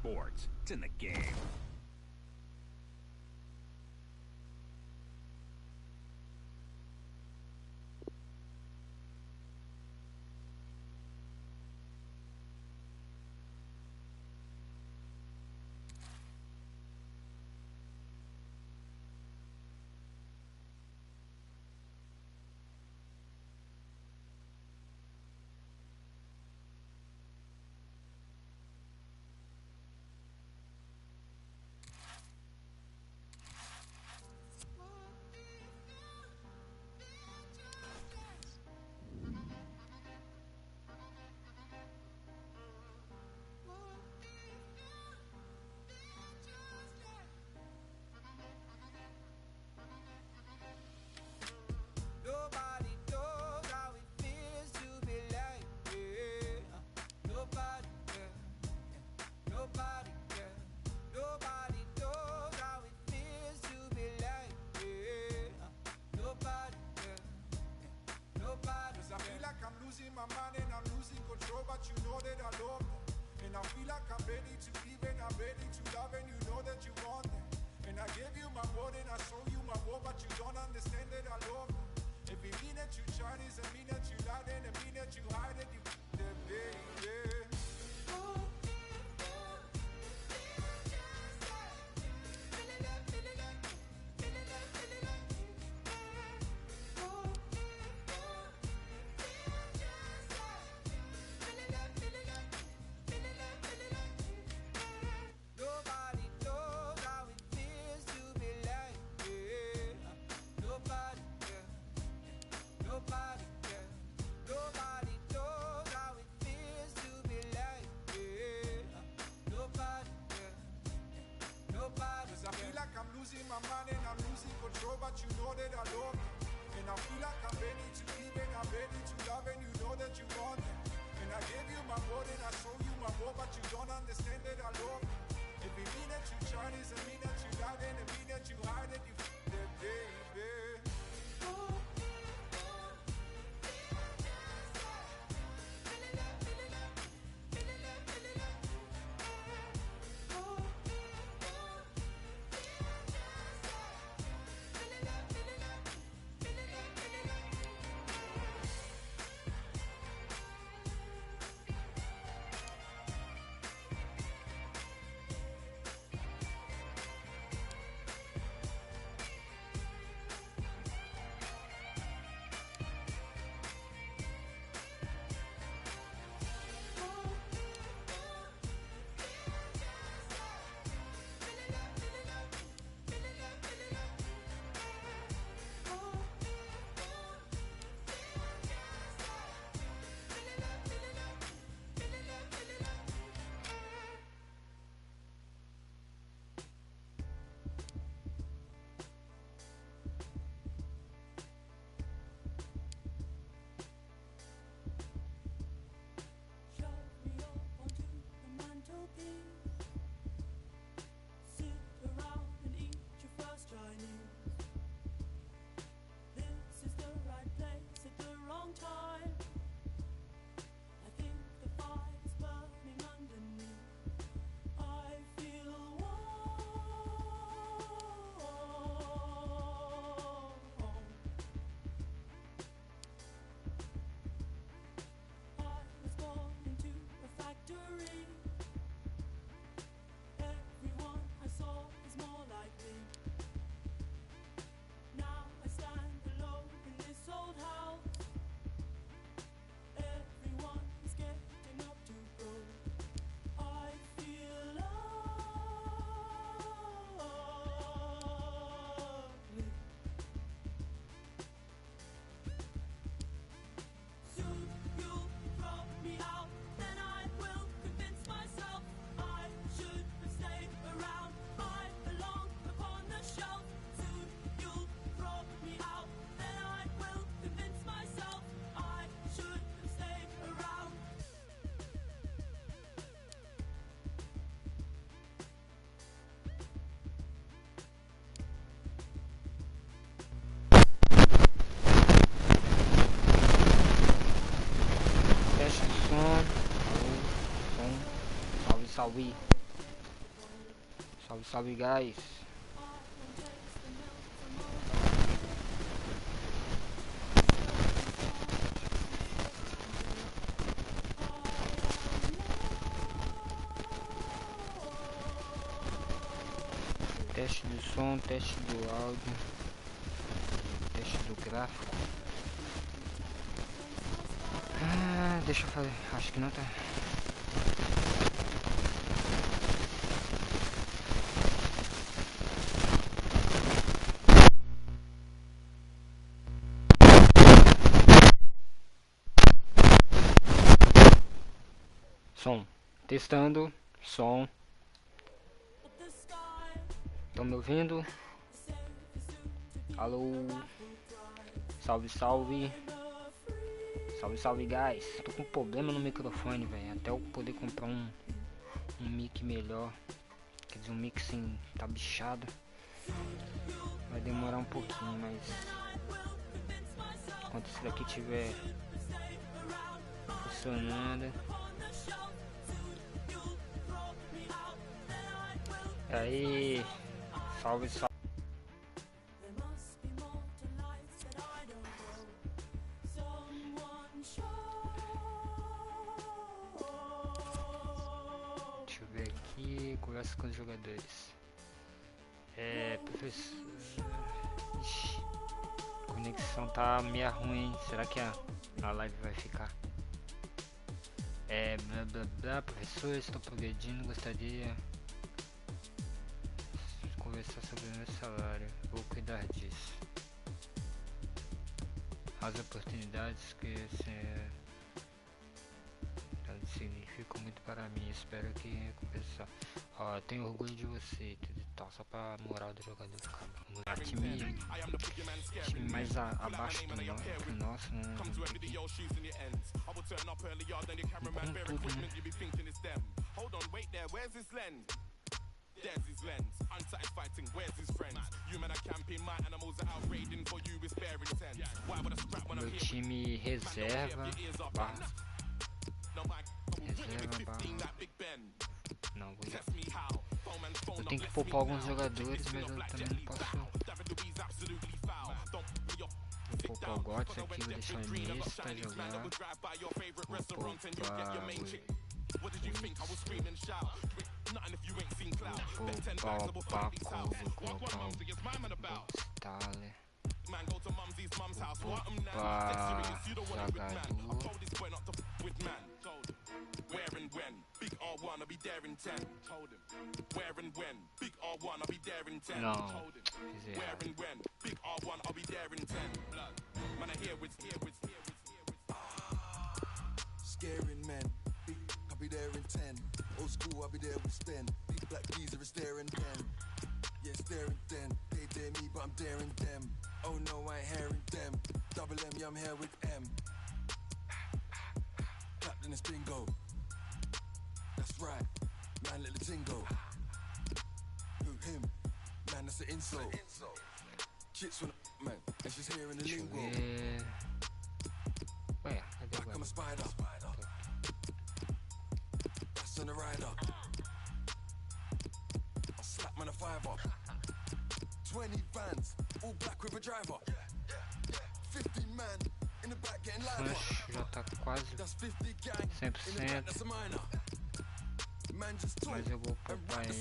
sports. It's in the game. Nobody knows how it feels to be like, yeah. Nobody, yeah. Nobody, yeah. Nobody knows how it feels to be like, yeah. Nobody, yeah. Nobody. 'Cause I feel like I'm losing my mind and I'm losing control, but you know that I love them. And I feel like I'm ready to give and I'm ready to love, and you know that you want them. And I gave you my word and I show you my word, but you don't understand that I love them. If it mean that you tried, it mean that you lied, and it mean that you hide it, you that baby. Nobody knows how it feels to be like, yeah. Nobody, yeah. Nobody, yeah. Nobody knows how it feels to be like, yeah. Nobody, yeah. Nobody. 'Cause I feel like I'm losing my mind and I'm losing control, but you know that I love you. And I feel like I'm ready to give and I'm ready to love, and you know that you want it. And I gave you my word and I show you my word, but you don't understand that I love you. If it mean that you tried, it mean that you lied, and it mean that you hide it, you that baby. Salve, salve. Salve, salve, guys. Teste do som, teste do áudio, teste do gráfico. Deixa eu fazer, acho que não tá. Som, testando, som. Estão me ouvindo? Alô? Salve, salve. Salve, salve, guys. Tô com problema no microfone, velho. Até eu poder comprar um mic melhor. Quer dizer, um mic sim, tá bichado. Vai demorar um pouquinho, mas enquanto esse daqui tiver funcionando. Aí, salve, salve. Deixa eu ver aqui, conversa com os jogadores. Professor. Ixi, a conexão tá meio ruim, hein? Será que a live vai ficar? Blá blá blá, professor, estou progredindo, gostaria de conversar sobre o meu salário, vou cuidar disso. As oportunidades que significam muito para mim, espero que recompensar. Ó, tenho orgulho de você e tudo e tal, só pra moral do jogador ficar bom. Time mais abaixo do nosso, né? Com tudo, né? There's his lens, unsatisfied thing, where's his friends? You men are camping, my animals are out raiding for you with spare intent. Why would I scrap when I'm Meu here? time reserva, barra. Não, vou. Eu tenho que poupar alguns jogadores, mas eu também não posso. Vou poupar o Gots aqui, vou deixar o Inês pra jogar. Vou poupar o Paco, vou colocar o Staller. Vou poupar Zagadou. Não, fiz errado. Scaring men, big, I'll be there in 10. Old school, I'll be there with Sten. Big black geezer is staring then. Yeah, staring then. They dare me, but I'm daring them. Oh no, I ain't hearing them. Double M, yeah, I'm here with M. Clapped in this bingo. That's right, man, let the tingo. Who him? Man, that's the insult. Chits when man, and she's here in the lingo. Ué, cadê Back, I'm a spider. That's on the rider. I'll slap man a fiver. 20 vans, all black with a driver. 50 man in the back getting live. Flash já tá quase 100%. Mas eu vou poupar ele.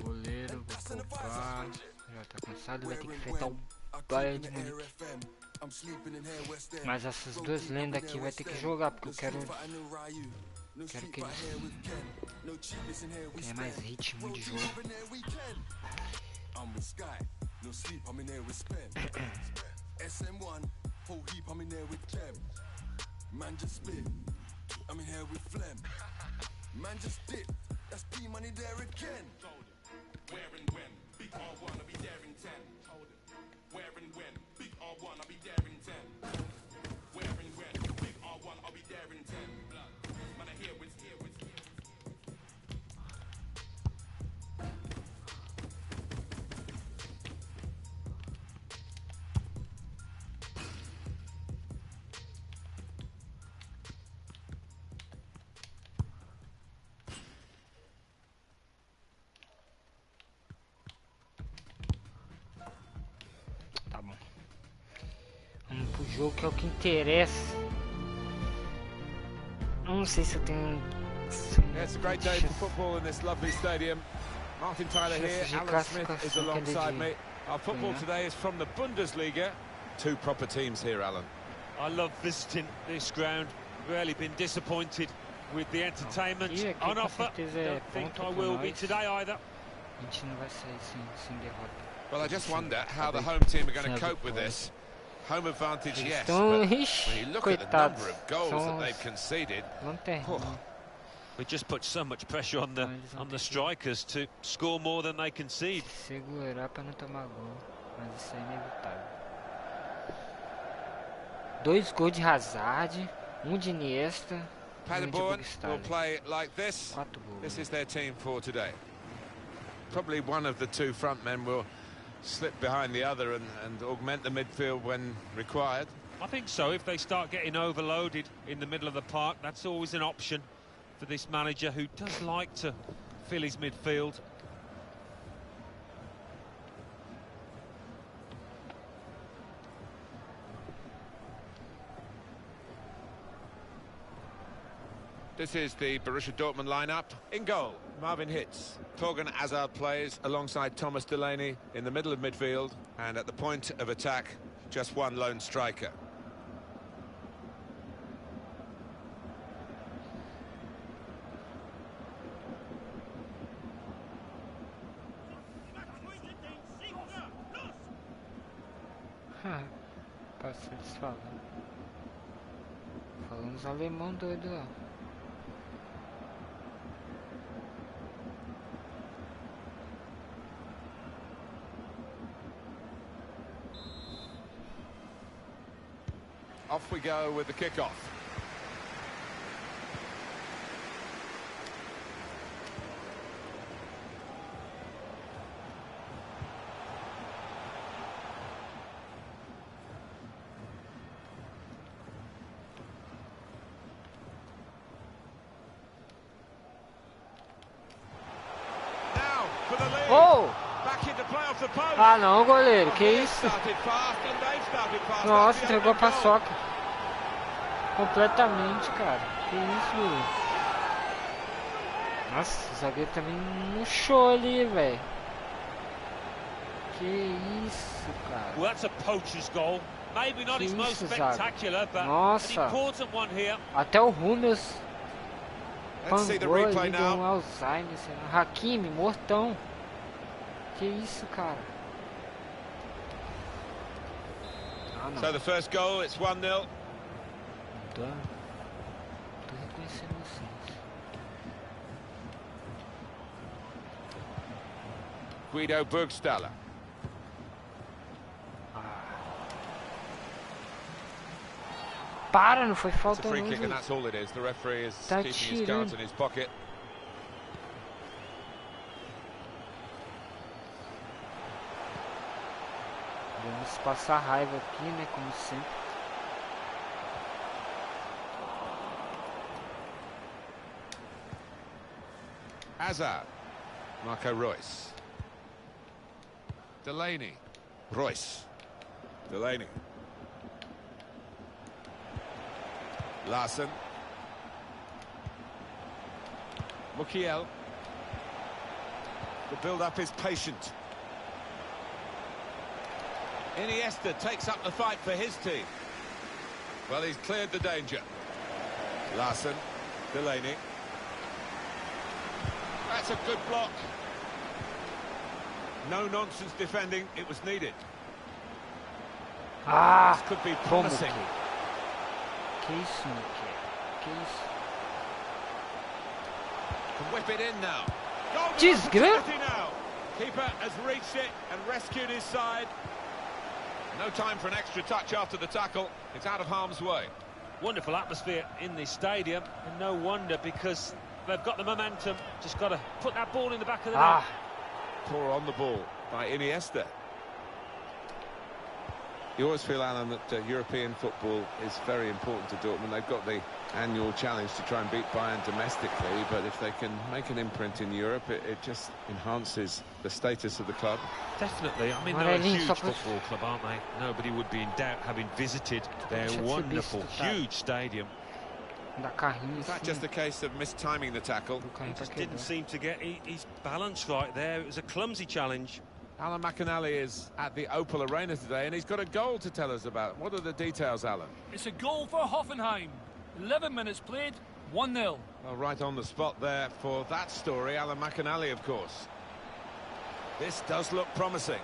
Goleiro, vou poupar. Já tá cansado, vai ter que enfrentar o Bayern de Munique. Mas essas duas lendas aqui vai ter que jogar, porque eu quero que eles tenham mais ritmo de jogo. SM1, whole heap, I'm in there with Clem. Man just spit, I'm in here with Flem. Man just dip, that's P money there again. Where and when, big R1, I'll be there in 10. Where and when, big R1, I'll be there in 10. Where and when, big R1, I'll be there in 10. Man, I hear with. jogo que é o que interessa. Não sei se eu tenho. Yeah, it's a great day for football in this lovely stadium. Martin Tyler here, Alan Smith is alongside me. Our football today is from the Bundesliga. Two proper teams here, Alan. I love visiting this ground. Rarely been disappointed with the entertainment on offer. Don't think I will be today either. A gente não vai sair sem derrota. Well, I just wonder how the home team are going to cope with this. Home advantage, yes, but when you look at the number of goals that they've conceded, we just put so much pressure on the strikers to score more than they concede. Segurar para não tomar gol, mas isso é inevitável. 2 gols de Hazard, de Iniesta, de Paderborn will Burgstaller. play like this. 4 gols. This is their team for today. Probably one of the two front men will slip behind the other and augment the midfield when required. I think so. If they start getting overloaded in the middle of the park, that's always an option for this manager, who does like to fill his midfield. This is the Borussia Dortmund lineup. In goal, Marvin Hitz. Torgan Hazard plays alongside Thomas Delaney in the middle of midfield, and at the point of attack, just one lone striker. Passa eles falando. Falando uns alemão doido lá. Off we go with the kickoff. Now for the lead. Oh! Back into play off the post. Ah não, goleiro, que isso? Started fast and they've started fast. Nossa, That's the entregou a opening goal. paçoca. Completamente, cara. Que isso, goleiro? Nossa, o zagueiro também murchou ali, velho. Que isso, cara. Well, that's a poacher's goal. Maybe not his most Isso, spectacular, but Nossa. an important one here. Até o Hummels Let's see the pangou replay ali, deu now. um Alzheimer. Sei lá. Hakimi, mortão. Que isso, cara. Ah, não. So the first goal, it's 1-0. Tô reconhecendo vocês. Guido Burgstaller. Para, não foi It's a falta free não, kick and juiz. that's all it is. The referee is Tá keeping his cards tirando. in his pocket. Vamos passar raiva aqui, né, como sempre. Hazard. Marco Reus. Delaney. Reus. Delaney. Larson. Mukiel. The build-up is patient. Iniesta takes up the fight for his team. Well, he's cleared the danger. Larson. Delaney. That's a good block. No nonsense defending, it was needed. Ah, This could be como promising. que isso, Miquel? Que isso? Can whip it in now. Goal Desgra- opportunity now. Keeper has reached it and rescued his side. No time for an extra touch after the tackle. It's out of harm's way. Wonderful atmosphere in this stadium, and no wonder, because they've got the momentum. Just got to put that ball in the back of the net. Poor on the ball by Iniesta. You always feel, Alan, that European football is very important to Dortmund. They've got the annual challenge to try and beat Bayern domestically, but if they can make an imprint in Europe, it just enhances the status of the club. Definitely. I mean, they're a huge football club, aren't they? Nobody would be in doubt having visited their wonderful, huge stadium. Is that just a case of mistiming the tackle? He just didn't seem to get his balance right there. It was a clumsy challenge. Alan McInally is at the Opel Arena today, and he's got a goal to tell us about. What are the details, Alan? It's a goal for Hoffenheim. 11 minutes played, 1-0. Well, right on the spot there for that story, Alan McInally, of course. This does look promising.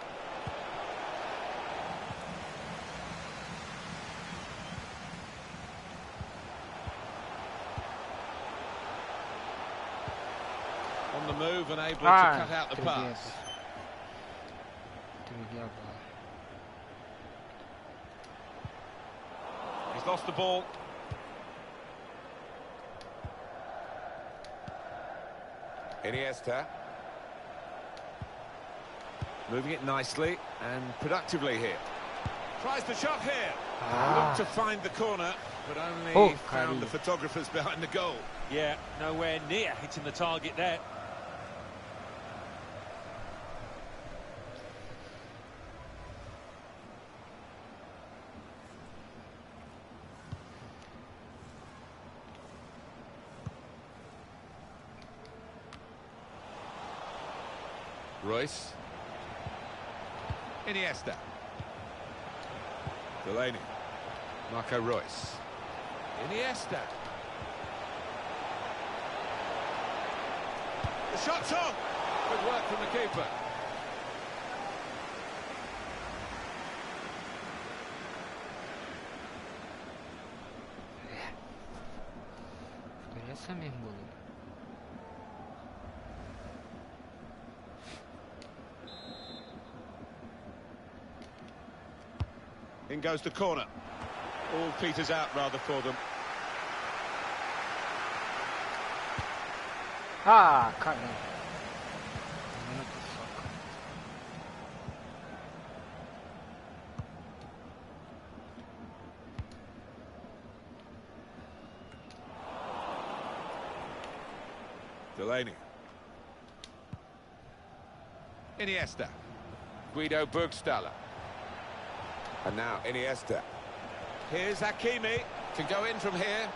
On the move and able to cut out the pass. He's lost the ball. Iniesta. Moving it nicely and productively here. Tries the shot here. Looked to find the corner, but only found the photographers behind the goal. Yeah, nowhere near hitting the target there. Royce. Iniesta. Delaney. Marco Royce. Iniesta. The shot's on. Good work from the keeper. Essa mesmo, boludo. In goes the corner. All peters out rather for them. Ah, caramba. Delaney. Iniesta. Guido Burgstaller. And now Iniesta. Here's Hakimi. Can go in from here.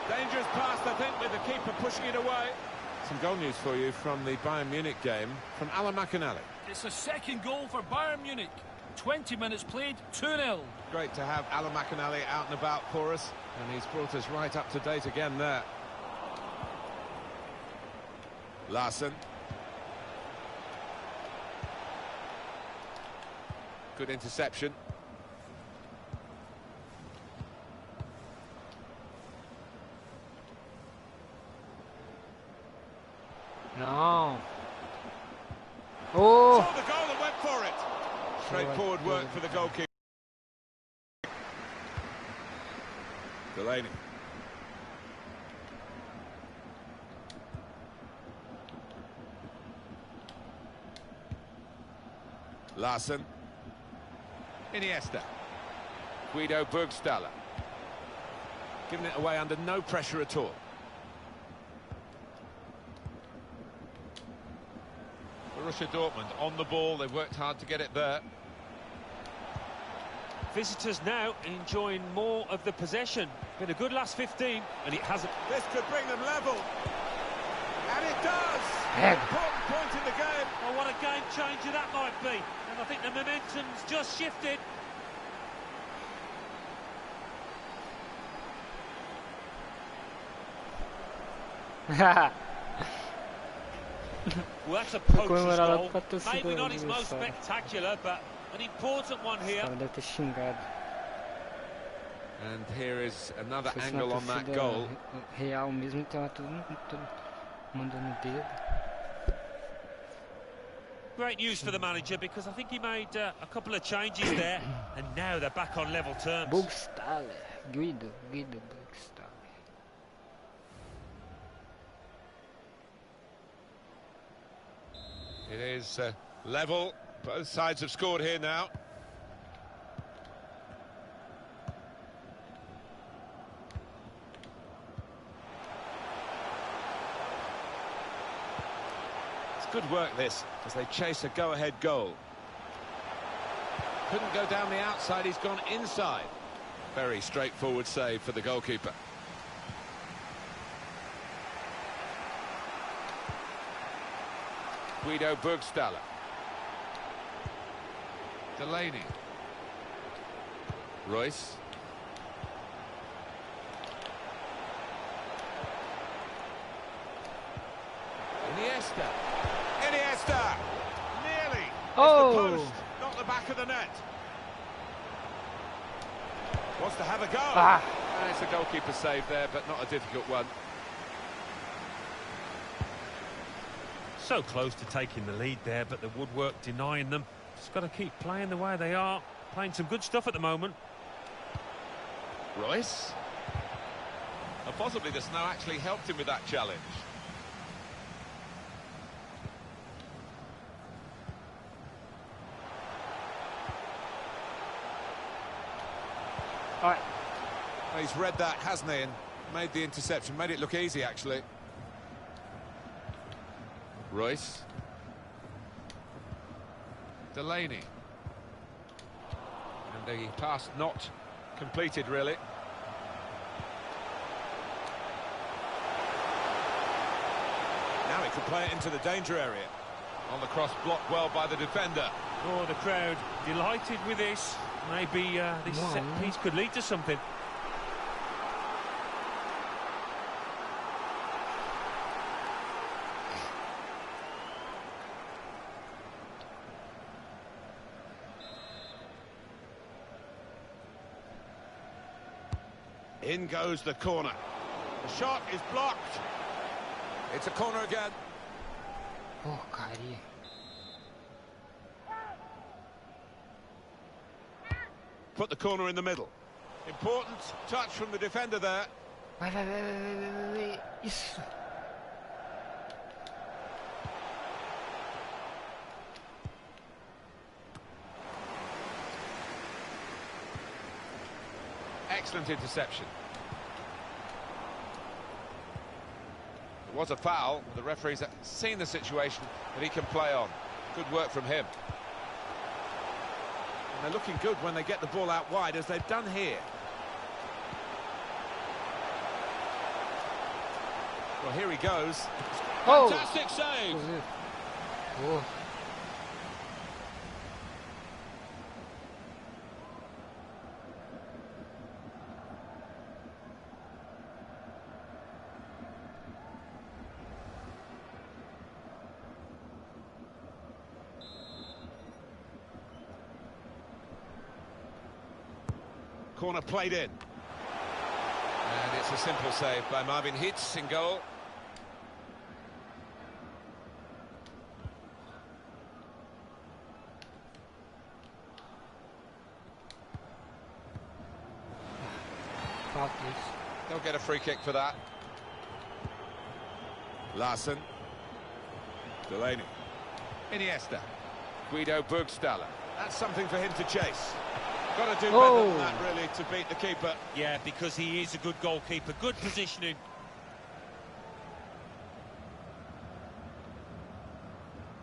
Dangerous pass, I think, with the keeper pushing it away. Some goal news for you from the Bayern Munich game from Alan McInally. It's a second goal for Bayern Munich. 20 minutes played, 2-0. Great to have Alan McInally out and about for us, and he's brought us right up to date again there. Larson. Good interception. No. Oh. Saw the goal and went for it. Straightforward work for the goalkeeper. Delaney. Larson. Iniesta. Guido Burgstaller. Giving it away under no pressure at all. Borussia Dortmund on the ball. They've worked hard to get it there. Visitors now enjoying more of the possession. Been a good last 15, and it hasn't. This could bring them level. And it does. Important point in the game. Oh, what a game changer that might be. And I think the momentum's just shifted. Well, that's a poacher's goal. Maybe not his most spectacular, but an important one here. Deve ter xingado. And here is another Se fosse angle uma on that torcida goal. real mesmo, então tudo mandando dedo. Great news for the manager, because I think he made a couple of changes there, and now they're back on level terms. Burgstaller. Guido Burgstaller. It is level. Both sides have scored here now. Good work this, as they chase a go-ahead goal. Couldn't go down the outside, he's gone inside. Very straightforward save for the goalkeeper. Guido Burgstaller. Delaney. Royce. Iniesta. Iniesta! Nearly! Oh! It's the post, not the back of the net. Wants to have a go. And it's a goalkeeper save there, but not a difficult one. So close to taking the lead there, but the woodwork denying them. Just got to keep playing the way they are. Playing some good stuff at the moment. Royce. And possibly the snow actually helped him with that challenge. Alright. Well, he's read that, hasn't he, and made the interception. Made it look easy, actually. Royce. Delaney. And the pass not completed, really. Now he can play it into the danger area. On the cross, blocked well by the defender. Oh, the crowd delighted with this. Maybe this set piece could lead to something. In goes the corner. The shot is blocked. It's a corner again. Porcaria. Put the corner in the middle. Important touch from the defender there. Vai. Isso. Excellent interception. It was a foul. The referee's seen the situation that he can play on. Good work from him. And they're looking good when they get the ball out wide, as they've done here. Well, here he goes. Oh! Fantastic save! Oh. Corner played in. And it's a simple save by Marvin Hitz in goal. They'll get a free kick for that. Larson. Delaney. Iniesta. Guido Burgstaller. That's something for him to chase. Got to do better than that, really, to beat the keeper. Yeah, because he is a good goalkeeper. Good positioning.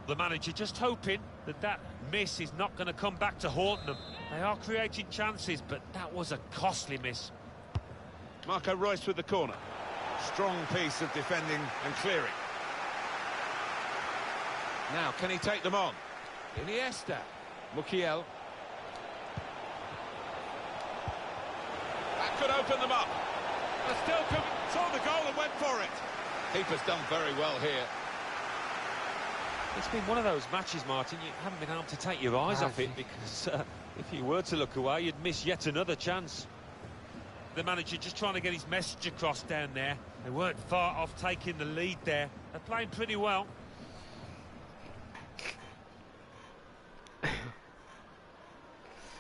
The manager just hoping that that miss is not going to come back to haunt them. They are creating chances, but that was a costly miss. Marco Reus with the corner. Strong piece of defending and clearing. Now, can he take them on? Iniesta. Mukiel. That could open them up. But still saw the goal and went for it. Keeper's done very well here. It's been one of those matches, Martin, you haven't been able to take your eyes off it, because if you were to look away, you'd miss yet another chance. The manager just trying to get his message across down there. They weren't far off taking the lead there. They're playing pretty well.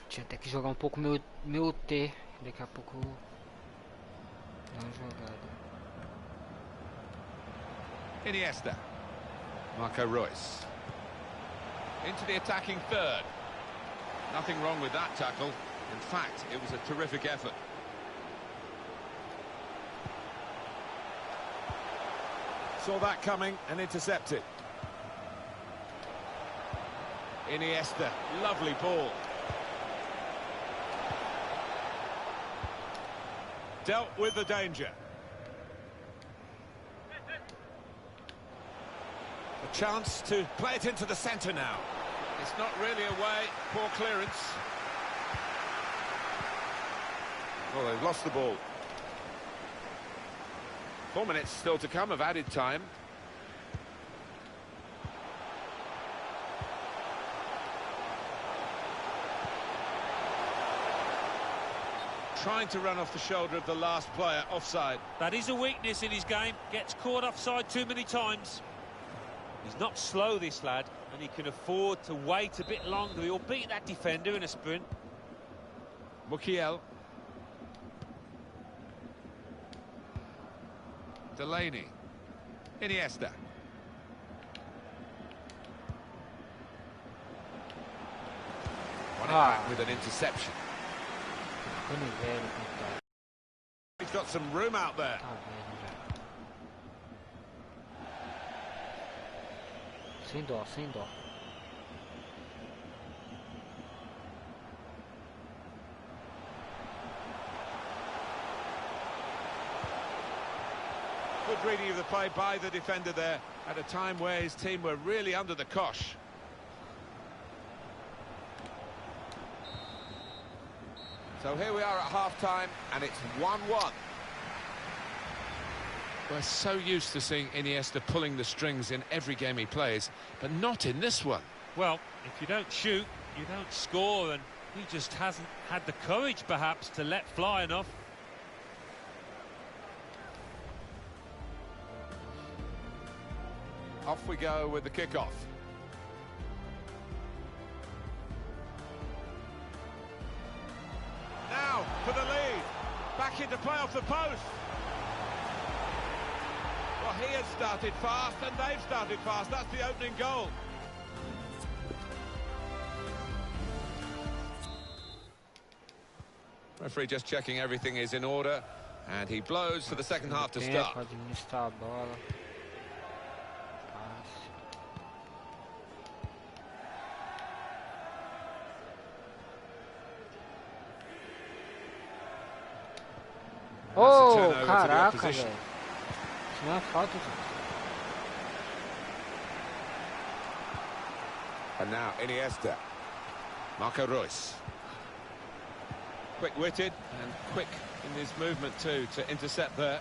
Tinha até que jogar um pouco meu T. Daqui a pouco dá uma jogada. Iniesta. Marco Reus. Into the attacking third. Nothing wrong with that tackle. In fact, it was a terrific effort. Saw that coming and intercepted. Iniesta, lovely ball. Dealt with the danger. A chance to play it into the centre now. It's not really away, poor clearance. Well, they've lost the ball. 4 minutes still to come of added time. Trying to run off the shoulder of the last player, offside. That is a weakness in his game. Gets caught offside too many times. He's not slow, this lad, and he can afford to wait a bit longer. He'll beat that defender in a sprint. Mukiel. Delaney. Iniesta. Won it back with an interception. He's got some room out there. Sem dó, sem dó. Good reading of the play by the defender there at a time where his team were really under the cosh. So here we are at half-time, and it's 1-1. We're so used to seeing Iniesta pulling the strings in every game he plays, but not in this one. Well, if you don't shoot, you don't score, and he just hasn't had the courage, perhaps, to let fly enough. Off we go with the kickoff. Now for the lead. Back into play off the post. Well, he has started fast and they've started fast. That's the opening goal. Referee just checking everything is in order, and he blows for the second half to start. Oh, caraca, velho. Isso não é falta, And now Iniesta. Marco Reus. Quick-witted and quick in his movement too to intercept there.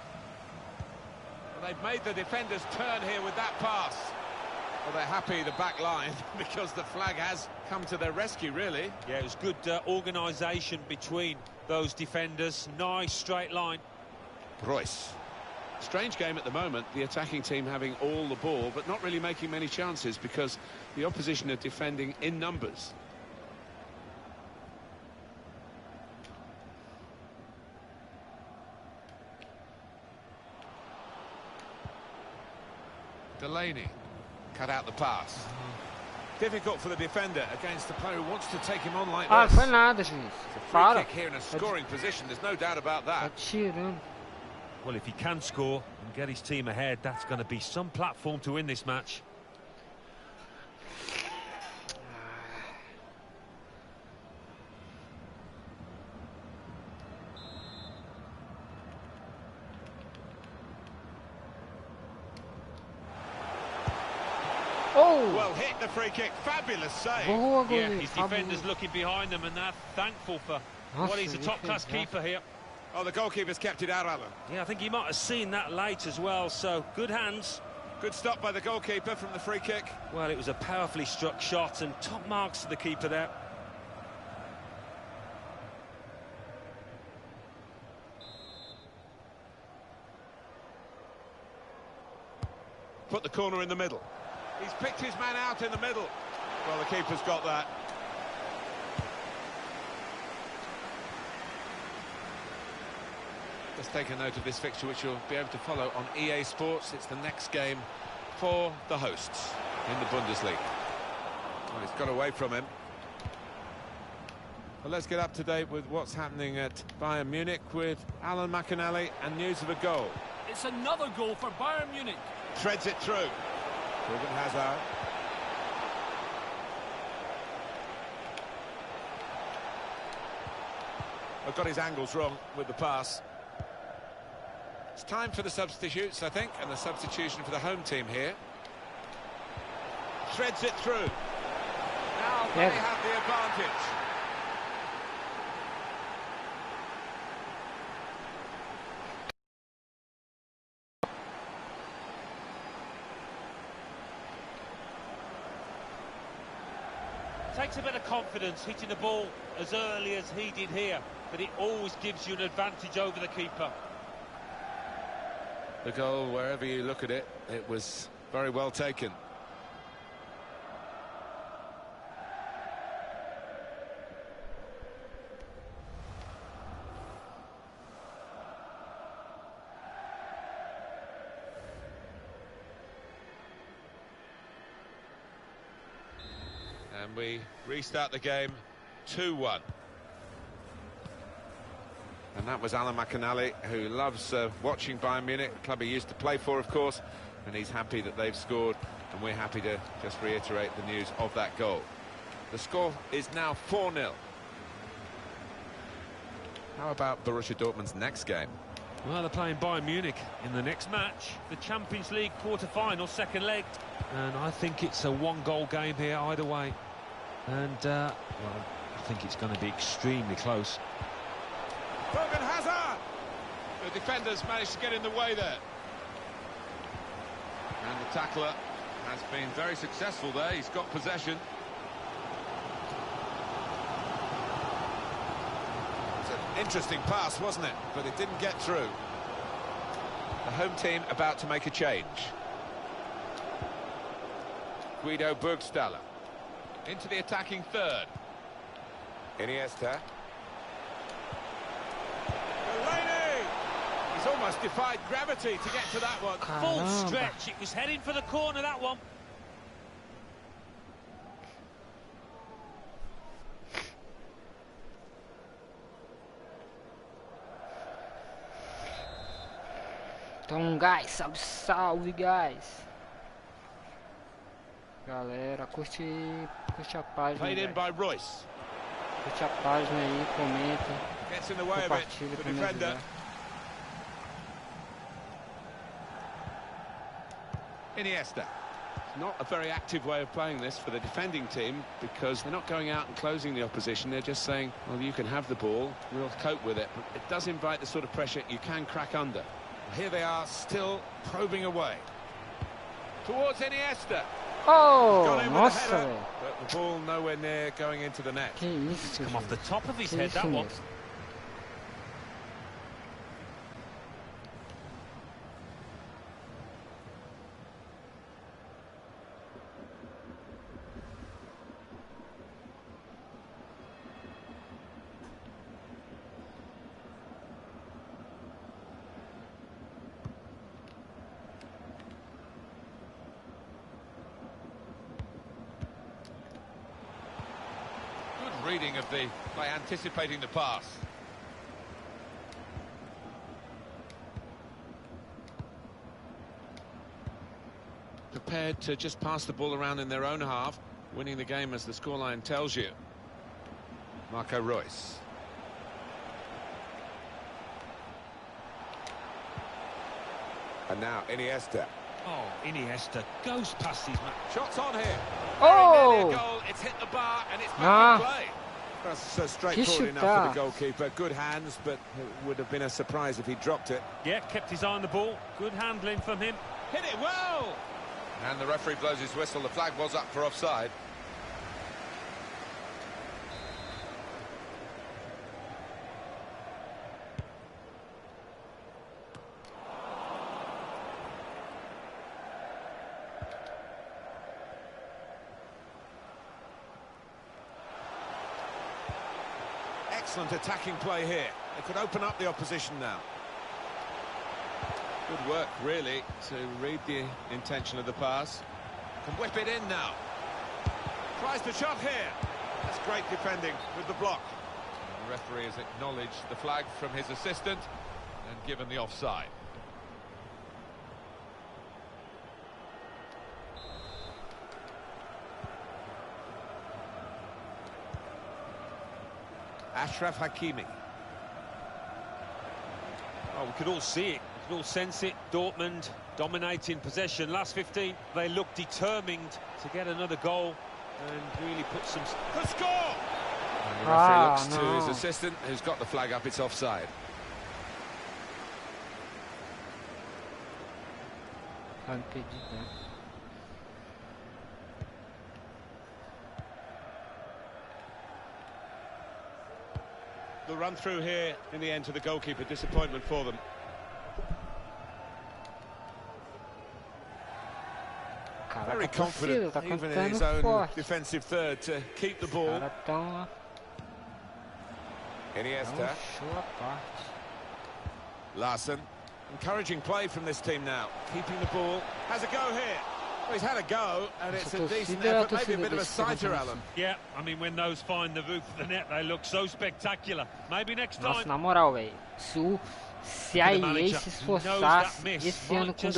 Well, they've made the defenders turn here with that pass. Well, they're happy, the back line, because the flag has come to their rescue, really. Yeah, it was good organisation between those defenders. Nice straight line. Reus. Strange game at the moment, the attacking team having all the ball, but not really making many chances because the opposition are defending in numbers. Delaney cut out the pass. Difficult for the defender against the player who wants to take him on like this. foi nada, gente. Free kick here in a scoring position, there's no doubt about that. Well, if he can score and get his team ahead, that's going to be some platform to win this match. Oh! Well hit, the free kick, fabulous save. Yeah, his defenders looking behind them and they're thankful for what he's a top-class keeper here. Oh, the goalkeeper's kept it out, Alan. Yeah, I think he might have seen that late as well, so good hands. Good stop by the goalkeeper from the free kick. Well, it was a powerfully struck shot and top marks to the keeper there. Put the corner in the middle. He's picked his man out in the middle. Well, the keeper's got that. Let's take a note of this fixture, which you'll be able to follow on EA Sports. It's the next game for the hosts in the Bundesliga. Well, he's got away from him. Well, let's get up to date with what's happening at Bayern Munich with Alan McAnally and news of a goal. It's another goal for Bayern Munich. Treads it through. Hazard. have got his angles wrong with the pass. It's time for the substitutes, I think, and the substitution for the home team here. Threads it through. Now they have the advantage. Takes a bit of confidence hitting the ball as early as he did here, but it always gives you an advantage over the keeper. The goal, wherever you look at it, it was very well taken. And we restart the game 2-1. And that was Alan McAnally, who loves watching Bayern Munich, a club he used to play for, of course, and he's happy that they've scored, and we're happy to just reiterate the news of that goal. The score is now 4-0. How about Borussia Dortmund's next game? Well, they're playing Bayern Munich in the next match, the Champions League quarter-final, second leg. And I think it's a one-goal game here either way. And, well, I think it's going to be extremely close. Thorgan Hazard! The defenders managed to get in the way there. And the tackler has been very successful there. He's got possession. It's an interesting pass, wasn't it? But it didn't get through. The home team about to make a change. Guido Burgstaller into the attacking third. Iniesta. Delaney! He's almost defied gravity to get to that one. Full stretch, it was heading for the corner, that one. Então, guys, salve, salve, guys. Galera, curte a página. Played in by Royce. Curte a página aí, comenta. Gets in the way of it, the defender. Iniesta. It's not a very active way of playing this for the defending team, because they're not going out and closing the opposition. They're just saying, well, you can have the ball, we'll cope with it. But it does invite the sort of pressure you can crack under. Here they are, still probing away. Towards Iniesta. Oh, Got in with nossa, the header, velho. but the ball nowhere near going into the net. Que isso, Come off the gente. top of his Que head, isso that one. mesmo. Good reading of the by anticipating the pass. Prepared to just pass the ball around in their own half, winning the game as the scoreline tells you. Marco Reus. And now Iniesta. Oh, Iniesta goes past his man. Shots on here. Oh! Very nearly a goal. It's hit the bar and it's back Ah. in play. That's so straightforward enough for chutar. the goalkeeper. Good hands, but it would have been a surprise if he dropped it. Yeah, kept his eye on the ball. Good handling from him. Hit it well! And the referee blows his whistle. The flag was up for offside. Excellent attacking play here. It could open up the opposition now. Good work, really, to read the intention of the pass. Can whip it in now. Tries the shot here. That's great defending with the block. The referee has acknowledged the flag from his assistant and given the offside. Ashraf Hakimi. Oh, we could all see it. We could all sense it. Dortmund dominating possession. Last 15, they look determined to get another goal and really put some... The score! And the referee looks to his assistant, who's got the flag up. It's offside. The run through here in the end to the goalkeeper. Disappointment for them. Very confident, even in his own defensive third, to keep the ball. Iniesta. Larson. Encouraging play from this team now. Keeping the ball. Has a go here. Well, he's had a go, and it's a decent effort. Maybe a bit of a sighter, Alan. Yeah, I mean, when those find the roof of the net, they look so spectacular. Maybe next time. Nossa, na moral, velho. Se a EA se esforçasse esse ano com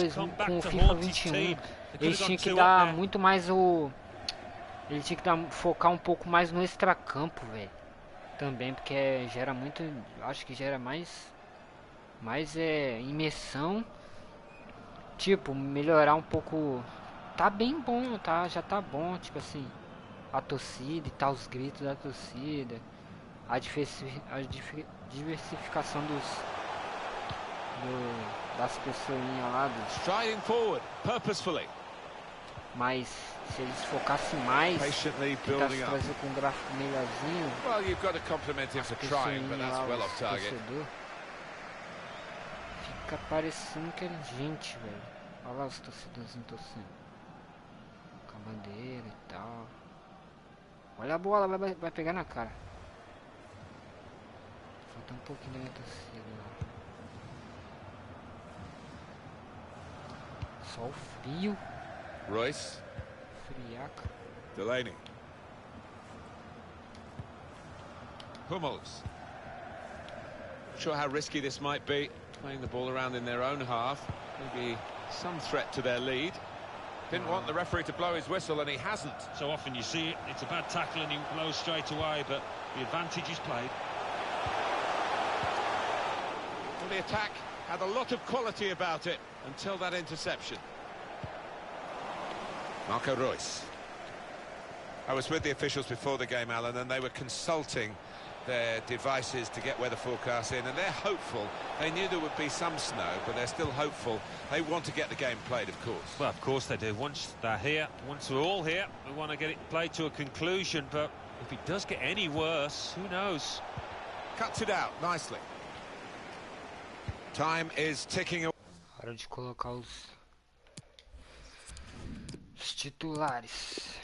o FIFA 21, eles tinham que dar muito mais o... Ele tinha que focar um pouco mais no extracampo, velho. Também, porque gera muito... Acho que gera mais imersão. Tipo, melhorar um pouco... Tá bem bom, tá? Já tá bom, tipo assim... A torcida e tal, os gritos da torcida. A diversificação das pessoinhas lá. Striding forward, purposefully. Mas se eles focassem mais, tentassem trazer com um gráfico melhorzinho. Well, you've got to compliment him for trying, but that's well off target. Fica parecendo que é gente, velho. Olha lá os torcedorzinhos torcendo. Com a bandeira e tal. Olha a bola, vai pegar na cara. Falta um pouquinho da minha torcida. Só o frio. Royce. Friaca. Delaney. Hummels. Not sure how risky this might be, playing the ball around in their own half. Maybe some threat to their lead. Didn't want the referee to blow his whistle, and he hasn't. So often you see it, it's a bad tackle and he blows straight away, but the advantage is played. Well, the attack had a lot of quality about it until that interception. Marco Reus. I was with the officials before the game, Alan, and they were consulting their devices to get weather forecasts in, and they're hopeful. They knew there would be some snow, but they're still hopeful. They want to get the game played, of course. Well, of course they do. Once they're here, once we're all here, we want to get it played to a conclusion, but if it does get any worse, who knows? Cuts it out nicely. Time is ticking away. Hora de colocar os titulares.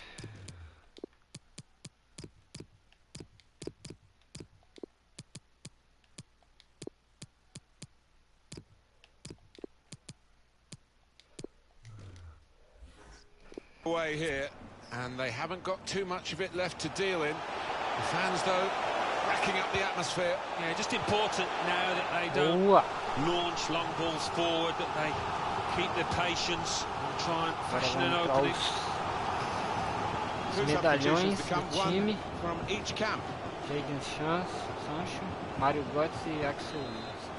Away here, and they haven't got too much of it left to deal in. The fans, though, racking up the atmosphere. Yeah, just important now that they don't launch long balls forward, that they keep their patience and try and fashion an opening. Os medalhões do time. From each camp. Jadon Sancho, Mario Götze e Axel Williams.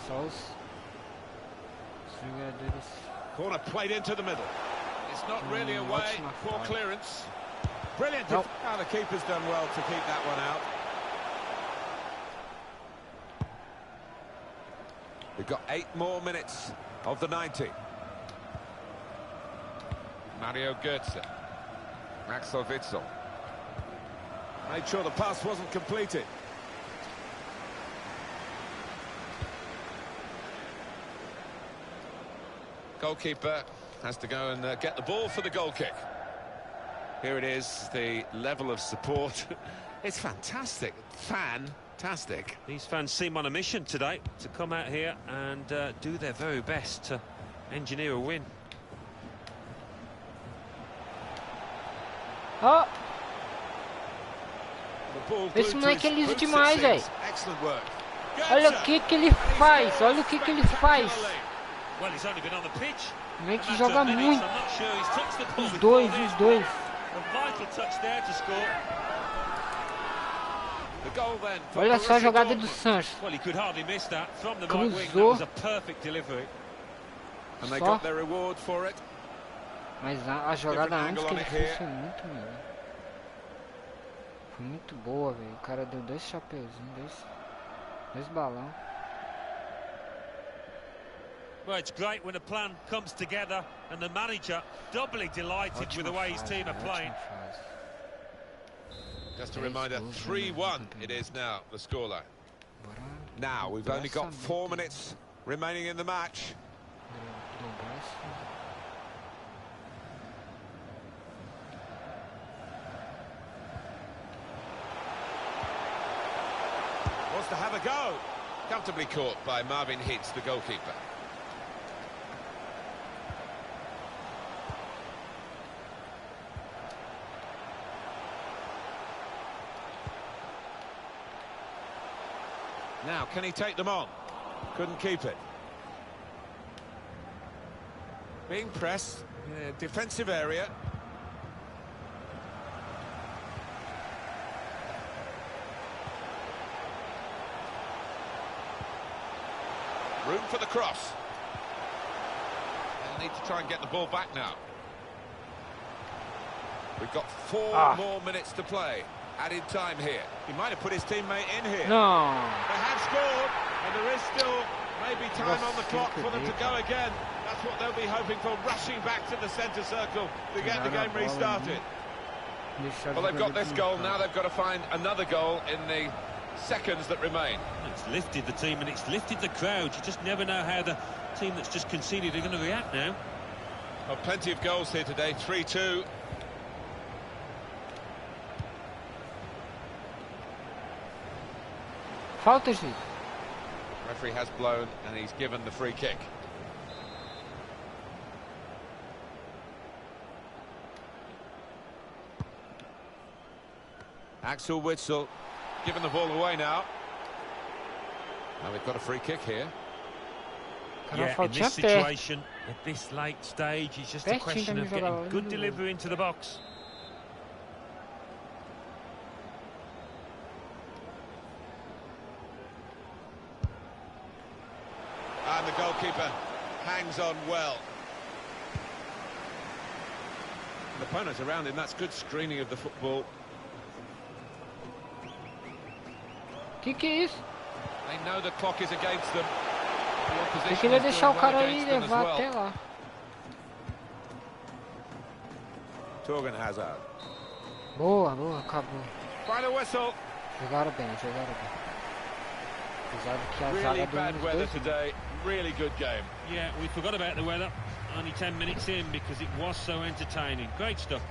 Só os jogadores. Corner played into the middle. It's not really away. Poor clearance. Brilliant. Nope. The keeper's done well to keep that one out. We've got 8 more minutes of the 90. Mario Götze. Axel Witsel. Made sure the pass wasn't completed. Goalkeeper has to go and get the ball for the goal kick. Here it is, the level of support. It's fantastic. Fantastic. These fans seem on a mission today to come out here and do their very best to engineer a win. Oh! Esse moleque é liso demais, velho. Olha o que ele faz, olha o que ele faz. Well, he's only been on the pitch. O moleque joga muito. Os dois. A vital touch there to score. The goal then for Olha só a Borussia jogada do Dortmund. Sancho. Well, he could hardly miss that. From the right wing, that Cruzou. was a perfect delivery. And they Só. got their reward for it. Mas a jogada Different antes angle que on ele it fez here. foi muito melhor. Foi muito boa, velho. O cara deu 2 chapeuzinhos, 2 balão. Well, it's great when a plan comes together and the manager doubly delighted with the way his team are playing. Ótima fase. Just a reminder, 3-1 it is now, the scoreline. Bora Now, we've only got 4 minutes remaining in the match. dobrar esse. Wants to have a go. Comfortably caught by Marvin Hitz, the goalkeeper. Now, can he take them on? Couldn't keep it. Being pressed, defensive area. Room for the cross. They'll need to try and get the ball back now. We've got 4 more minutes to play. Added time here. He might have put his teammate in here. Não. They have scored, and there is still maybe time on the clock for them to go again. That's what they'll be hoping for, rushing back to the centre circle to get the game restarted. Well, they've got this goal, now they've got to find another goal in the seconds that remain. It's lifted the team and it's lifted the crowd. You just never know how the team that's just conceded are going to react now. Well, plenty of goals here today, 3-2. Falta, gente. Referee has blown and he's given the free kick. Axel Witsel giving the ball away now. Now we've got a free kick here. Yeah, in this situation, at this late stage, it's just a question of getting good delivery into the box. And the goalkeeper hangs on well. The opponents around him, that's good screening of the football. Que é isso? They know the clock is against them. The Eu opposition queria is deixar o doing cara well aí e against them as levar well. até lá. Torgan Hazard. Boa, boa, acabou. Final whistle. Jogaram bem, jogaram bem. Apesar de que a Really zaga bad dos weather dois. today. Really good game. Yeah, we forgot about the weather. Only 10 minutes in because it was so entertaining. Great stuff.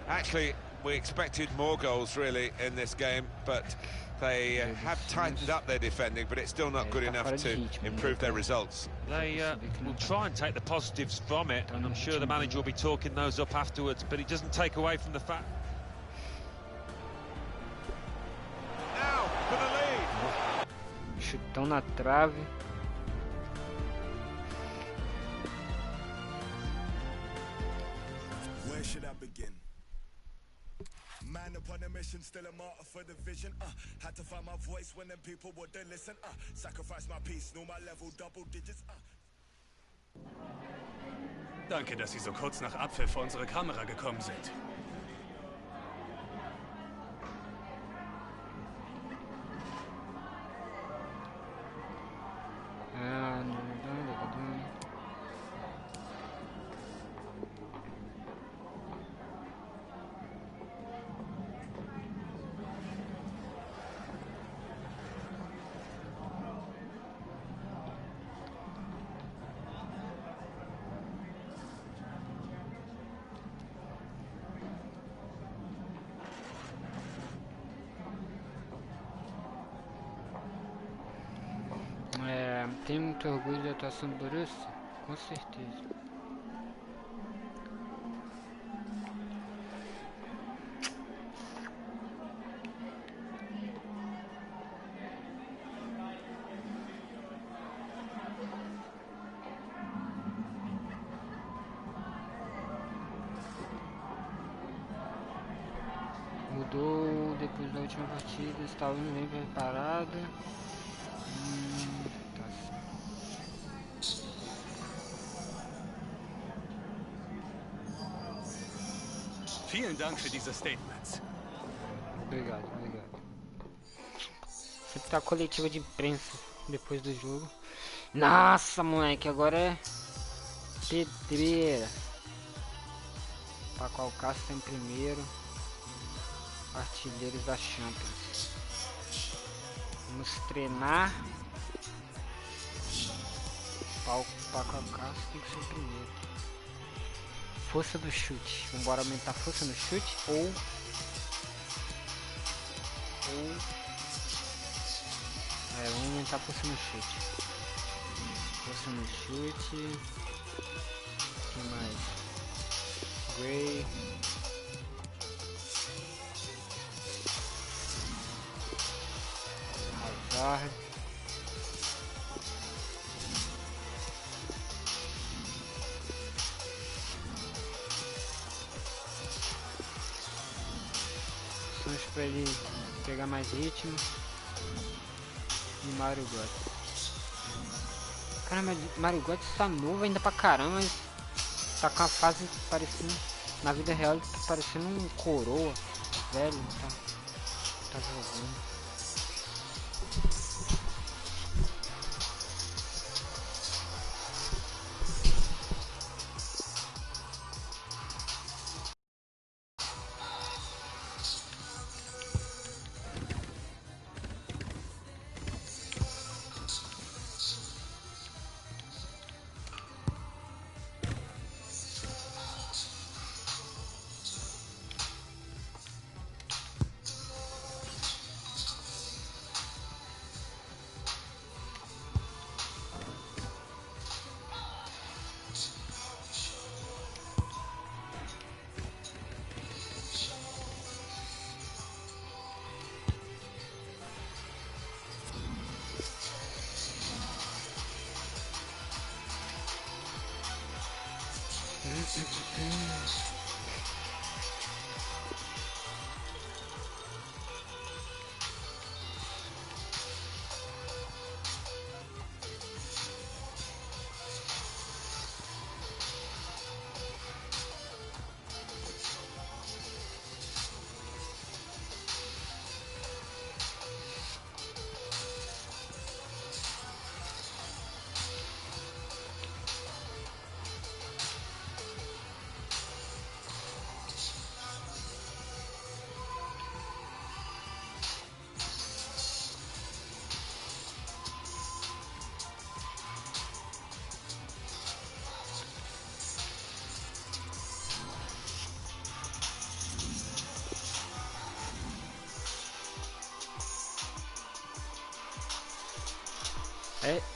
Actually, we expected more goals really in this game, but they have tightened up their defending, but it's still not good enough to improve their results. They will try and take the positives from it, and I'm sure the manager will be talking those up afterwards, but it doesn't take away from the fact. Now for the lead. Chutão na trave. Where should I begin? Man upon a mission, still a martyr for the vision. Had to find my voice when them people wouldn't listen. Sacrifice my peace, know my level, double digits. Danke, dass Sie so kurz nach Abpfiff vor unsere Kamera gekommen sind. Tenho muito orgulho da atuação do Borussia, com certeza. última partida, estava bem preparado. Tá. Vielen Dank für diese Statements. Obrigado. Sempre tá a coletiva de imprensa depois do jogo. Nossa, moleque, agora é pedreira. Paco Alcácer tá em primeiro. Artilheiros da Champions. Vamos treinar. Paco Alcácer tem que ser o primeiro. Força do chute. Vamos aumentar a força no chute ou vamos aumentar a força no chute. Força no chute. O que mais? Gray. Hazard. Sons para ele pegar mais ritmo. E Mário Götze. Caramba, Mário Götze tá novo ainda pra caramba, mas tá com a fase parecendo, na vida real, ele tá parecendo um coroa velho, tá jogando.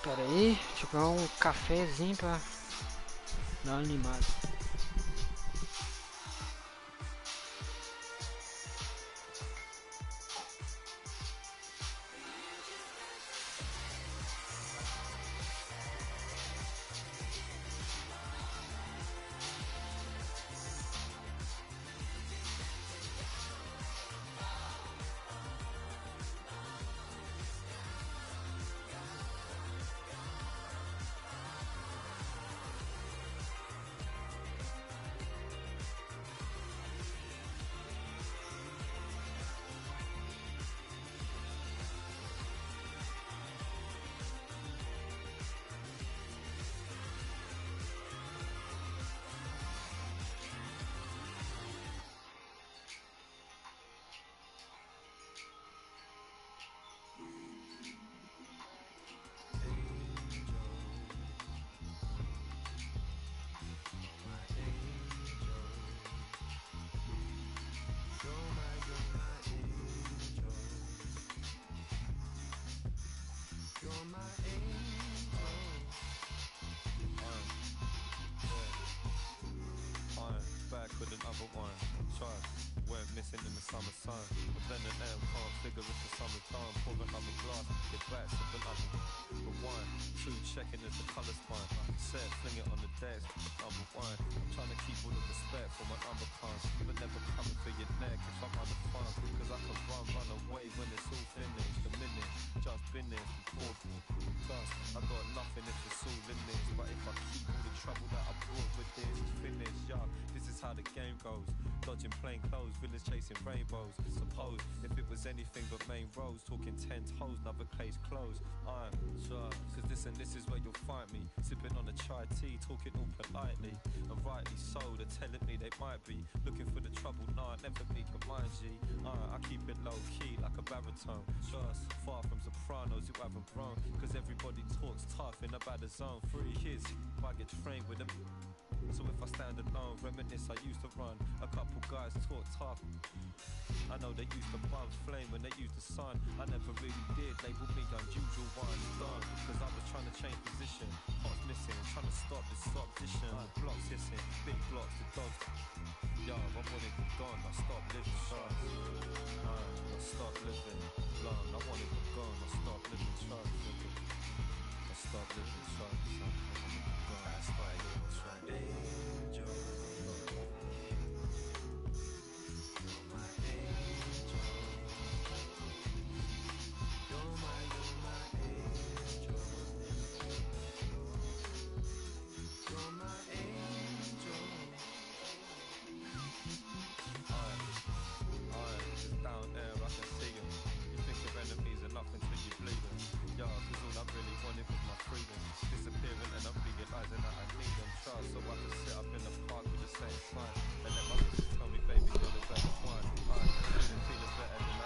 Pera aí, deixa eu pegar um cafezinho pra dar uma animada. With another one, trust went missing in the summer sun. But then and now can't figure it's the summertime. Pour another glass, get back, sip another. But one, true checking as the colour's fine. Set, fling it on the desk, number one. I'm trying to keep all the respect for my number cons, but never coming for your neck if I'm on the fun. Cause I can run away when it's all finished. A minute, just been there before. Plus, I got nothing if it's all in this. But if I keep all the trouble that I brought with this, it's finished, yeah. This is how the game goes. Dodging plain clothes, villains chasing rainbows. Suppose if it was anything but main roads, talking 10 toes, another case closed. I'm sure, cause this is where you'll find me. Sipping on a chai tea, talking all politely. And rightly so, they're telling me they might be looking for the trouble, nah, never need your mind, G. I keep it low key like a baritone. Trust, far from sopranos who haven't grown. Cause everybody talks tough in a bad zone. 3 kids, I get trained with them. So if I stand alone, reminisce I used to run. A couple guys talk tough. I know they used to bump flame when they used the sun. I never really did, label me unusual one. Done, cause I was trying to change position. Hearts missing, trying to stop this opposition. Blocks hissing, big blocks, the dogs. Yo, I want it gone, I stop living trust. I stop living long, I want it gone, I stop living trust. I stop living trust. I stop living trust. Angel.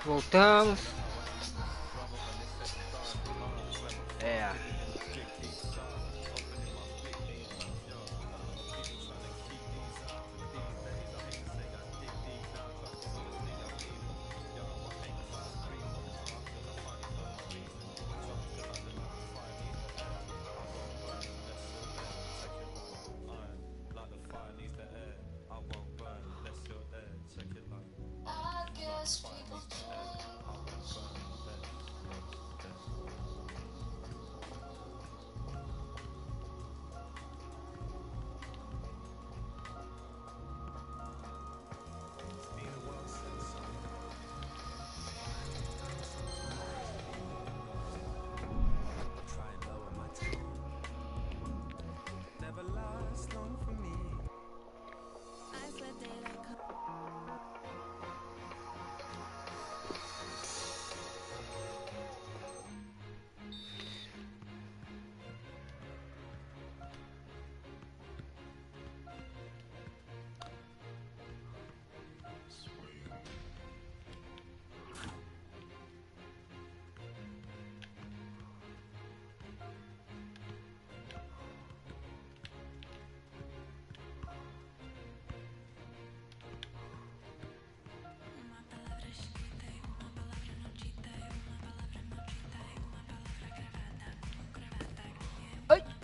Voltamos. É.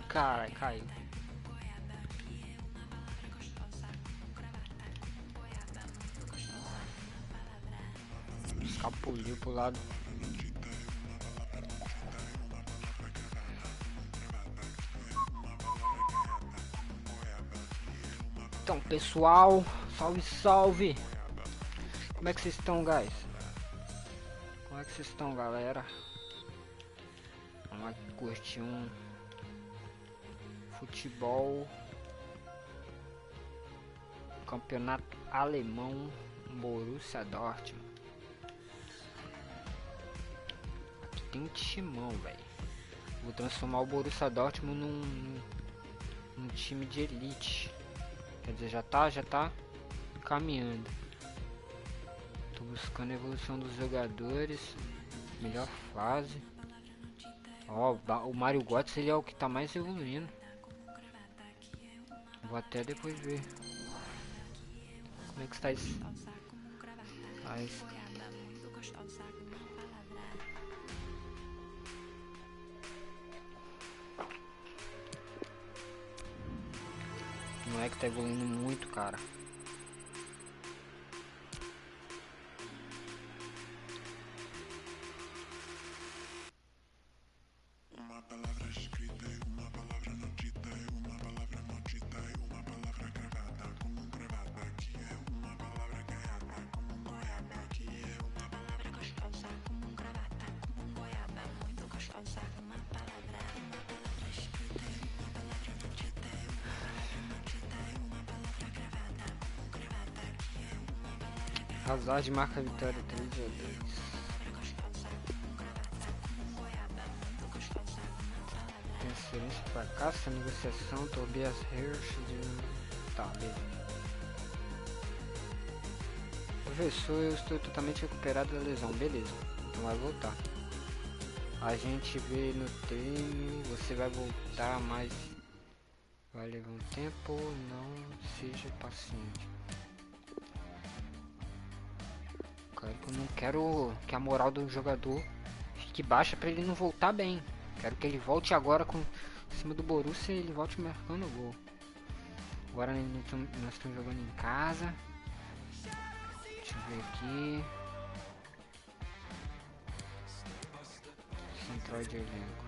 Cara, caiu. Escapuliu pro lado. Então, pessoal, salve, salve. Como é que vocês estão, guys? Como é que vocês estão, galera? Vamos aqui curtir um futebol, campeonato alemão, Borussia Dortmund. Aqui tem um timão, velho. Vou transformar o Borussia Dortmund num time de elite. Quer dizer, já tá caminhando. Tô buscando a evolução dos jogadores, melhor fase. Ó, o Mario Götze, ele é o que tá mais evoluindo. Vou até depois ver como é que está isso. Não é que tá evoluindo muito, cara. Uma palavra escrita e uma Hazard marca a vitória 3-2. Transferência fracassa, negociação, Tobias Hirsch de... Tá, beleza. Professor, eu estou totalmente recuperado da lesão, beleza. Então vai voltar. A gente vê no treino, você vai voltar, mas vai levar um tempo, não seja paciente. Claro que eu não quero que a moral do jogador fique baixa pra ele não voltar bem. Quero que ele volte agora com em cima do Borussia e ele volte marcando o gol. Agora nós estamos jogando em casa. Deixa eu ver aqui. Central de elenco.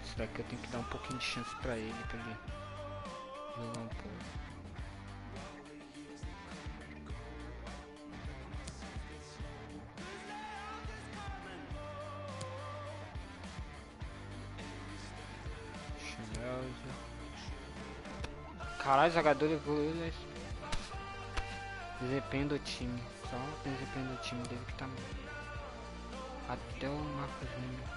Isso daqui eu tenho que dar um pouquinho de chance pra ele jogar um pouco. Caralho, jogador evoluiu, né? Desempenho do time. Só o desempenho do time dele que tá. Até o Marcos Nunes.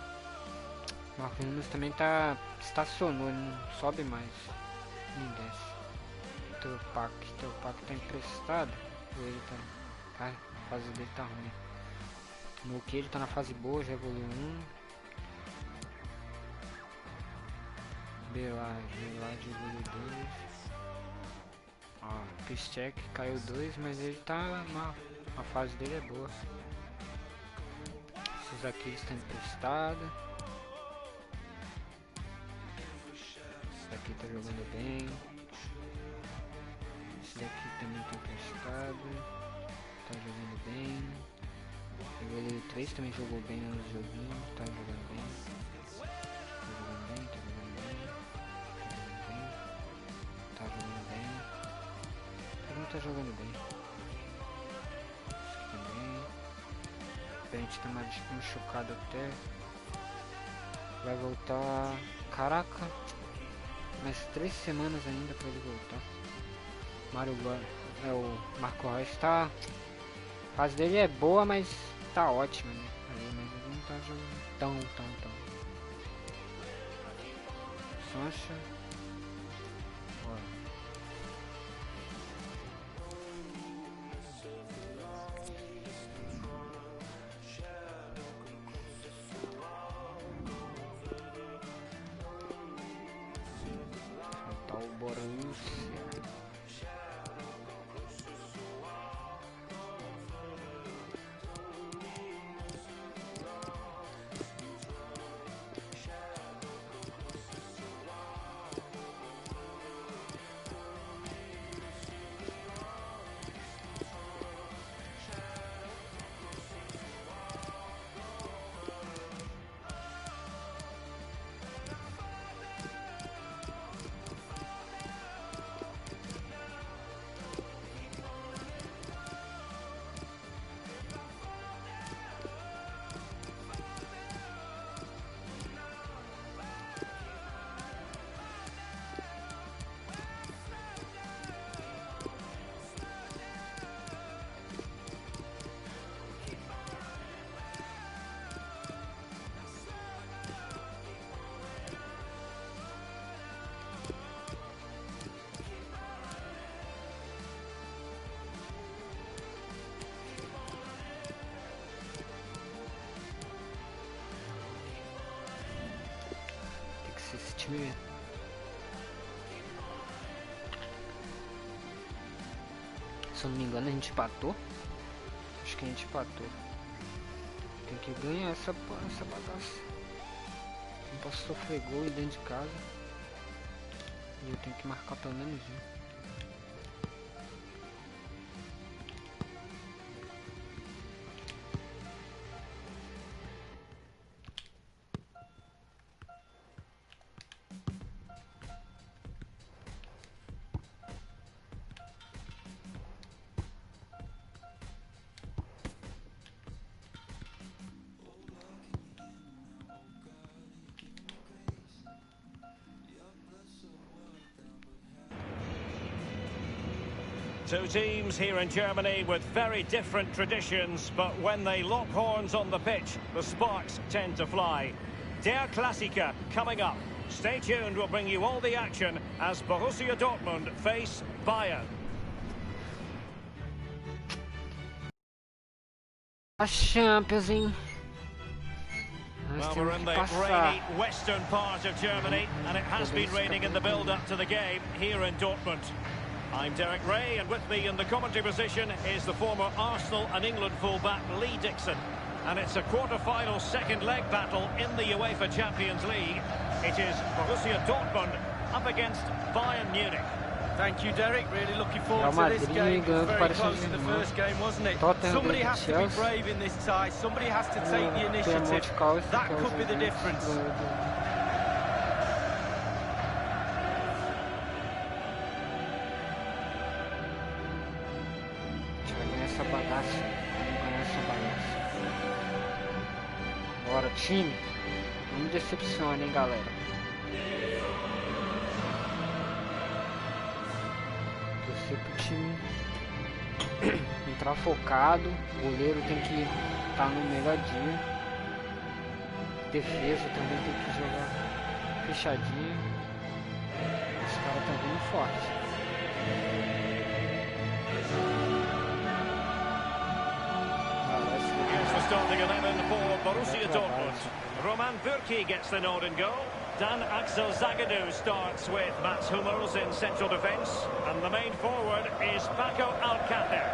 Marcos Nunes também tá. Estacionou, ele não sobe mais. Nem desce. Tropac tá emprestado. Ou ele tá. A fase dele tá ruim. No que ele tá na fase boa, já evoluiu 1. Belade evoluiu 2. Piszczek caiu 2, mas ele tá a fase dele é boa. Esses aqui estão emprestados. Esse daqui tá jogando bem. Esse daqui também tá emprestado. Tá jogando bem. O 3 também jogou bem no joguinho. Tá jogando bem. Tá jogando bem, tá jogando bem. Tá jogando bem. Não tá jogando bem. Esse aqui também. A gente tá mais machucado até. Vai voltar. Caraca. Mais 3 semanas ainda pra ele voltar. O Marco Reus tá. A fase dele é boa, mas tá ótima, né? Mas ele não tá jogando tão. Sancha. Esse time. Se eu não me engano, a gente empatou. Acho que a gente empatou. Tem que ganhar essa bagaça. Não posso sofrer gol dentro de casa. E eu tenho que marcar pelo menos um. Two teams here in Germany with very different traditions, but when they lock horns on the pitch, the sparks tend to fly. Der Klassiker coming up. Stay tuned, we'll bring you all the action as Borussia Dortmund face Bayern. A Champions, hein? Well, we're in the rainy western part of Germany, and it has been raining in the build-up to the game here in Dortmund. I'm Derek Ray, and with me in the commentary position is the former Arsenal and England fullback Lee Dixon. And it's a quarter-final second leg battle in the UEFA Champions League. It is Borussia Dortmund up against Bayern Munich. Thank you, Derek. Really looking forward to this game. It was very close in the first game, wasn't it? Somebody has to be brave in this tie. Somebody has to take the initiative. That could be the difference. Bora, time. Não me decepcione, hein, galera. Torcer pro time entrar focado. O goleiro tem que estar no melhor dia. Defesa também tem que jogar fechadinho. Os caras estão vindo forte. Starting 11 for Borussia Dortmund. Roman Bürki gets the nod and goal. Dan Axel Zagadou starts with Mats Hummels in central defence. And the main forward is Paco Alcácer.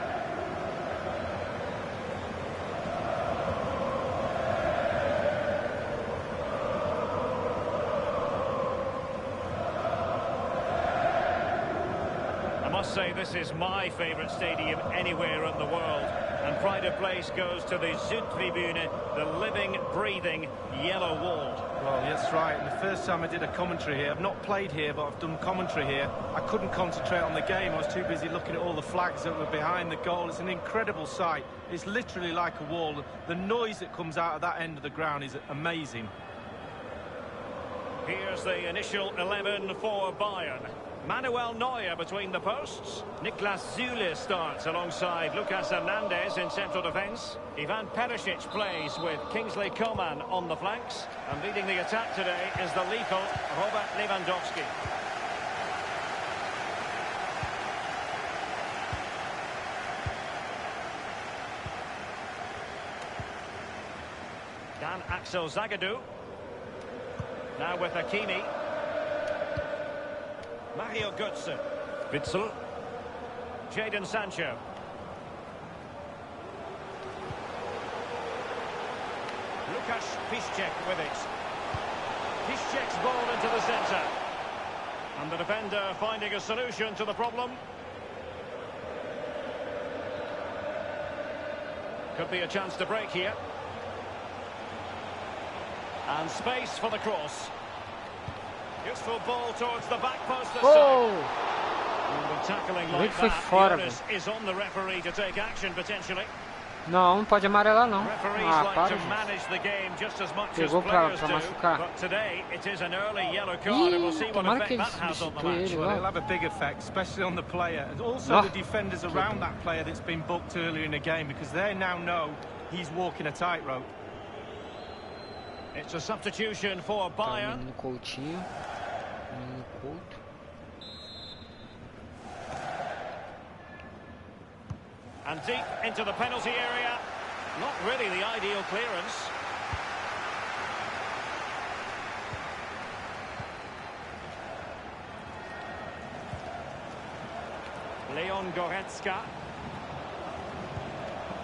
I must say this is my favourite stadium anywhere in the world. And pride of place goes to the Südtribüne, the living, breathing yellow wall. Well, that's right. And the first time I did a commentary here, I've not played here, but I've done commentary here. I couldn't concentrate on the game. I was too busy looking at all the flags that were behind the goal. It's an incredible sight. It's literally like a wall. The noise that comes out of that end of the ground is amazing. Here's the initial 11 for Bayern. Manuel Neuer between the posts. Niklas Süle starts alongside Lucas Hernandez in central defence. Ivan Perisic plays with Kingsley Coman on the flanks. And leading the attack today is the lethal Robert Lewandowski. Dan Axel Zagadou. Now with Hakimi. Mario Götze. Witzel. Jadon Sancho. Lukasz Piszczek with it. Piszczek's ball into the centre. And the defender finding a solution to the problem. Could be a chance to break here. And space for the cross. Useful ball towards the back post. And tackling like that, the onus is on the referee to take action potentially. Não, não pode amarelar não. Referees like to manage the game just as much as players do. But today it is an early yellow card, and we'll see what effect that has on the match. Well, it'll have a big effect, especially on the player, and also the defenders around that player that's been booked earlier in the game, because they now know he's walking a tightrope. It's a substitution for Bayern. And deep into the penalty area. Not really the ideal clearance. Leon Goretzka.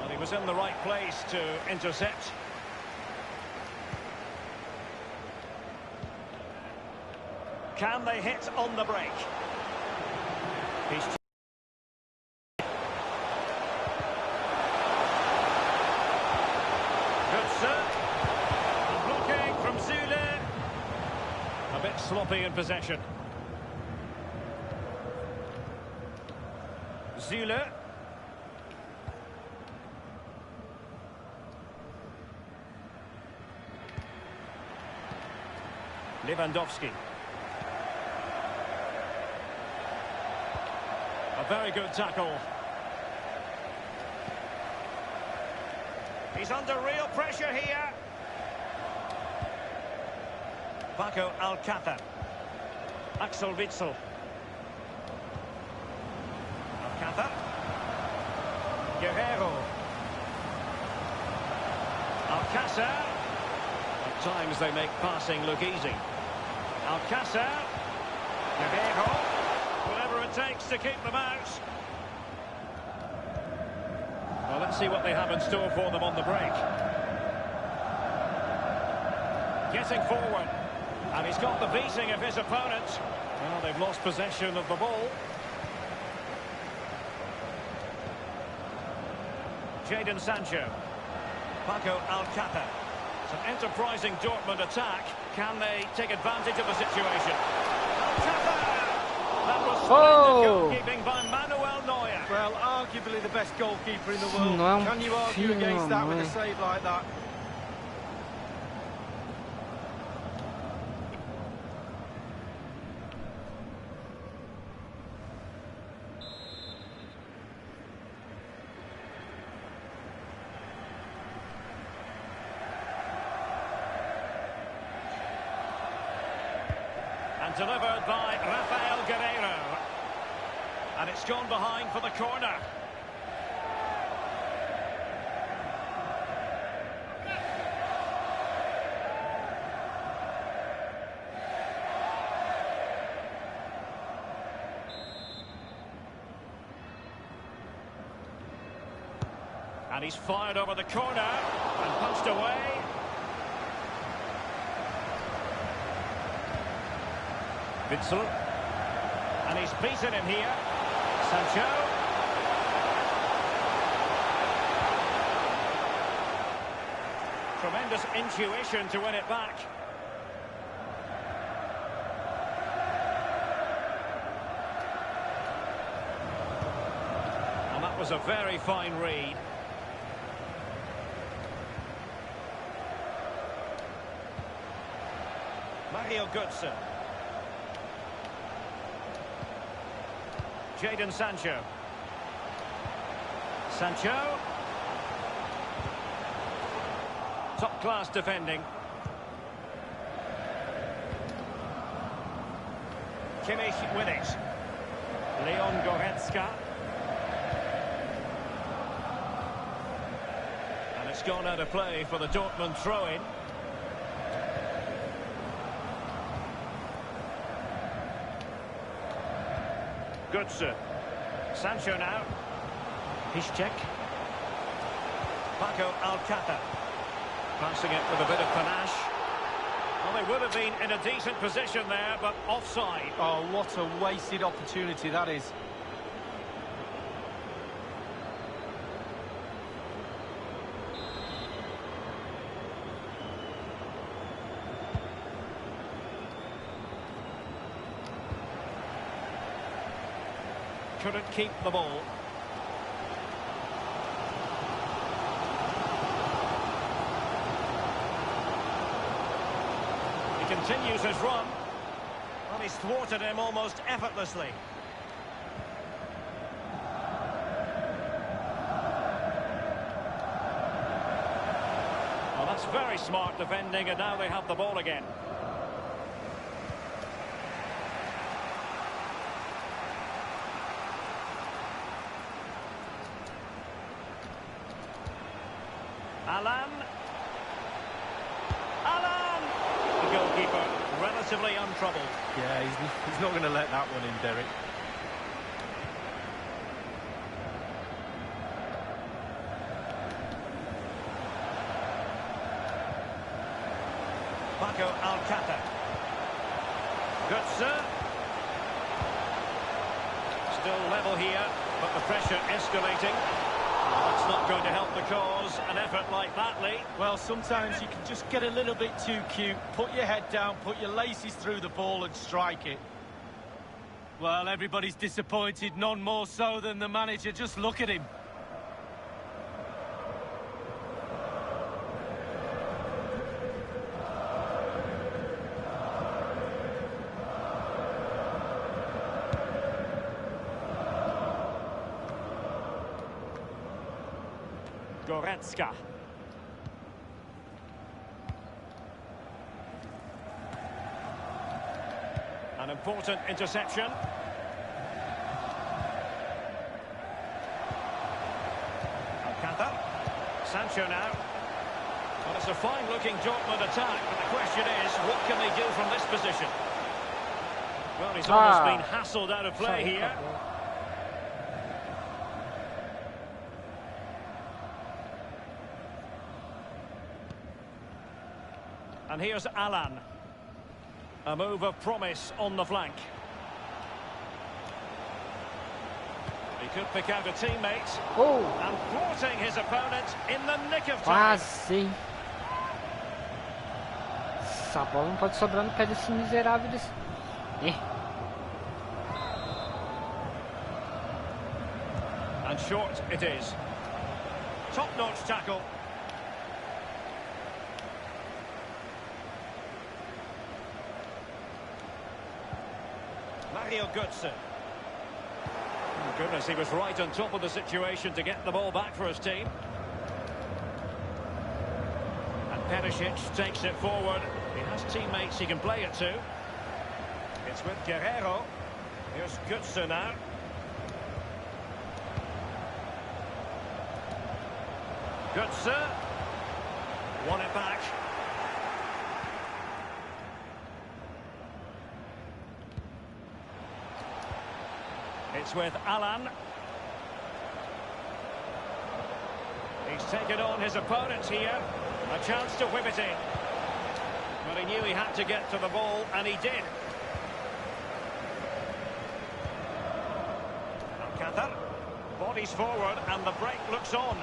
Well, he was in the right place to intercept. Can they hit on the break? Blocking from Süle. A bit sloppy in possession. Süle. Lewandowski. A very good tackle. He's under real pressure here. Paco Alcácer. Axel Witsel. Alcácer. Guerrero. Alcácer. At times they make passing look easy. Alcácer. Guerrero. Whatever it takes to keep them out. Well, let's see what they have in store for them on the break. Getting forward. And he's got the beating of his opponent. Well, they've lost possession of the ball. Jadon Sancho. Paco Alcácer. It's an enterprising Dortmund attack. Can they take advantage of the situation? Alcácer! That was splendid goalkeeping by Manuel Neuer. Well, arguably the best goalkeeper in the world. Can you argue against that with a save like that? And delivered by Rafael Guerreiro. And it's gone behind for the corner. And he's fired over the corner and punched away. Witsel. And he's beaten him here. Sancho. Tremendous intuition to win it back. And that was a very fine read. Mario Götze. Jadon Sancho. Sancho. Top-class defending. Kimmich with it. Leon Goretzka. And it's gone out of play for the Dortmund throw-in. Götze. Sancho now. Piszczek. Paco Alcácer. Passing it with a bit of panache. Well, they would have been in a decent position there, but offside. Oh, what a wasted opportunity that is. Couldn't keep the ball. He continues his run. Well, he's thwarted him almost effortlessly. Well, that's very smart defending, and now they have the ball again. Alan. The goalkeeper, relatively untroubled. Yeah, he's not going to let that one in, Derek. Paco Alcácer. Götze. Still level here, but the pressure escalating. That's not going to help the cause, an effort like that, Lee. Well, sometimes you can just get a little bit too cute, put your head down, put your laces through the ball and strike it. Well, everybody's disappointed, none more so than the manager. Just look at him. Goretzka. An important interception. Alcantara. Sancho now. Well, it's a fine-looking Dortmund attack, but the question is, what can they do from this position? Well, he's almost been hassled out of play here. And here's Alan. A move of promise on the flank. He could pick out a teammate. And thwarting his opponent in the nick of time. Quase. Essa bola não pode sobrar no pé desse miserável desse... And short it is. Top-notch tackle. Mario Götze. Oh, goodness, he was right on top of the situation to get the ball back for his team. And Perisic takes it forward. He has teammates he can play it to. It's with Guerrero. Here's Götze now. Götze. Won it back. It's with Alan. He's taken on his opponents here. A chance to whip it in. But he knew he had to get to the ball, and he did. Alcantara. Bodies forward, and the break looks on.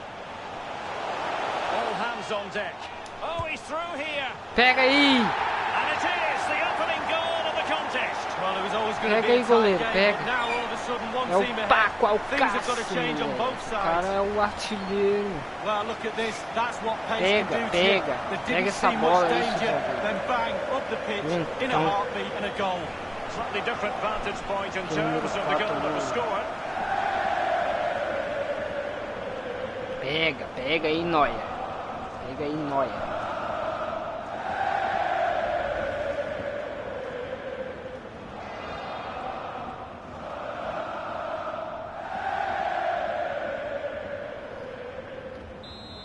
All hands on deck. Oh, he's through here. Pega aí. And it is the opening goal of the contest. Well, it was always going to Pega be aí, a goleiro, tight game, pega. but now all of a sudden one É team o ahead. Paco, é o Things have got to change on both O sides. cara é o artilheiro. Well, look at this. That's what pace Pega, can do to pega. you. There Pega didn't essa see bola, much isso, danger. Salve. Then bang, up the pitch, in a heartbeat and a goal. Slightly different vantage point in terms of the goal that was scored. Pega, pega aí, Noia. Pega aí, Noia.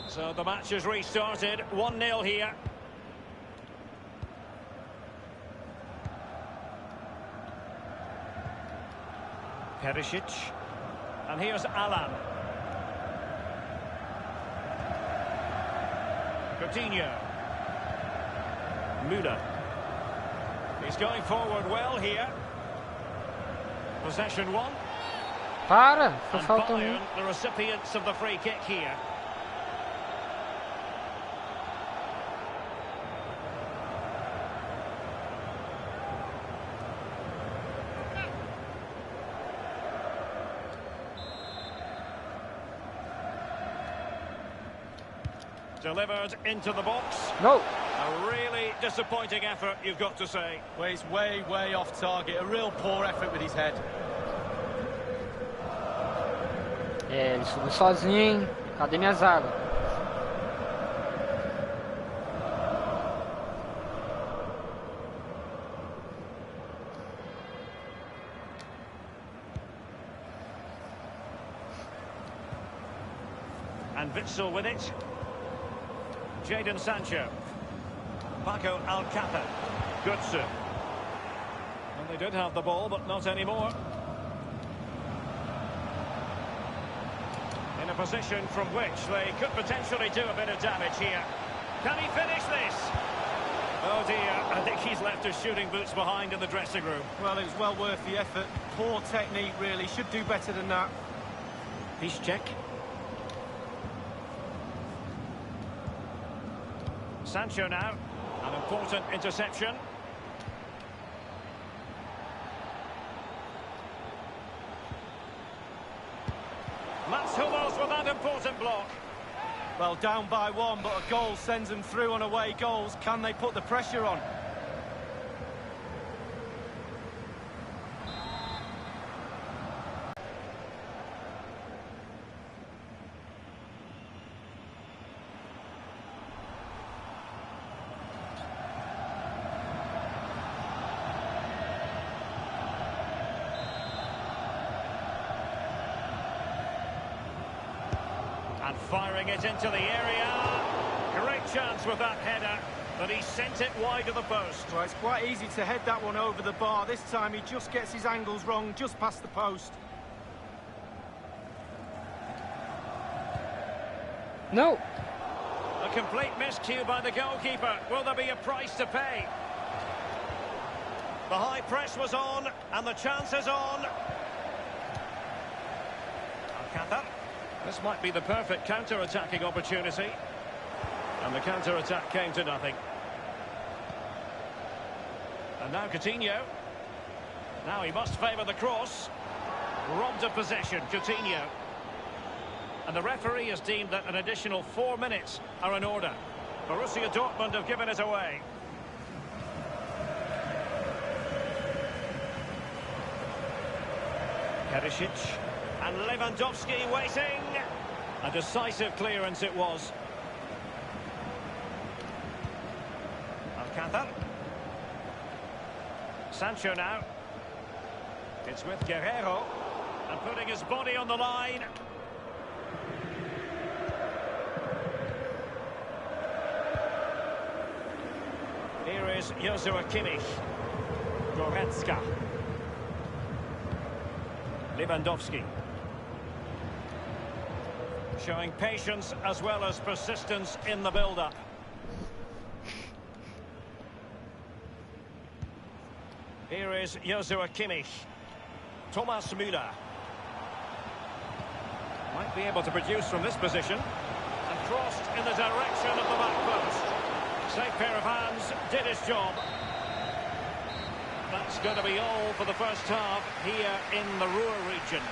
So the match has restarted. 1-0 here. Perisic. And here's Alan. Coutinho. Müller. He's going forward well here. Possession one. Para, só And falta Bayern, the recipients of the free kick here. Delivered into the box. No. A really disappointing effort, you've got to say. Well, he's way, way off target. A real poor effort with his head. É, ele subiu sozinho, hein? Cadê minha zaga? And Witsel with it. Jadon Sancho. Paco Alcantara. Götze. And they did have the ball, but not anymore. In a position from which they could potentially do a bit of damage here. Can he finish this? Oh dear, I think he's left his shooting boots behind in the dressing room. Well, it was well worth the effort. Poor technique, really. Should do better than that. Peace check. Sancho now. An important interception. Mats Hummels with that important block. Well, down by one, but a goal sends them through on away goals. Can they put the pressure on? And firing it into the area. Great chance with that header, but he sent it wide of the post. Well, it's quite easy to head that one over the bar. This time he just gets his angles wrong, just past the post. No. A complete miscue by the goalkeeper. Will there be a price to pay? The high press was on, and the chance is on. Alcantara. This might be the perfect counter-attacking opportunity. And the counter-attack came to nothing. And now Coutinho. Now he must favour the cross. Robbed of possession, Coutinho. And the referee has deemed that an additional 4 minutes are in order. Borussia Dortmund have given it away. Perisic. And Lewandowski waiting. A decisive clearance it was. Alcantara. Sancho now. It's with Guerrero. And putting his body on the line. Here is Joshua Kimmich. Goretzka. Lewandowski. Showing patience as well as persistence in the build-up. Here is Joshua Kimmich. Thomas Müller. Might be able to produce from this position. And crossed in the direction of the back post. Safe pair of hands, did his job. That's going to be all for the first half here in the Ruhr region.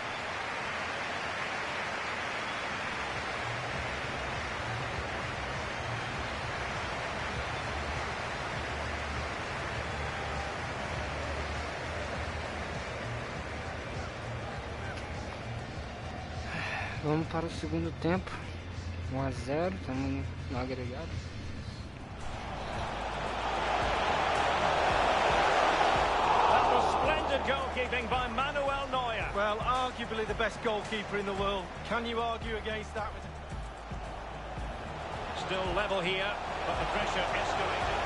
Vamos para o segundo tempo. 1-0, estamos no agregado. That was splendid goalkeeping by Manuel Neuer. Well, arguably the best goalkeeper in the world. Can you argue against that? Still level here, but the pressure escalated.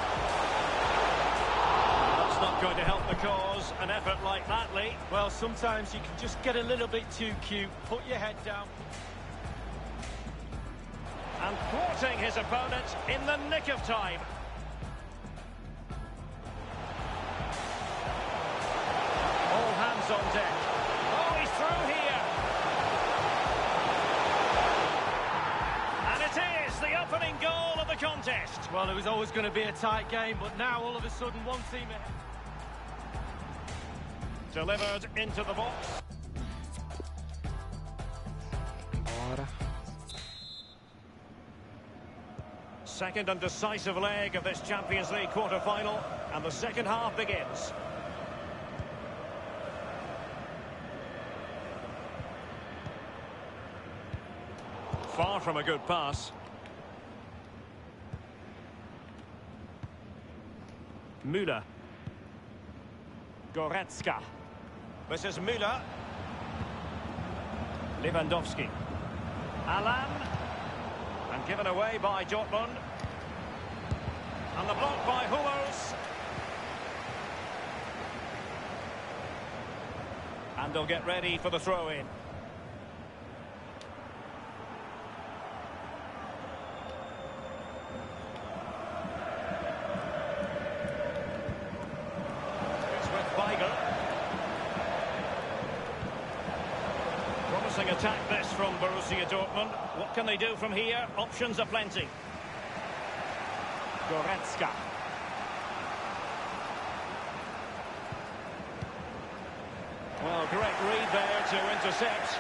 That's not going to help the cause, an effort like that, Lee. Well, sometimes you can just get a little bit too cute, put your head down. And thwarting his opponent in the nick of time. All hands on deck. Oh, he's through here. And it is the opening goal of the contest. Well, it was always going to be a tight game, but now all of a sudden one team ahead. Delivered into the box. Bora. Second and decisive leg of this Champions League quarter-final, and the second half begins. Far from a good pass. Müller. Goretzka. This is Müller. Lewandowski. Alan. And given away by Dortmund. And the block by Hummels. And they'll get ready for the throw-in. It's with Weigl. Promising attack this from Borussia Dortmund. What can they do from here? Options are plenty. Goretzka. Well, great read there to intercept.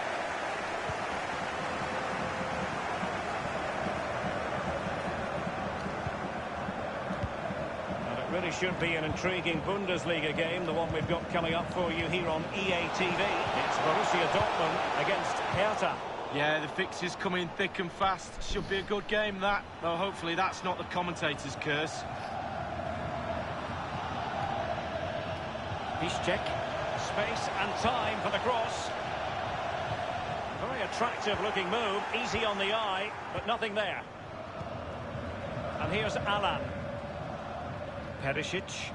And it really should be an intriguing Bundesliga game, the one we've got coming up for you here on EA TV. It's Borussia Dortmund against Hertha. Yeah, the fixtures come in thick and fast. Should be a good game, that. Though hopefully that's not the commentator's curse. Piszczek. Space and time for the cross. Very attractive looking move, easy on the eye, but nothing there. And here's Alan. Perisic.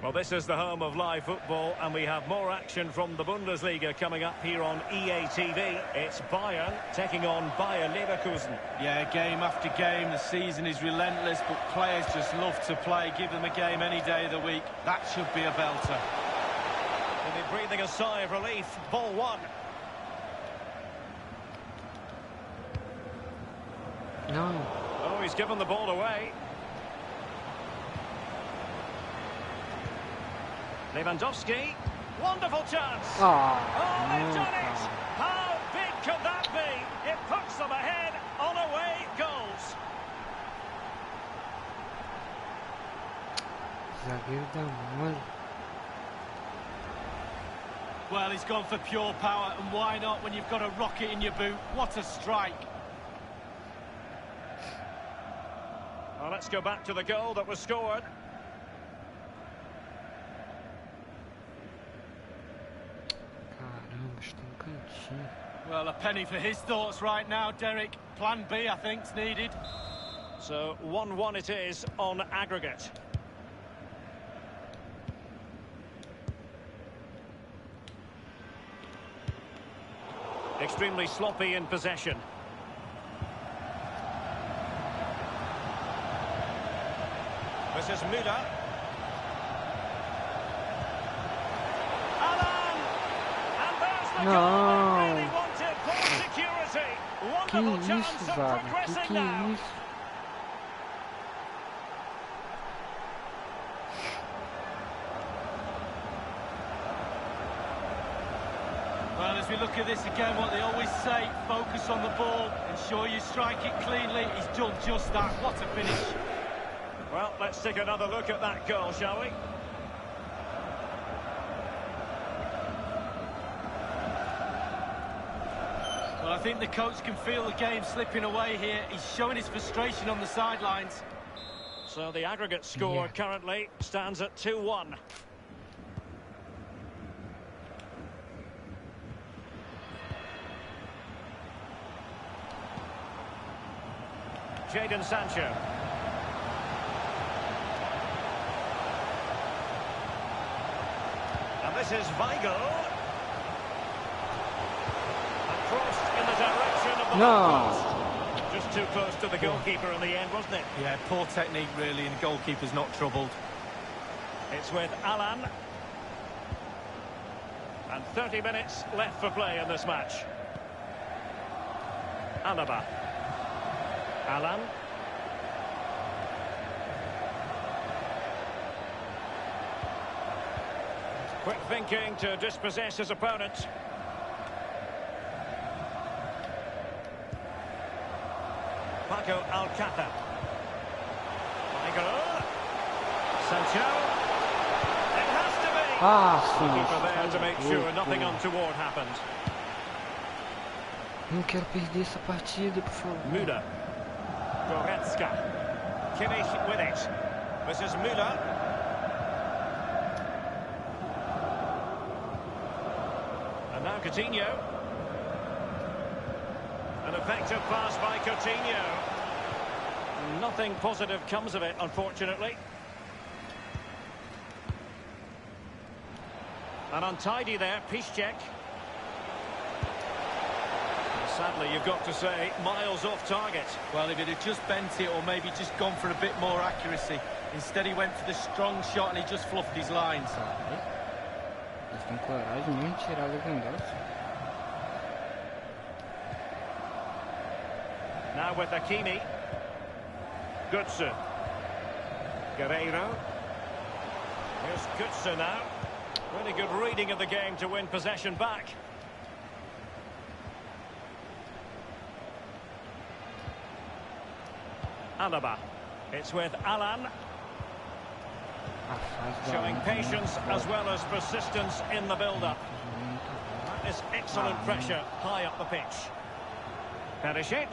Well, this is the home of live football, and we have more action from the Bundesliga coming up here on EA TV. It's Bayern taking on Bayer Leverkusen. Yeah, game after game, the season is relentless, but players just love to play. Give them a game any day of the week. That should be a belter. They'll be breathing a sigh of relief. Ball one. No. Oh, he's given the ball away. Lewandowski, wonderful chance. Oh, they've done it. How big could that be? It puts them ahead on away goals. Well, he's gone for pure power, and why not when you've got a rocket in your boot? What a strike. Well, let's go back to the goal that was scored. Well, a penny for his thoughts right now, Derek. Plan B, I think, is needed. So 1-1 it is on aggregate. Extremely sloppy in possession. This is Müller. No. Really wanted ball security. Wonderful chance of progressing now. Well, as we look at this again, what they always say, focus on the ball, ensure you strike it cleanly. He's done just that. What a finish. Well, let's take another look at that goal, shall we? Well, I think the coach can feel the game slipping away here. He's showing his frustration on the sidelines. So the aggregate score currently stands at 2-1. Jadon Sancho. And this is Weigl. Crossed in the direction of the goal. Just too close to the goalkeeper in the end, wasn't it? Yeah, poor technique really, and the goalkeeper's not troubled. It's with Alan. And 30 minutes left for play in this match. Alaba. Alan. Quick thinking to dispossess his opponent. Paco Alcácer. Weigl. Sancho. It has to be. Keeper there to make sure nothing untoward happened. Não quero perder essa partida, por favor. Müller. Goretzka. Kimmich with it. This is Müller. And now Coutinho. An effective pass by Coutinho. Nothing positive comes of it, unfortunately. And untidy there, Piszczek. Sadly, you've got to say, miles off target. Well, if it had just bent it, or maybe just gone for a bit more accuracy. Instead, he went for the strong shot and he just fluffed his lines. Eles têm coragem mesmo de tirar o Lewandowski. Now with Hakimi. Götze. Guerreiro. Here's Götze now. Really good reading of the game to win possession back. Alaba. It's with Alan. Showing patience as well as persistence in the build-up. That is excellent pressure high up the pitch. Perisic.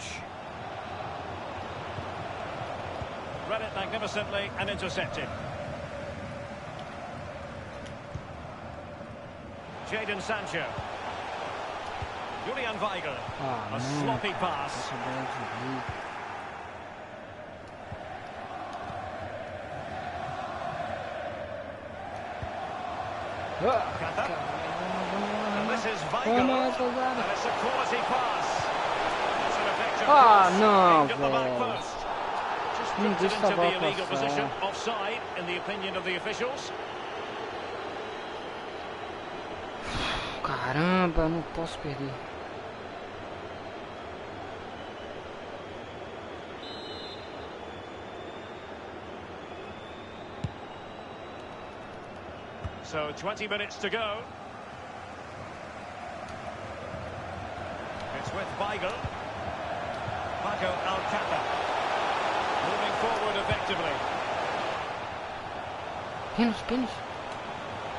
Read it magnificently and intercepted. Jadon Sancho. Julian Weigl. Ah, A sloppy pass. Essa bola desvia. Katha. And this is Weigl. And it's a quality pass. It's an effective cross não, aimed at the back velho. post. Just Não drifted deixa a into the bola illegal passar. position. Offside, in the opinion of the officials. Caramba, não posso perder. So 20 minutes to go. It's with Weigl. Paco Alcácer. Moving forward effectively. Pênalti.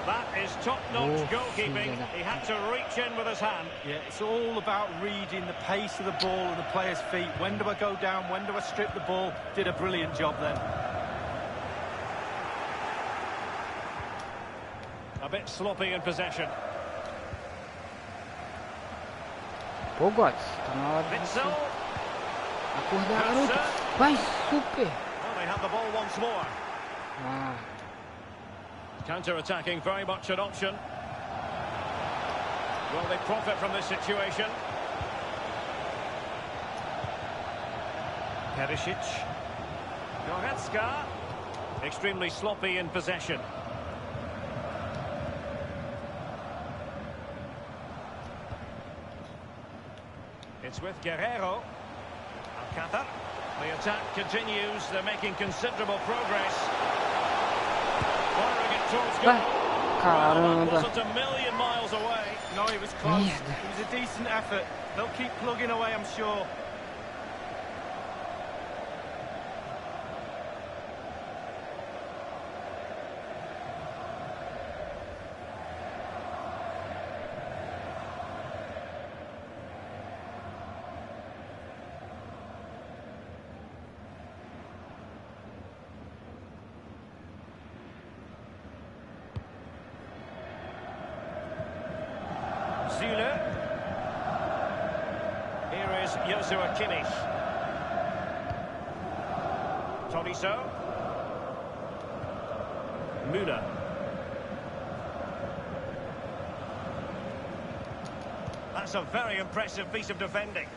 That is top-notch goalkeeping. He had to reach in with his hand. Yeah, it's all about reading the pace of the ball and the player's feet. When do I go down? When do I strip the ball? Did a brilliant job then. A bit sloppy in possession. Pô, Gods, tá na hora de você Witzel. acordar, garoto. Vai, super. Well, they have the ball once more. Ah, Counter-attacking, very much an option. Will they profit from this situation? Perisic. Goretzka. Extremely sloppy in possession. It's with Guerrero. Alcácer. The attack continues. They're making considerable progress. Firing it towards goal. Well, caramba. that wasn't a million miles away. No, it was close. Merda. It was a decent effort. They'll keep plugging away, I'm sure. Süle. Here is Joshua Kimmich. Tolisso. Müller. That's a very impressive piece of defending.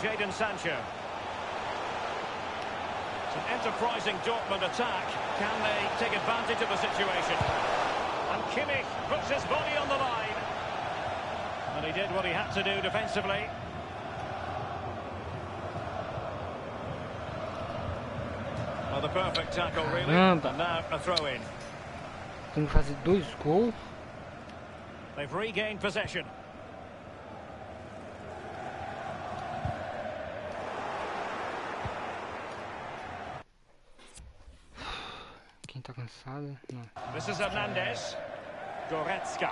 Jadon Sancho. It's an enterprising Dortmund attack. Can they take advantage of the situation? And Kimmich puts his body on the line. And he did what he had to do defensively. Well, the perfect tackle, really. And now a throw-in. Tem que fazer 2 gols. They've regained possession. Quem tá cansado? Não. This is Hernandez. Goretzka.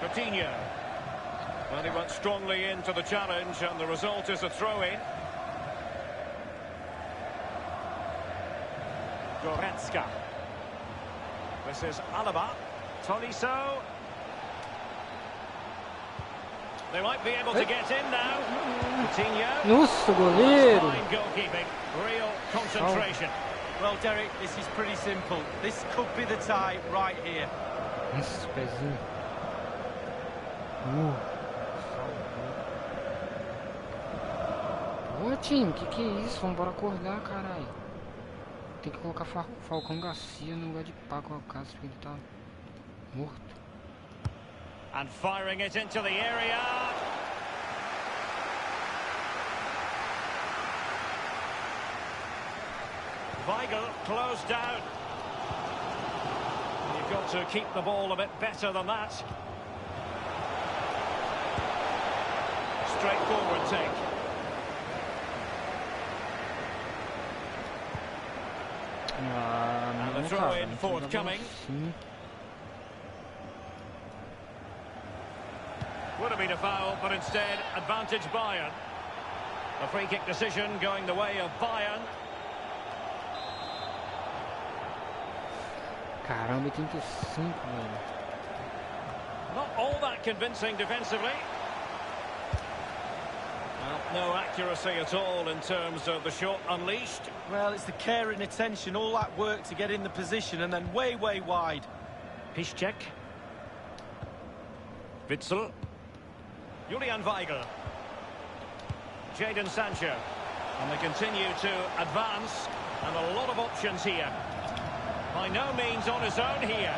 Coutinho. Well, he went strongly into the challenge, and the result is a throw-in. Goretzka. This is Alaba. Tolisso. They might be able to get in now. Coutinho. Nossa, goleiro. Fine goalkeeping. Real concentration. Well, Derek, this is pretty simple. This could be the tie right here. Nossa, pezinho. Ô, time, que é isso? Vambora acordar, caralho. Tem que colocar Falcão Garcia no lugar de Paco Alcácer, porque ele tá morto. And firing it into the area. Weigl closed down. You've got to keep the ball a bit better than that. Straightforward take. And the throw-in forthcoming. Would have been a foul, but instead, advantage Bayern. A free kick decision going the way of Bayern. Caramba, 85, velho. Not all that convincing defensively. Well, no accuracy at all in terms of the shot unleashed. Well, it's the care and attention, all that work to get in the position and then way wide. Piszczek. Witzel. Julian Weigl. Jadon Sancho. And they continue to advance. And a lot of options here. By no means on his own here.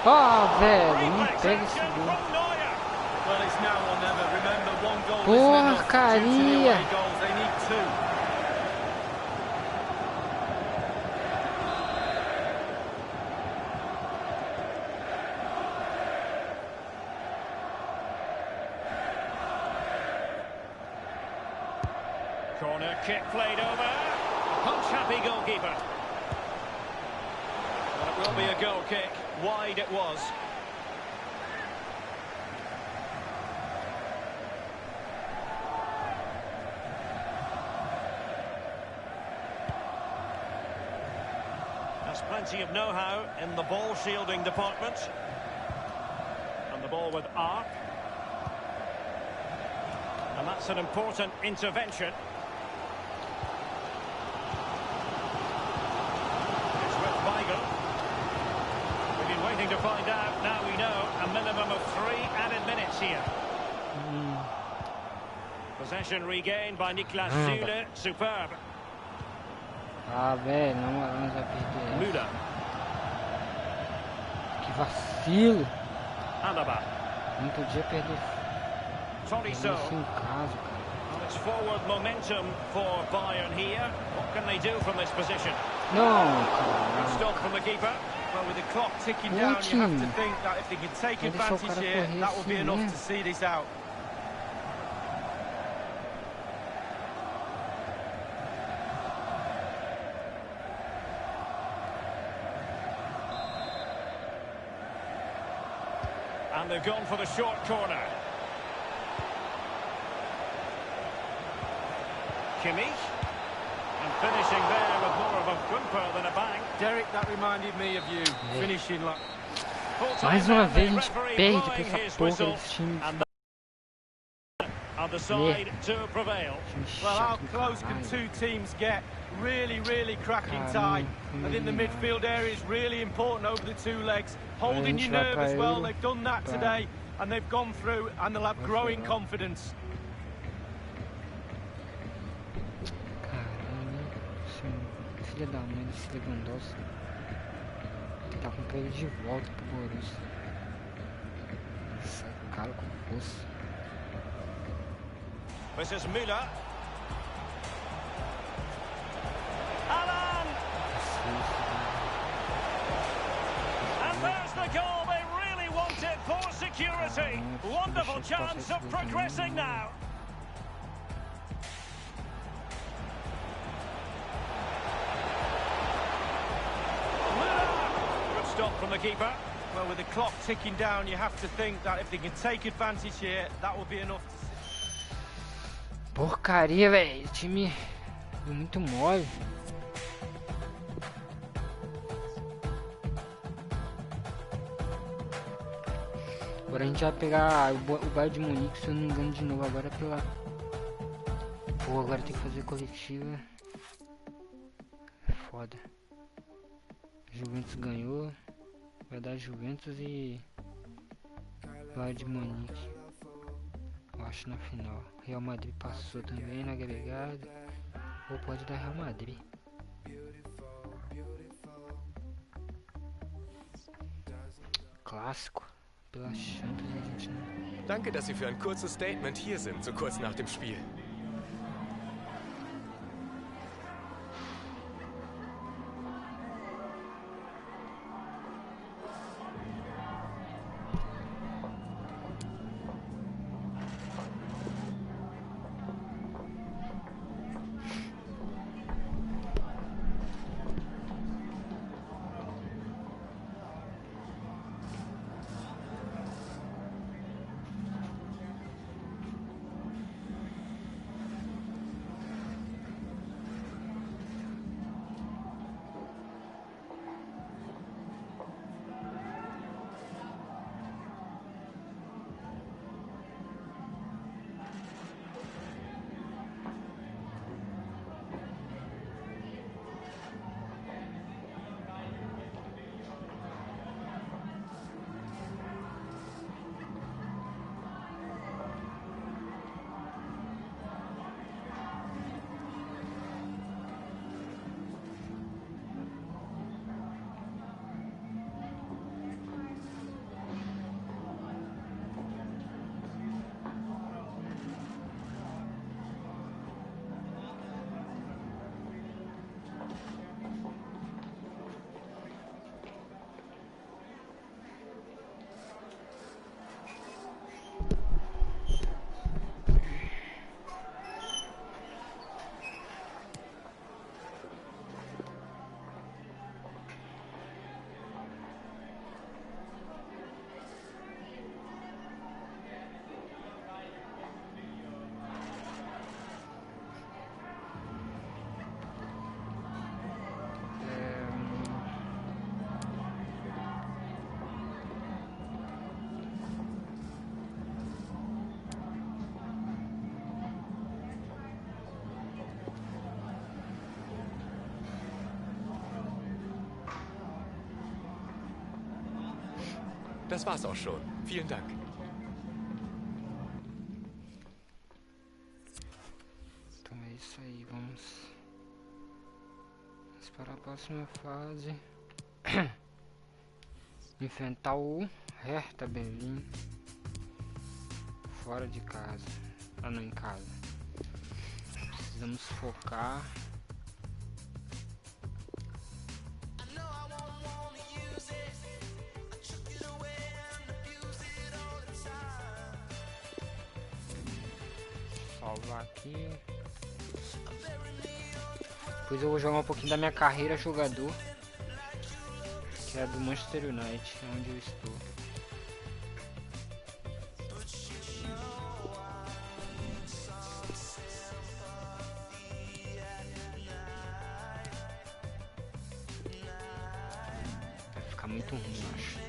Ah, velho, não pega esse gol. Well, it's now or never. Remember, one goal Porcaria! isn't enough. 2 away goals, they need 2. Corner kick played over. Punch-happy goalkeeper. Well, it will be a goal kick. Wide it was. There's plenty of know-how in the ball shielding department. And the ball with R. And that's an important intervention. It's with Weigl. We've been waiting to find out. Now we know a minimum of 3 added minutes here. Possession regained by Niklas Süle. Superb. Ah, velho, na moral, não vai perder essa. Müller. Que vacilo. Alaba. Não podia perder. Tolisso. Isso em caso, cara. Well, it's forward momentum for Bayern here. What can they do from this position? Não, Good cara. stop from the keeper. Well, with the clock ticking down, you have to think that if they can take advantage here, that will be enough to see this out. And they've gone for the short corner. Kimmich. And finishing there with more of a whimper than a bang. Derek, that reminded me of you, finishing like... Mais uma vez a gente perde pra essa porra desse time. On the side to prevail. Well, how close can 2 teams get? Really cracking tie. And in the midfield area is really important over the 2 legs. Holding your nerve as well, they've done that today. And they've gone through and they'll have growing confidence. Caramba, filha da mãe desse Lewandowski. Tá com ele de volta pro Borussia. Sai caro com força. This is Müller. Alan! And there's the goal they really wanted for security. Wonderful chance of progressing now. Müller! Good stop from the keeper. Well, with the clock ticking down, you have to think that if they can take advantage here, that will be enough to... Porcaria, velho. O time deu muito mole. Agora a gente vai pegar o Bayern de Munique, se eu não me engano, de novo. Agora pela... Pô, agora tem que fazer coletiva. Foda. Juventus ganhou. Vai dar Juventus e... Bayern de Munique. Eu acho na final. Real Madrid passou também na agregada. Ou pode dar Real Madrid. Clássico. Pela Champions a gente não... Danke, dass Sie für ein kurzes Statement hier sind, so kurz nach dem Spiel. Das war's auch schon. Vielen Dank. Então é isso aí, vamos para a próxima fase. Enfrentar o Hertha Berlim fora de casa. Ah, não, em casa. Precisamos focar. Salvar aqui. Depois eu vou jogar um pouquinho da minha carreira jogador, que é do Manchester United, onde eu estou. Vai ficar muito ruim, eu acho.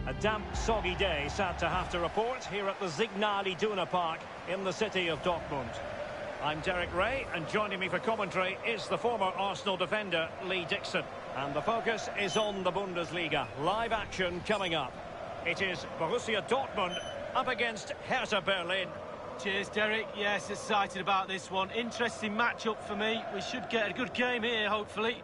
A damp, soggy day, sad to have to report, here at the Signal Iduna Park in the city of Dortmund. I'm Derek Ray, and joining me for commentary is the former Arsenal defender, Lee Dixon. And the focus is on the Bundesliga. Live action coming up. It is Borussia Dortmund up against Hertha Berlin. Cheers, Derek. Yes, excited about this one. Interesting matchup for me. We should get a good game here, hopefully.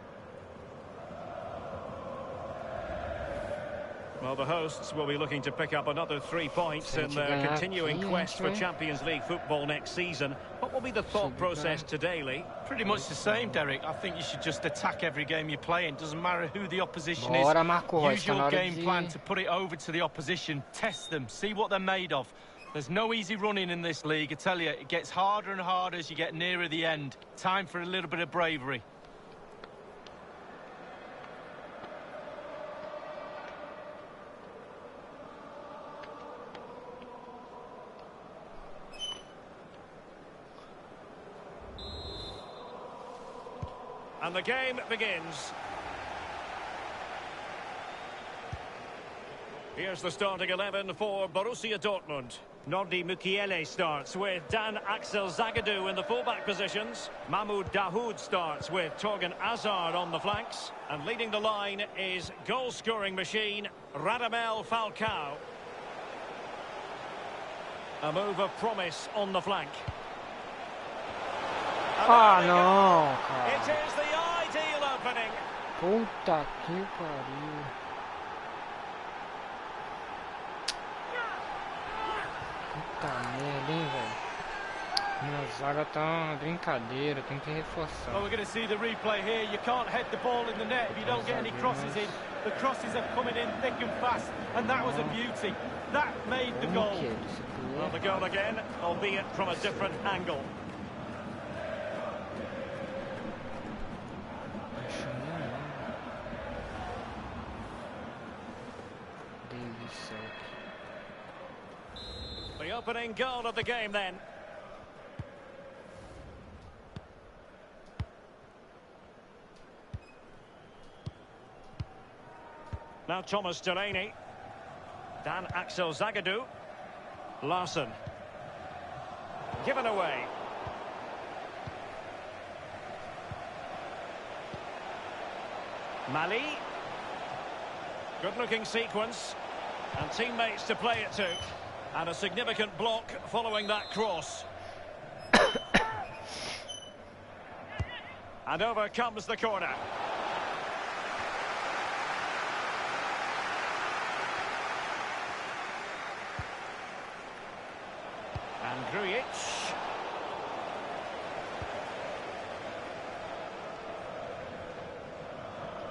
Well, the hosts will be looking to pick up another 3 points in their continuing quest for Champions League football next season. What will be the thought process today, Lee? Pretty much the same, Derek. I think you should just attack every game you're playing. Doesn't matter who the opposition is. Use your game plan to put it over to the opposition. Test them. See what they're made of. There's no easy running in this league. I tell you, it gets harder and harder as you get nearer the end. Time for a little bit of bravery. And the game begins. Here's the starting 11 for Borussia Dortmund. Nordi Mukiele starts with Dan Axel Zagadou in the fullback positions. Mahmoud Dahoud starts with Torgan Hazard on the flanks. And leading the line is goal-scoring machine Radamel Falcao. A move of promise on the flank. Ah, não, cara. It is the ideal opening. Puta que pariu. Puta merda, hein, velho. Minha zaga tá uma brincadeira, tem que reforçar. Well, we're going to see the replay here. You can't head the ball in the net if you don't get any crosses in. The crosses are coming in thick and fast, and that was a beauty. That made the goal. Well, the goal again, albeit from a different angle. The opening goal of the game then. Now Thomas Delaney. Dan Axel Zagadou. Larson. Given away. Mali. Good looking sequence. And teammates to play it to. And a significant block following that cross. And over comes the corner. And Grujic.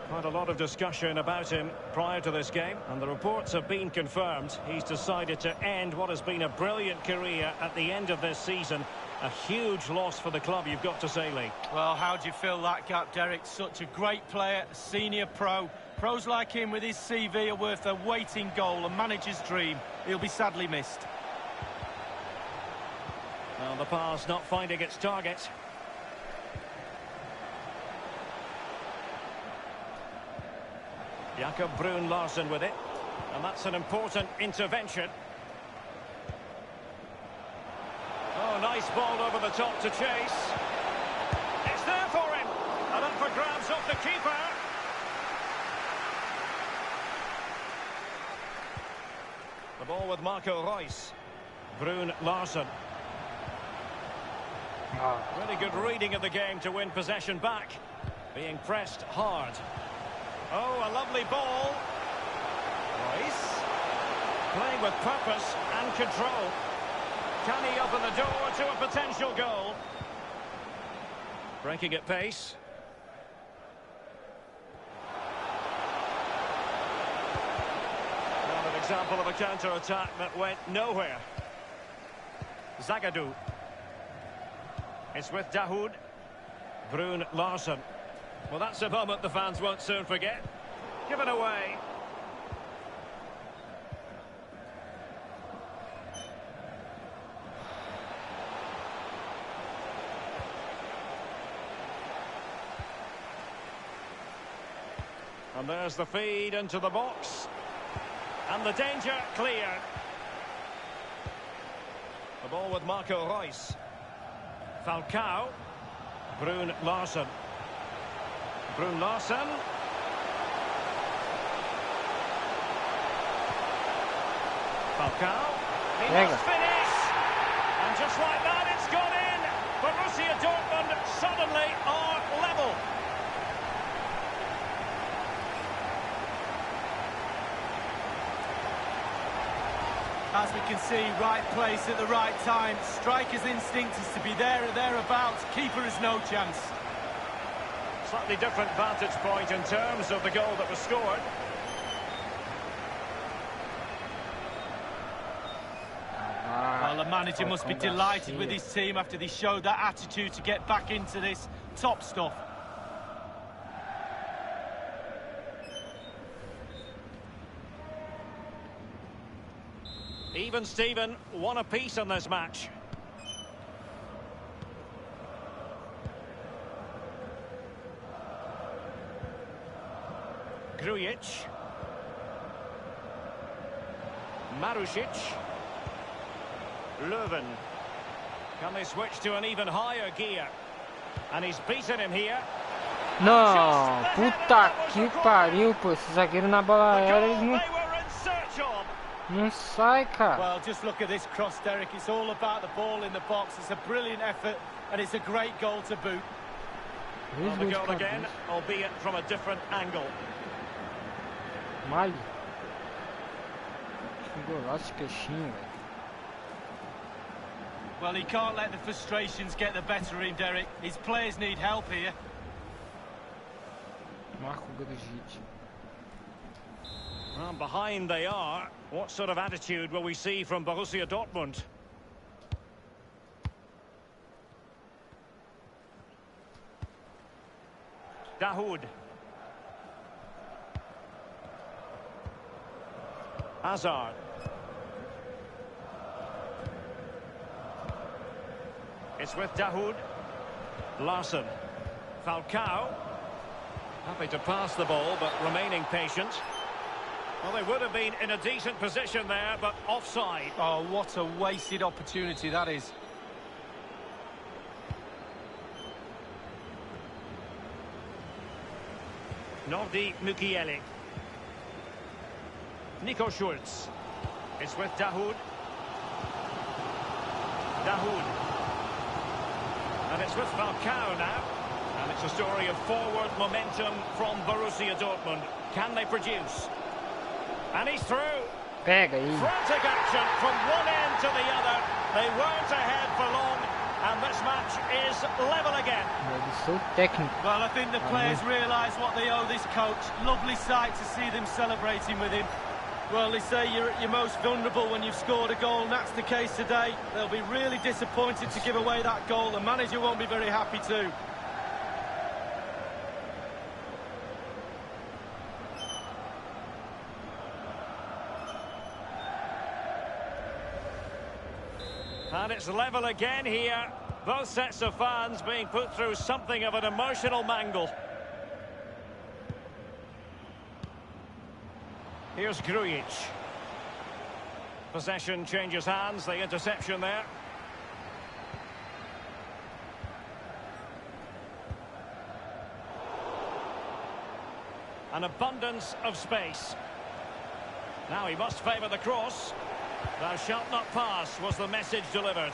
Quite a lot of discussion about him prior to this game, and the reports have been confirmed. He's decided to end what has been a brilliant career at the end of this season. A huge loss for the club, you've got to say, Lee. Well, how do you fill that gap, Derek? Such a great player, a senior pro. Pros like him with his CV are worth their weight in goal, a manager's dream. He'll be sadly missed. Well, the pass not finding its target. Jakob Brun Larsen with it. And that's an important intervention. Oh, nice ball over the top to chase. It's there for him. And up for grabs off the keeper. The ball with Marco Reus. Brun Larsen. Really good reading of the game to win possession back. Being pressed hard. Oh, a lovely ball. Reus. Playing with purpose and control. Can he open the door to a potential goal? Breaking at pace. Well, an example of a counter-attack that went nowhere. Zagadou. It's with Dahoud. Brun Larsen. Well, that's a moment the fans won't soon forget. Give it away. And there's the feed into the box. And the danger cleared. The ball with Marco Reus. Falcao. Brun Larsen. Brun Larsen. Falcao. He must finish. And just like that, it's gone in. Borussia Dortmund suddenly are level. As we can see, right place at the right time. Striker's instinct is to be there or thereabouts. Keeper has no chance. Slightly different vantage point in terms of the goal that was scored. Well, the manager must be delighted with his team after they showed that attitude to get back into this. Top stuff. Even Steven, one apiece in this match. Grujic. Marusic. Löwen. Can they switch to an even higher gear? And he's beaten him here. Não, puta que pariu, pô. Esse zagueiro na bola aérea, eles não... Não sai, cara. Well, just look at this cross, Derek. It's all about the ball in the box. It's a brilliant effort, and it's a great goal to boot. Well, the goal again, albeit from a different angle. Mali. Que golaço de peixinho, velho. Well, he can't let the frustrations get the better of him, Derek. His players need help here. Marco Brigitte. Well, behind they are. What sort of attitude will we see from Borussia Dortmund? Dahoud. Hazard. It's with Dahoud. Larson. Falcao. Happy to pass the ball, but remaining patient. Well, they would have been in a decent position there, but offside. Oh, what a wasted opportunity that is. Nordi Mukiele. Nico Schulz. It's with Dahoud. Dahoud. And it's with Falcao now. And it's a story of forward momentum from Borussia Dortmund. Can they produce? And he's through. Pega aí. Frantic action from one end to the other. They weren't ahead for long. And this match is level again. Eles são técnicos. Well, I think the players realise what they owe this coach. Lovely sight to see them celebrating with him. Well, they say you're at your most vulnerable when you've scored a goal, and that's the case today. They'll be really disappointed to give away that goal. The manager won't be very happy too. And it's level again here. Both sets of fans being put through something of an emotional mangle. Here's Grujic. Possession changes hands, the interception there. An abundance of space. Now he must favour the cross. Thou shalt not pass was the message delivered.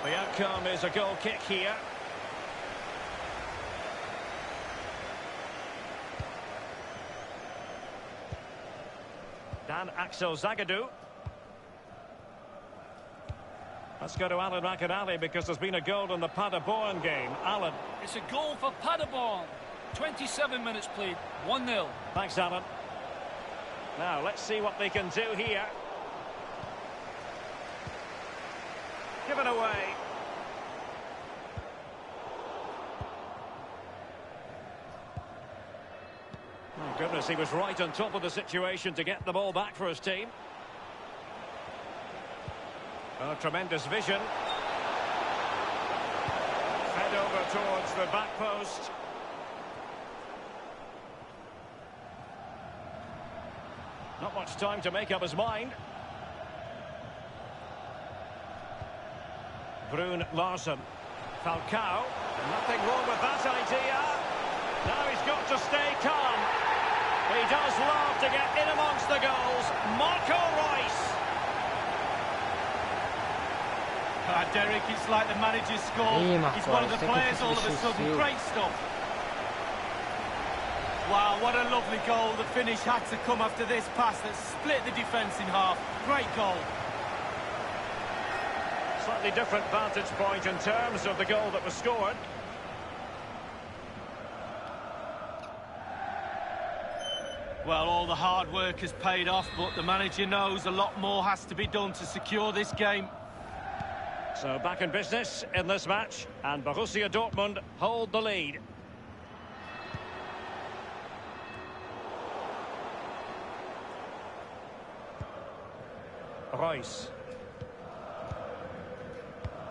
The outcome is a goal kick here. Dan Axel Zagadou. Let's go to Alan McInally because there's been a goal in the Paderborn game. Alan. It's a goal for Paderborn. 27 minutes played, 1-0. Thanks, Alan. Now, let's see what they can do here. Given away. Oh, goodness, he was right on top of the situation to get the ball back for his team. Oh, tremendous vision. Fed over towards the back post. Not much time to make up his mind. Brun Larsen. Falcao. Nothing wrong with that idea. Now he's got to stay calm. He does love to get in amongst the goals. Marco Reus. Derek, it's like the manager's score. He's one of the players all of a sudden. Great stuff. Wow, what a lovely goal. The finish had to come after this pass that split the defence in half. Great goal. Slightly different vantage point in terms of the goal that was scored. Well, all the hard work has paid off, but the manager knows a lot more has to be done to secure this game. So back in business in this match, and Borussia Dortmund hold the lead. Reus.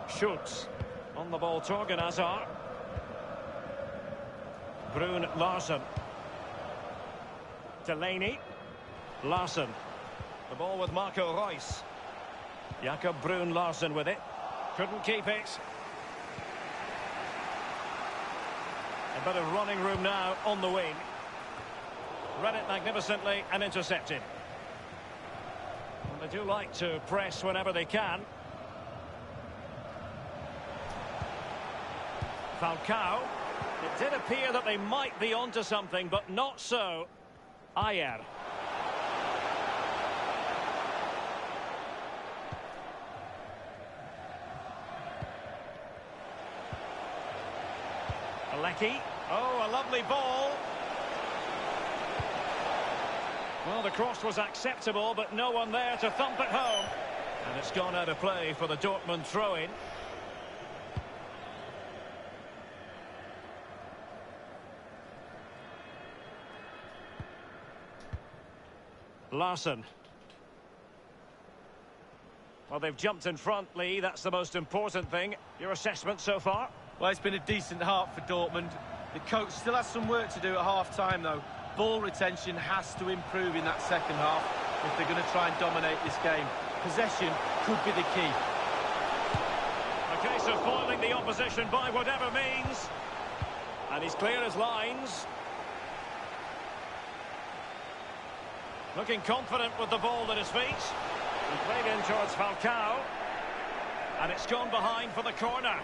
Schulz. On the ball, Torgan Hazard. Brun Larsen. Delaney. Larsen. The ball with Marco Reus. Jakob Brun Larsen with it. Couldn't keep it. A bit of running room now on the wing. Read it magnificently and intercepted. Well, they do like to press whenever they can. Falcao. It did appear that they might be onto something, but not so. Ayer. Alecki. Oh, a lovely ball. Well, the cross was acceptable, but no one there to thump it home. And it's gone out of play for the Dortmund throw-in. Larson. Well, they've jumped in front, Lee. That's the most important thing. Your assessment so far? Well, it's been a decent half for Dortmund. The coach still has some work to do at half-time, though. Ball retention has to improve in that second half if they're going to try and dominate this game. Possession could be the key. A case of foiling the opposition by whatever means. And he's clear as lines. Looking confident with the ball at his feet. He played in towards Falcao. And it's gone behind for the corner.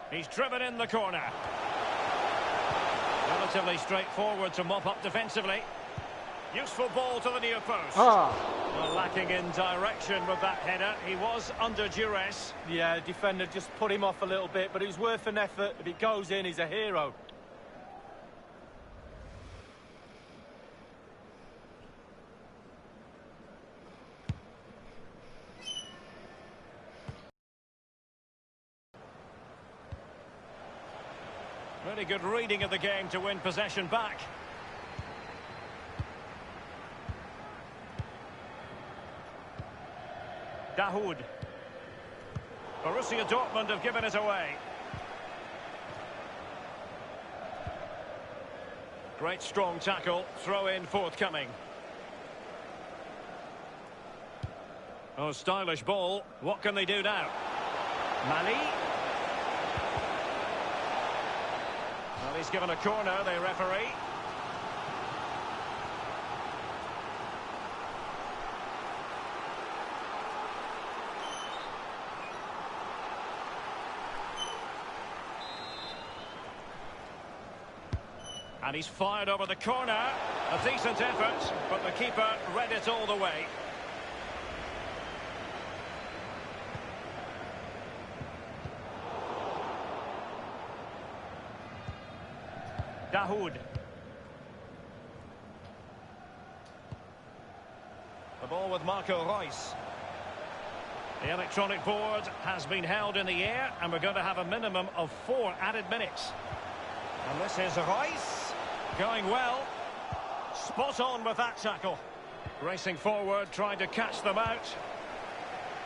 He's driven in the corner. Relatively straightforward to mop up defensively. Useful ball to the near post. Well, lacking in direction with that header. He was under duress. Yeah, the defender just put him off a little bit, but it was worth an effort. If it goes in, he's a hero. Really good reading of the game to win possession back. Dahoud. Borussia Dortmund have given it away. Great strong tackle. Throw in forthcoming. Oh, stylish ball. What can they do now? Mali. Well, he's given a corner, the referee. And he's fired over the corner. A decent effort, but the keeper read it all the way. Dahoud. The ball with Marco Reus. The electronic board has been held in the air, and we're going to have a minimum of 4 added minutes. And this is Reus. Going well. Spot on with that tackle. Racing forward, trying to catch them out.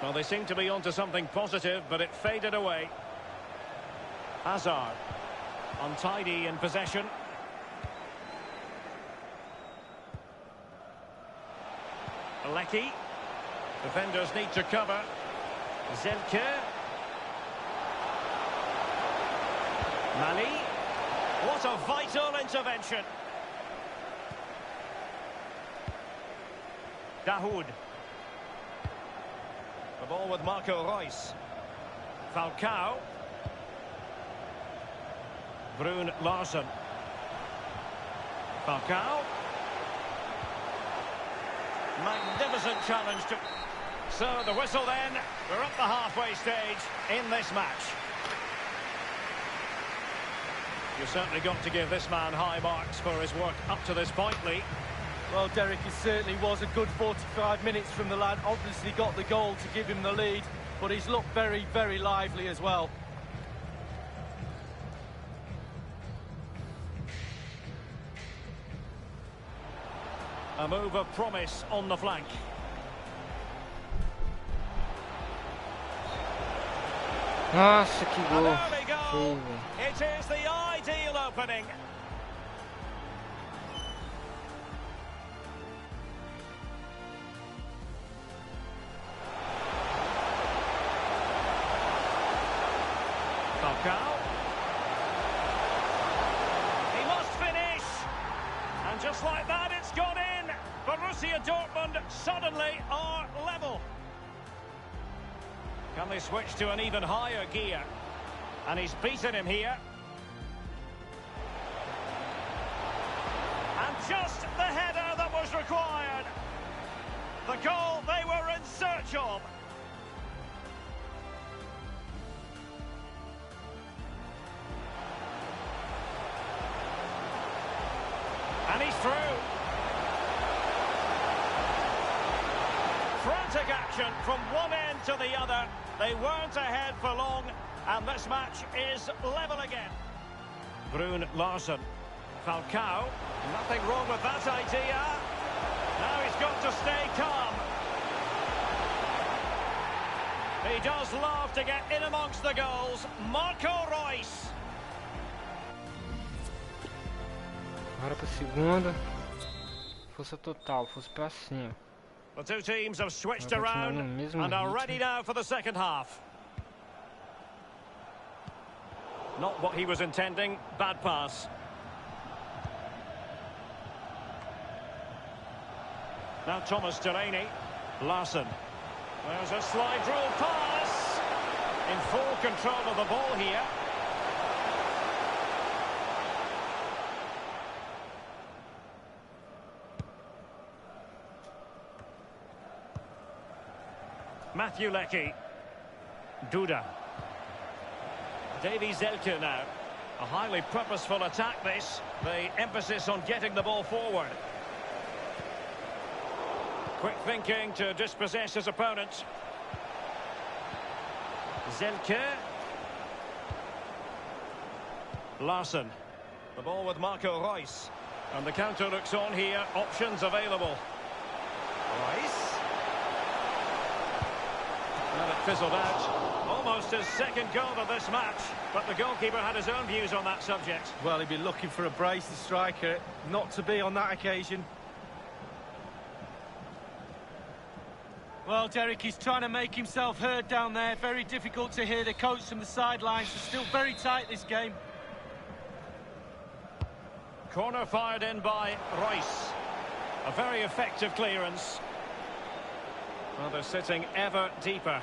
Well, they seem to be onto something positive, but it faded away. Hazard. Untidy in possession. Alecki. Defenders need to cover. Zelke. Mali. What a vital intervention. Dahoud. The ball with Marco Reus. Falcao. Brun Larsen. Falcao. Magnificent challenge to... So the whistle then. We're at the halfway stage in this match. You've certainly got to give this man high marks for his work up to this point, Lee. Well, Derek, it certainly was a good 45 minutes from the lad. Obviously got the goal to give him the lead, but he's looked very, very lively as well. A move of promise on the flank. Nossa, que gol. There we go. It is the ideal opening. Dortmund suddenly are level. Can they switch to an even higher gear? And he's beaten him here. And just the header that was required. The goal they were in search of. And he's through. Frantic action from one end to the other. They weren't ahead for long, and this match is level again. Brun Larsen. Falcao. Nothing wrong with that idea. Now he's got to stay calm. He does love to get in amongst the goals. Marco Reus. Bora pra segunda. Força total, força pra cima. The two teams have switched around and are ready now for the second half. Not what he was intending. Bad pass. Now Thomas Delaney. Larsen. There's a slide rule pass. In full control of the ball here. Matthew Leckie. Duda. Davy Zelke now. A highly purposeful attack this. The emphasis on getting the ball forward. Quick thinking to dispossess his opponent. Zelke. Larsen. The ball with Marco Reus. And the counter looks on here. Options available. Reus. Well, it fizzled out. Almost his second goal of this match. But the goalkeeper had his own views on that subject. Well, he'd be looking for a brace, the striker. Not to be on that occasion. Well, Derek, he's trying to make himself heard down there. Very difficult to hear the coach from the sidelines. It's still very tight, this game. Corner fired in by Reus. A very effective clearance. Well, they're sitting ever deeper.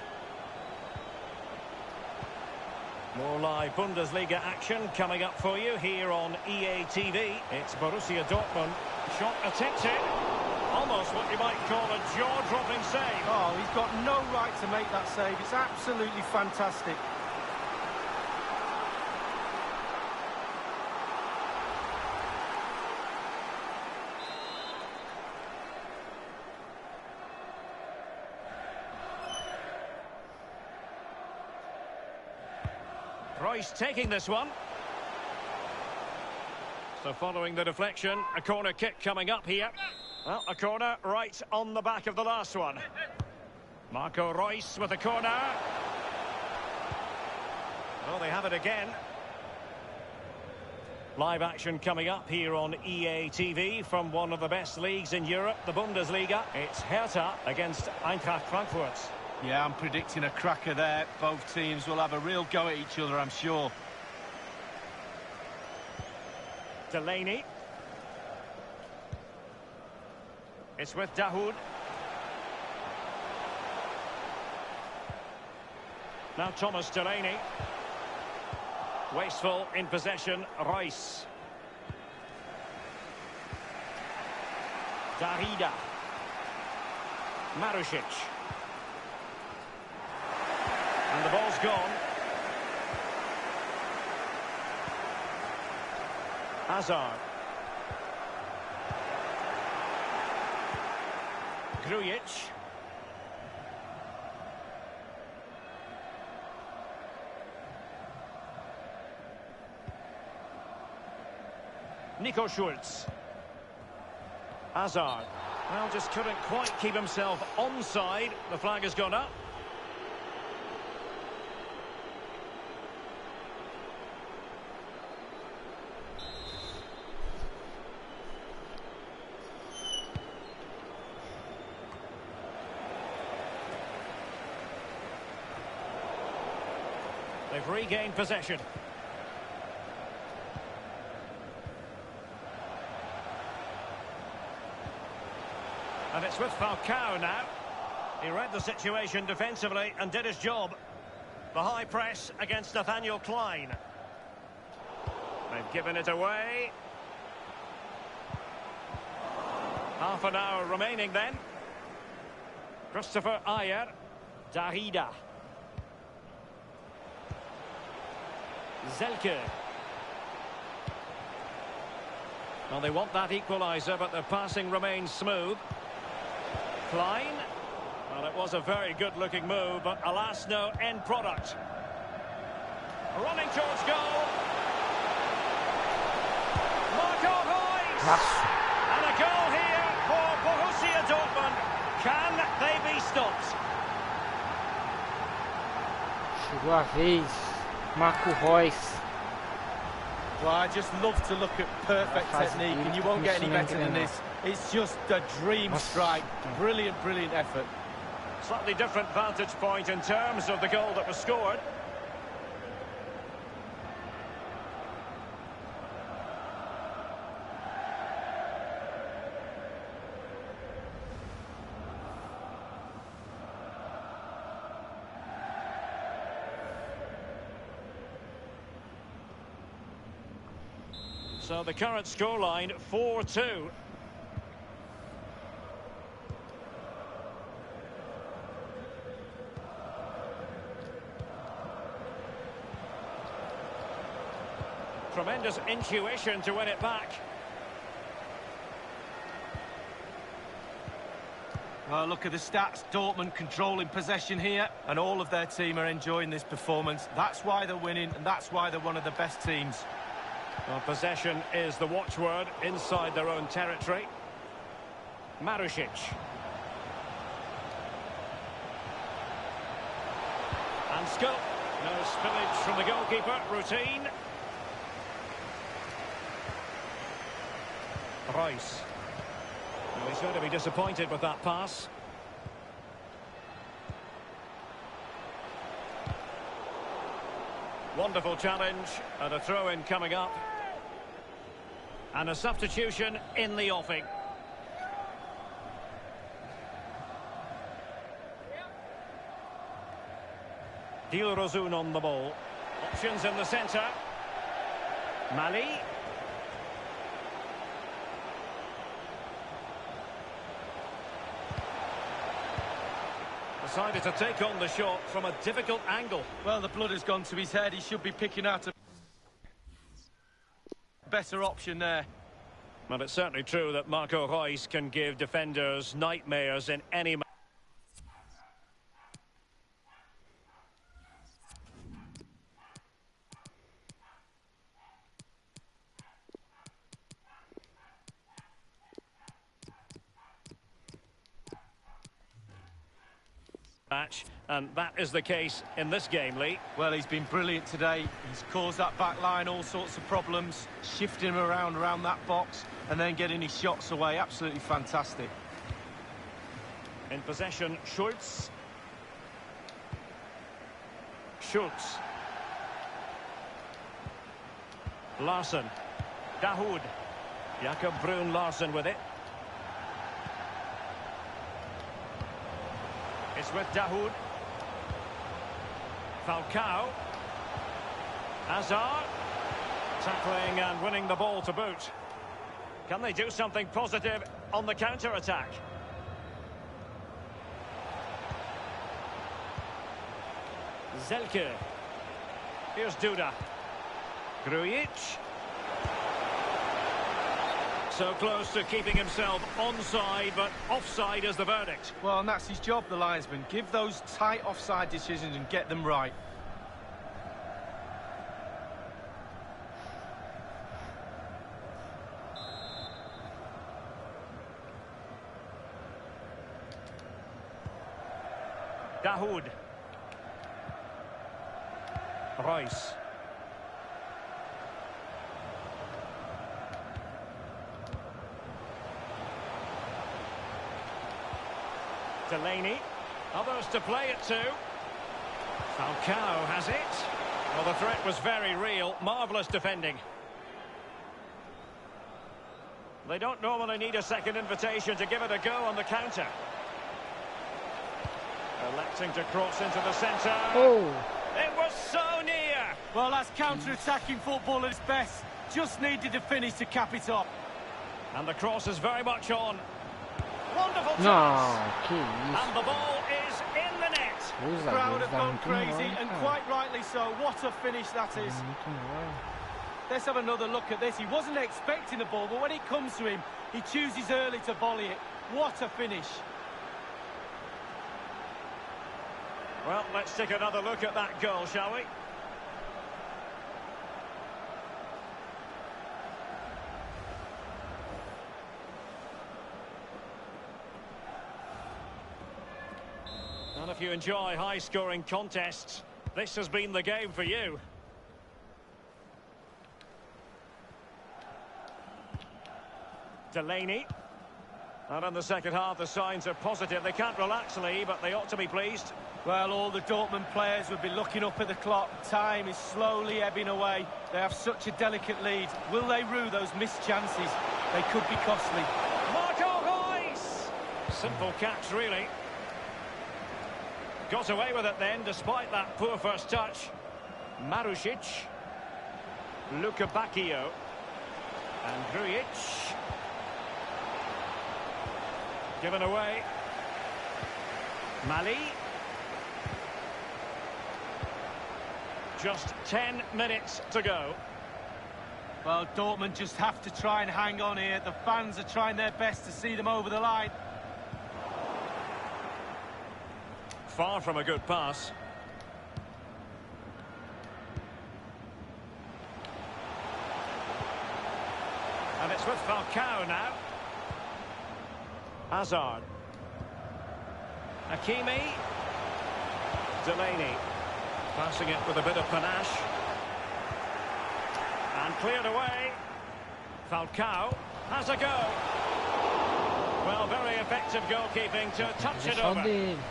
More live Bundesliga action coming up for you here on EA TV. It's Borussia Dortmund. Shot attempted. Almost what you might call a jaw-dropping save. Oh, he's got no right to make that save. It's absolutely fantastic. Reus taking this one. So following the deflection, a corner kick coming up here. Well, a corner right on the back of the last one. Marco Reus with a corner. Oh, they have it again. Live action coming up here on EA TV from one of the best leagues in Europe, the Bundesliga. It's Hertha against Eintracht Frankfurt. Yeah, I'm predicting a cracker there. Both teams will have a real go at each other, I'm sure. Delaney. It's with Dahoud. Now Thomas Delaney. Wasteful in possession, Reus. Darida. Marusic. And the ball's gone. Hazard. Grujic. Nico Schulz. Hazard. Well, just couldn't quite keep himself onside. The flag has gone up. They've regained possession. And it's with Falcao now. He read the situation defensively and did his job. The high press against Nathaniel Klein. They've given it away. Half an hour remaining then. Christopher Ayer. Darida. Zelke. Well, they want that equaliser, but their passing remains smooth. Klein. Well, it was a very good-looking move, but alas, no end product. Running towards goal. Marco Reus. And a goal here for Borussia Dortmund. Can they be stopped? Chegou a vez. Marco Reus. Well, I just love to look at perfect technique, and you won't get any better than this. It's just a dream strike. Brilliant, brilliant effort. Slightly different vantage point in terms of the goal that was scored. So the current scoreline 4-2. Tremendous intuition to win it back. Well, look at the stats. Dortmund controlling possession here, and all of their team are enjoying this performance. That's why they're winning, and that's why they're one of the best teams. Well, possession is the watchword inside their own territory. Marusic. And scope. No spillage from the goalkeeper. Routine. Reus. Well, he's going to be disappointed with that pass. Wonderful challenge, and a throw-in coming up. And a substitution in the offing. Dilrosun on the ball. Options in the centre. Mali. Decided to take on the shot from a difficult angle. Well, the blood has gone to his head. He should be picking out a better option there. Well, it's certainly true that Marco Reus can give defenders nightmares in any match. And that is the case in this game, Lee. Well, he's been brilliant today. He's caused that back line all sorts of problems, shifting him around that box, and then getting his shots away. Absolutely fantastic. In possession, Schultz. Schultz. Larsen. Dahoud. Jakob Brun Larsen with it. It's with Dahoud. Falcao. Hazard. Tackling and winning the ball to boot. Can they do something positive on the counter-attack? Zelke. Here's Duda. Grujic. So close to keeping himself onside, but offside is the verdict. Well, and that's his job, the linesman. Give those tight offside decisions and get them right. Dahoud. Reus. Delaney. Others to play it to. Falcao has it. Well, the threat was very real. Marvellous defending. They don't normally need a second invitation to give it a go on the counter. Electing to cross into the centre. Oh. It was so near. Well, that's counter-attacking football at its best. Just needed to finish to cap it off. And the cross is very much on. Wonderful chance. No, and the ball is in the net. The crowd have gone crazy, and quite rightly so. What a finish that is. Let's have another look at this. He wasn't expecting the ball, but when it comes to him, he chooses early to volley it. What a finish. Well, let's take another look at that goal, shall we? And if you enjoy high-scoring contests, this has been the game for you. Delaney. And in the second half, the signs are positive. They can't relax, Lee, but they ought to be pleased. Well, all the Dortmund players would be looking up at the clock. Time is slowly ebbing away. They have such a delicate lead. Will they rue those missed chances? They could be costly. Marco Reus! Simple catch, really. Got away with it then, despite that poor first touch. Marusic. Luka Bacchio. And Grujic. Given away. Mali. Just 10 minutes to go. Well, Dortmund just have to try and hang on here. The fans are trying their best to see them over the line. Far from a good pass. And it's with Falcao now. Hazard. Hakimi. Delaney. Passing it with a bit of panache. And cleared away. Falcao has a go. Well, very effective goalkeeping to touch it over.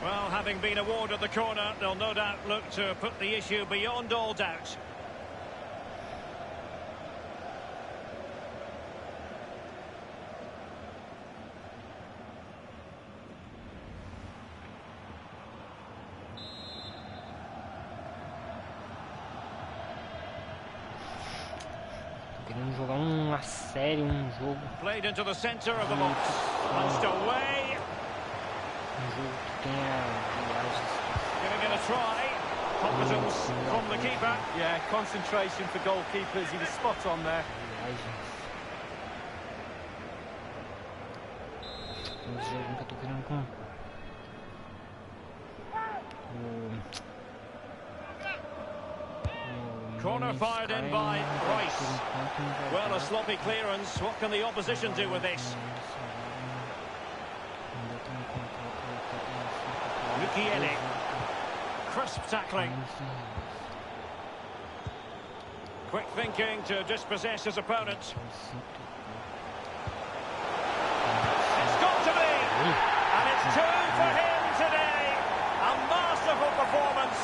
Well, having been awarded the corner, they'll no doubt look to put the issue beyond all doubt. Querendo jogar a sério, jogo. Played into the center of the box. Punched away. Jogo que tenha giving it a try. Competence from the keeper. Yeah, concentration for goalkeepers. He was spot on there. Nunca tô querendo com Corner fired in by Rice. Well, a sloppy clearance. What can the opposition do with this? Mukiele. Crisp tackling. Quick thinking to dispossess his opponent. It's got to be! And it's 2 for him today. A masterful performance.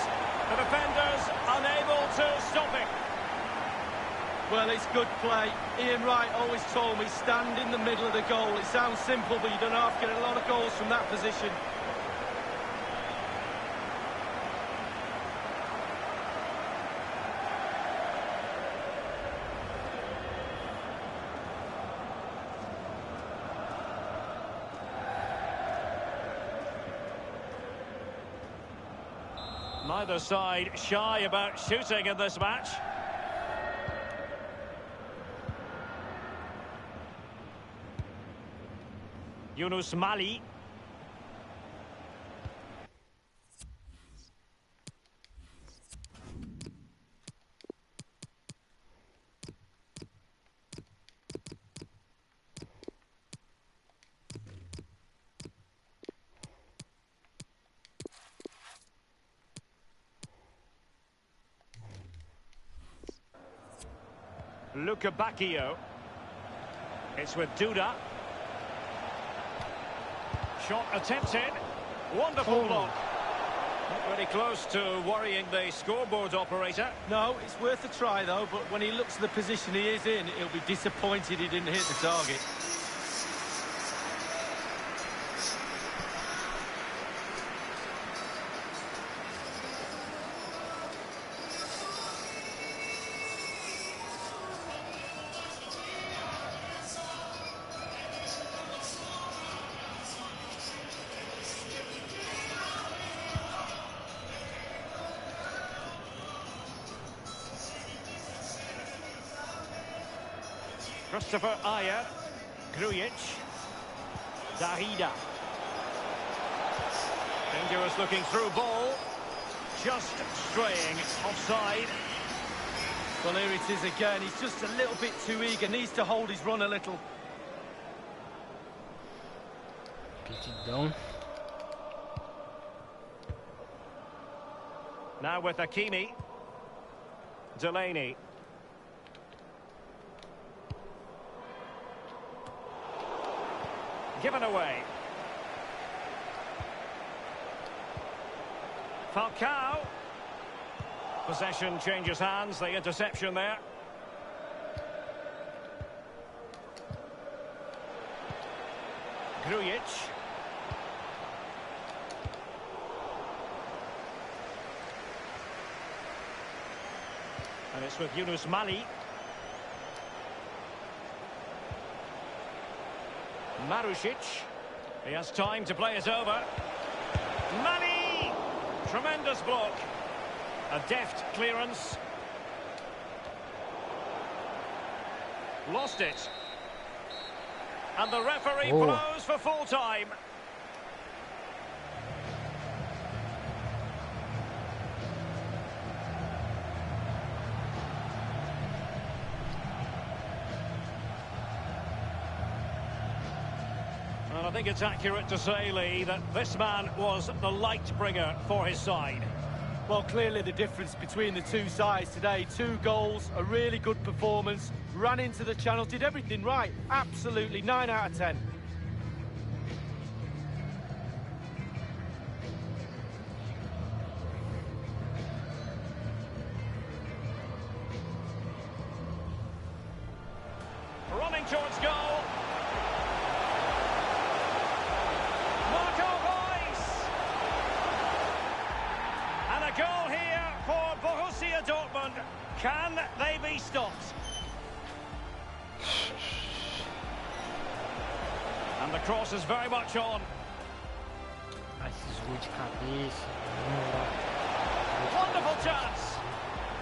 The defenders unable to stop it. Well, it's good play. Ian Wright always told me, stand in the middle of the goal. It sounds simple, but you don't have to get a lot of goals from that position. Neither side shy about shooting in this match. Yunus Mali. Luka Bacchio. It's with Duda. Shot attempted. Wonderful block. Not very close to worrying the scoreboard operator. No, it's worth a try though, but when he looks at the position he is in, he'll be disappointed he didn't hit the target. Christopher Ayer. Grujic. Dahida. Dangerous looking through ball. Just straying offside. Well, here it is again. He's just a little bit too eager. Needs to hold his run a little. Get it down. Now with Hakimi. Delaney. Given away. Falcao. Possession changes hands, the interception there. Grujic. And it's with Yunus Mali. Marusic. He has time to play it over. Mali! Tremendous block. A deft clearance. Lost it. And the referee blows for full time. And I think it's accurate to say, Lee, that this man was the light bringer for his side. Well, clearly the difference between the two sides today. 2 goals, a really good performance, ran into the channel, did everything right. Absolutely, 9 out of 10. Running towards goal. Goal here for Borussia Dortmund. Can they be stopped? And the cross is very much on. Wonderful chance.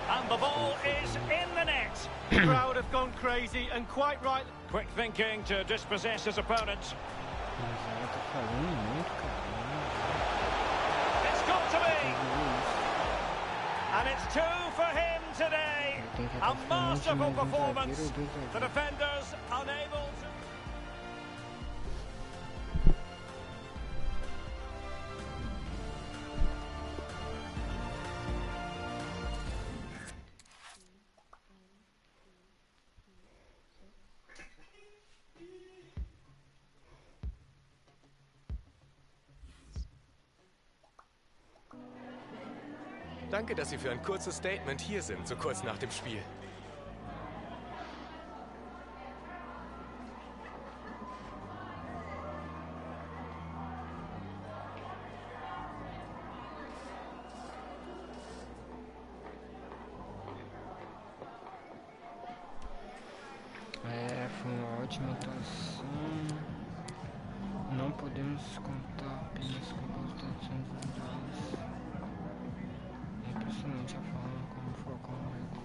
And the ball is in the net. The crowd have gone crazy, and quite right. Quick thinking to dispossess his opponent. It's got to be. And it's 2 for him today. A masterful performance. The defenders unable to... Danke, dass Sie für ein kurzes Statement hier sind, so kurz nach dem Spiel. Foi uma ótima atuação. Não podemos contar apenas com constantes individuais. É impressionante a forma como focam no recorde.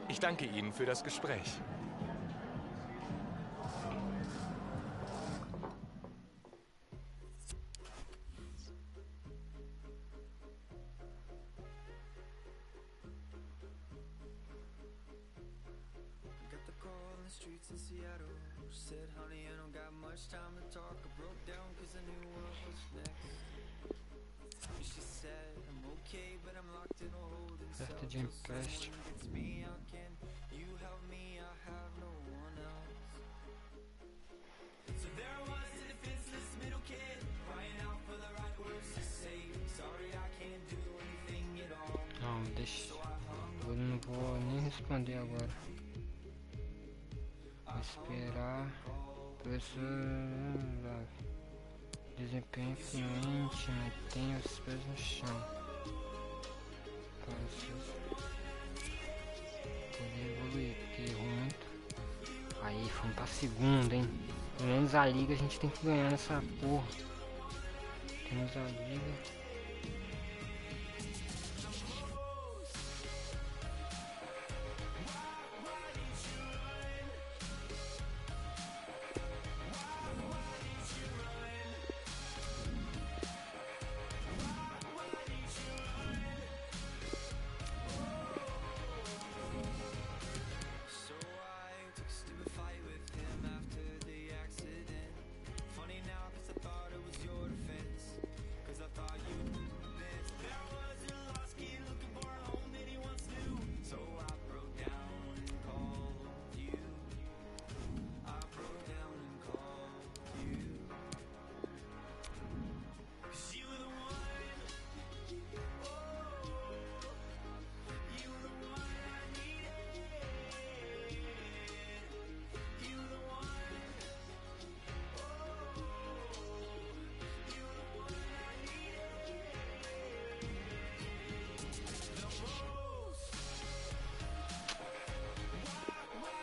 Ich danke Ihnen für das Gespräch. Streets in Seattle. She said, honey, I don't got much time to talk. I broke down cause I knew what was next. She said, I'm okay, but I'm locked in a holding cell. Someone gets me, how can you help me? I have no one else. So there was a defenseless middle kid crying out for the right responder agora. Vou esperar. Professor. Desempenho fluente, mantém os pés no chão. Poder evoluir, porque errou muito. Aí, fomos pra segunda, hein? Pelo menos a liga a gente tem que ganhar nessa porra. Temos a liga.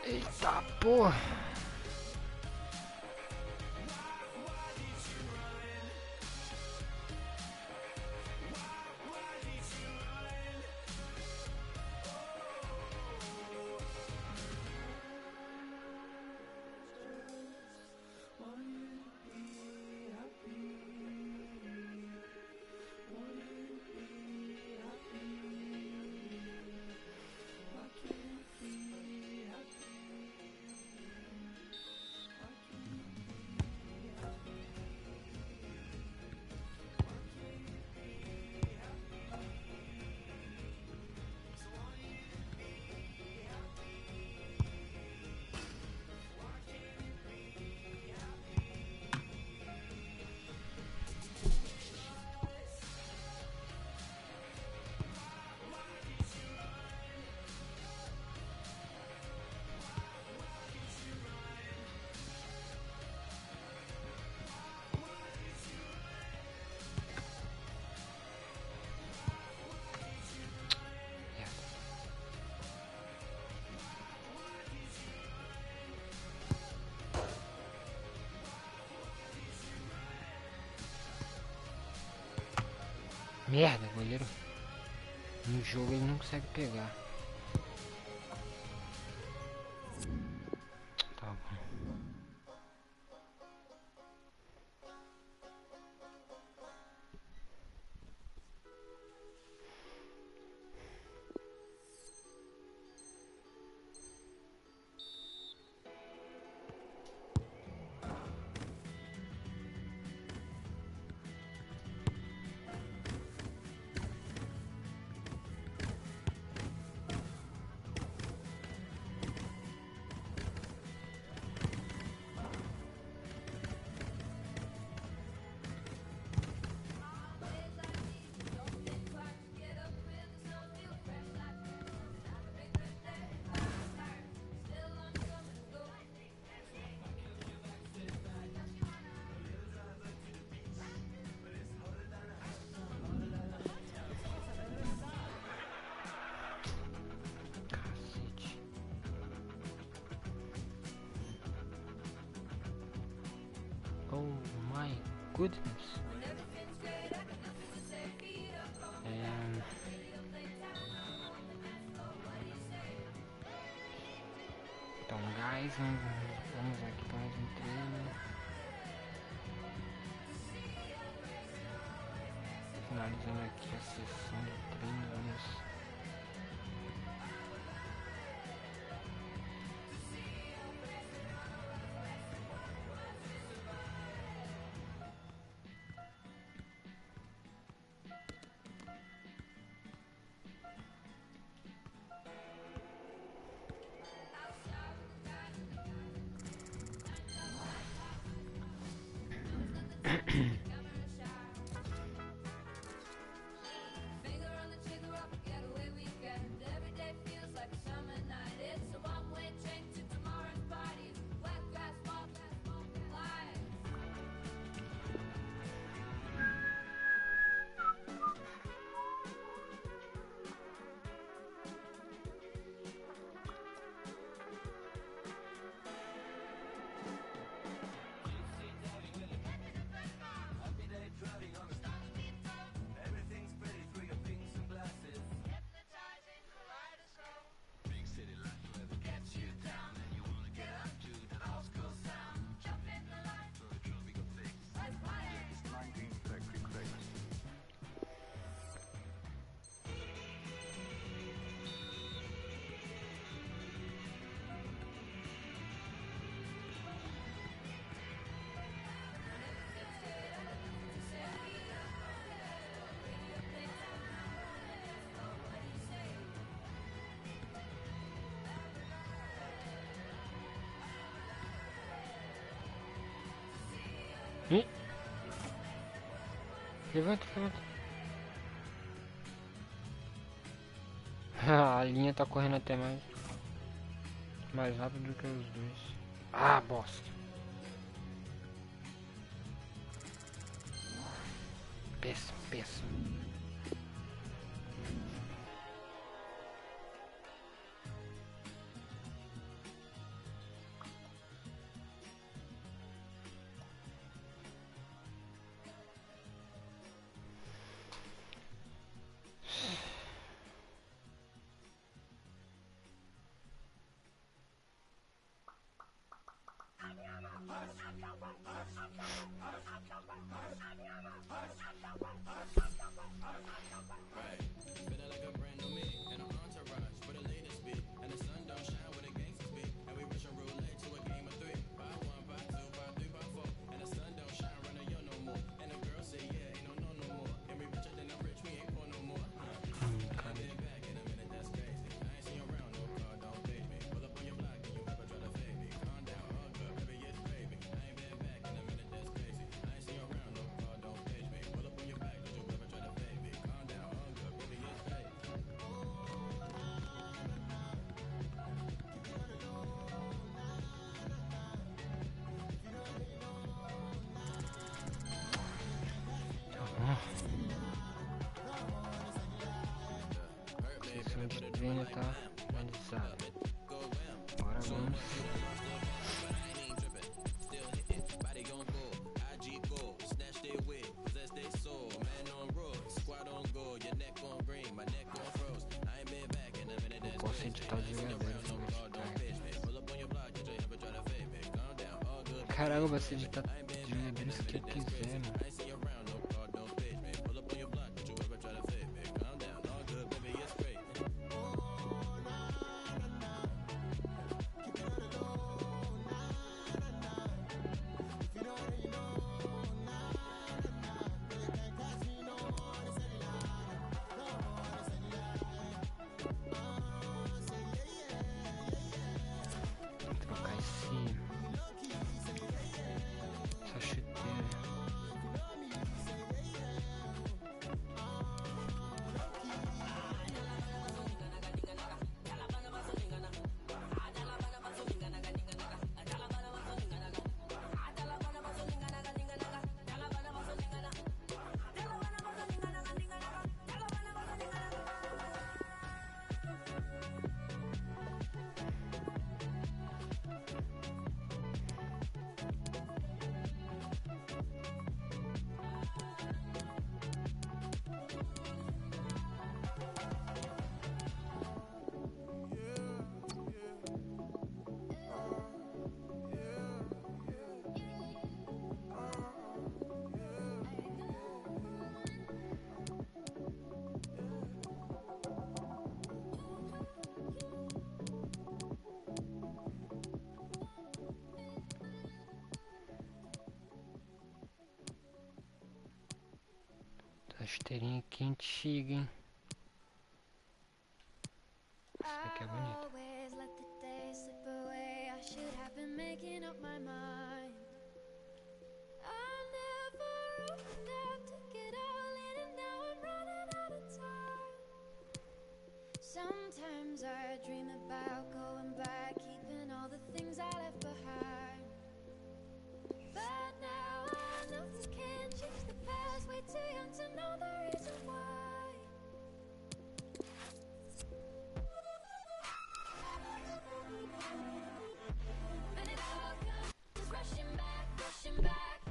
Eita porra! Merda, goleiro. No jogo ele não consegue pegar. Tá bom. Oh my goodness. Então, guys, vamos aqui para mais um treino. Finalizando aqui a sessão de treino, vamos. Ih. Levanta, levanta. A linha tá correndo até mais rápido do que os dois. Ah, bosta. Péssimo, péssimo. Sessão de treino tá finalizada. Agora vamos. Eu posso editar os jogadores. Caramba, vai ser editar os jogadores que eu quiser, mano. Trocar essa chuteira. A chuteirinha aqui antiga, hein? Essa aqui é bonita. Sometimes I dream about going back, keeping all the things I left behind. But now I know we can't change the past, way too young to know the reason why. And it all comes rushing back, rushing back.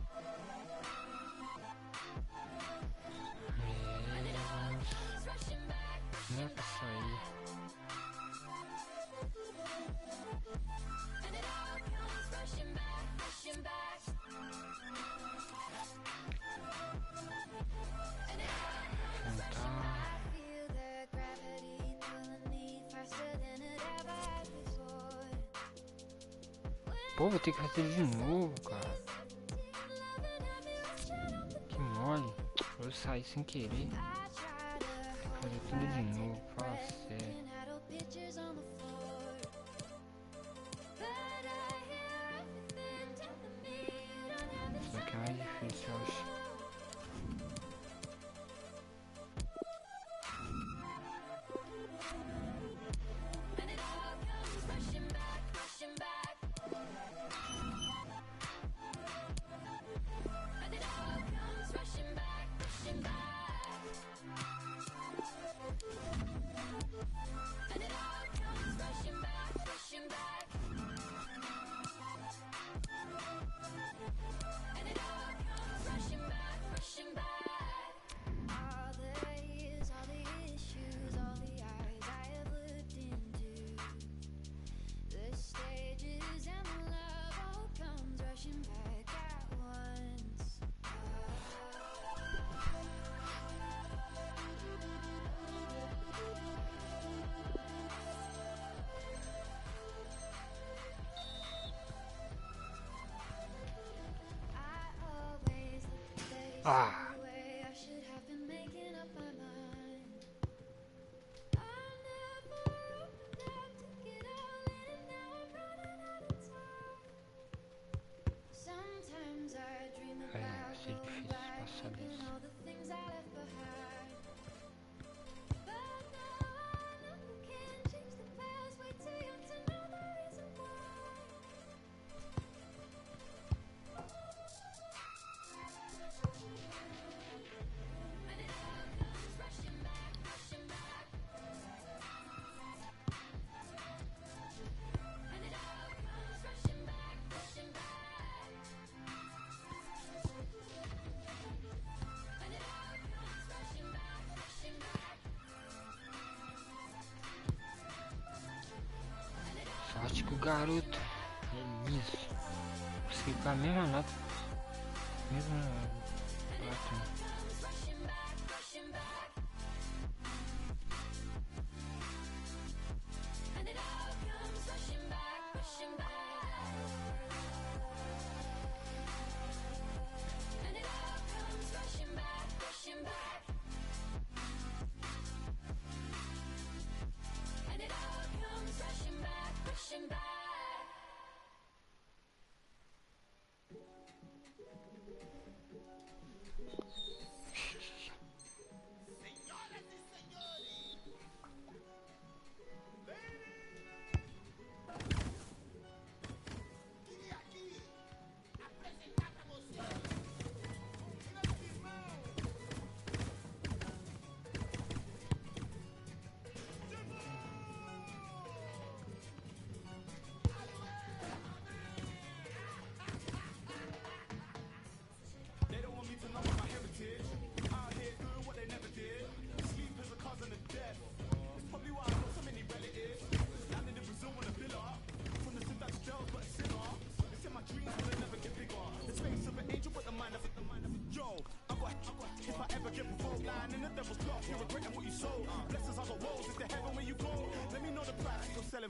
And it all comes rushing back, rushing back. And it all comes rushing back, rushing back. And it all comes rushing back. I feel the gravity pulling me faster than it ever had before. Pô, vou ter que fazer de novo, cara. Que mole. Eu saí sem querer. Tem que fazer tudo de novo. Fala sério. Isso aqui é mais difícil. iniciar hoje. Ah! Vai ser difícil passar desse. Sorte que o garoto é liso. Consegui com a mesma nota. Mesmo nota.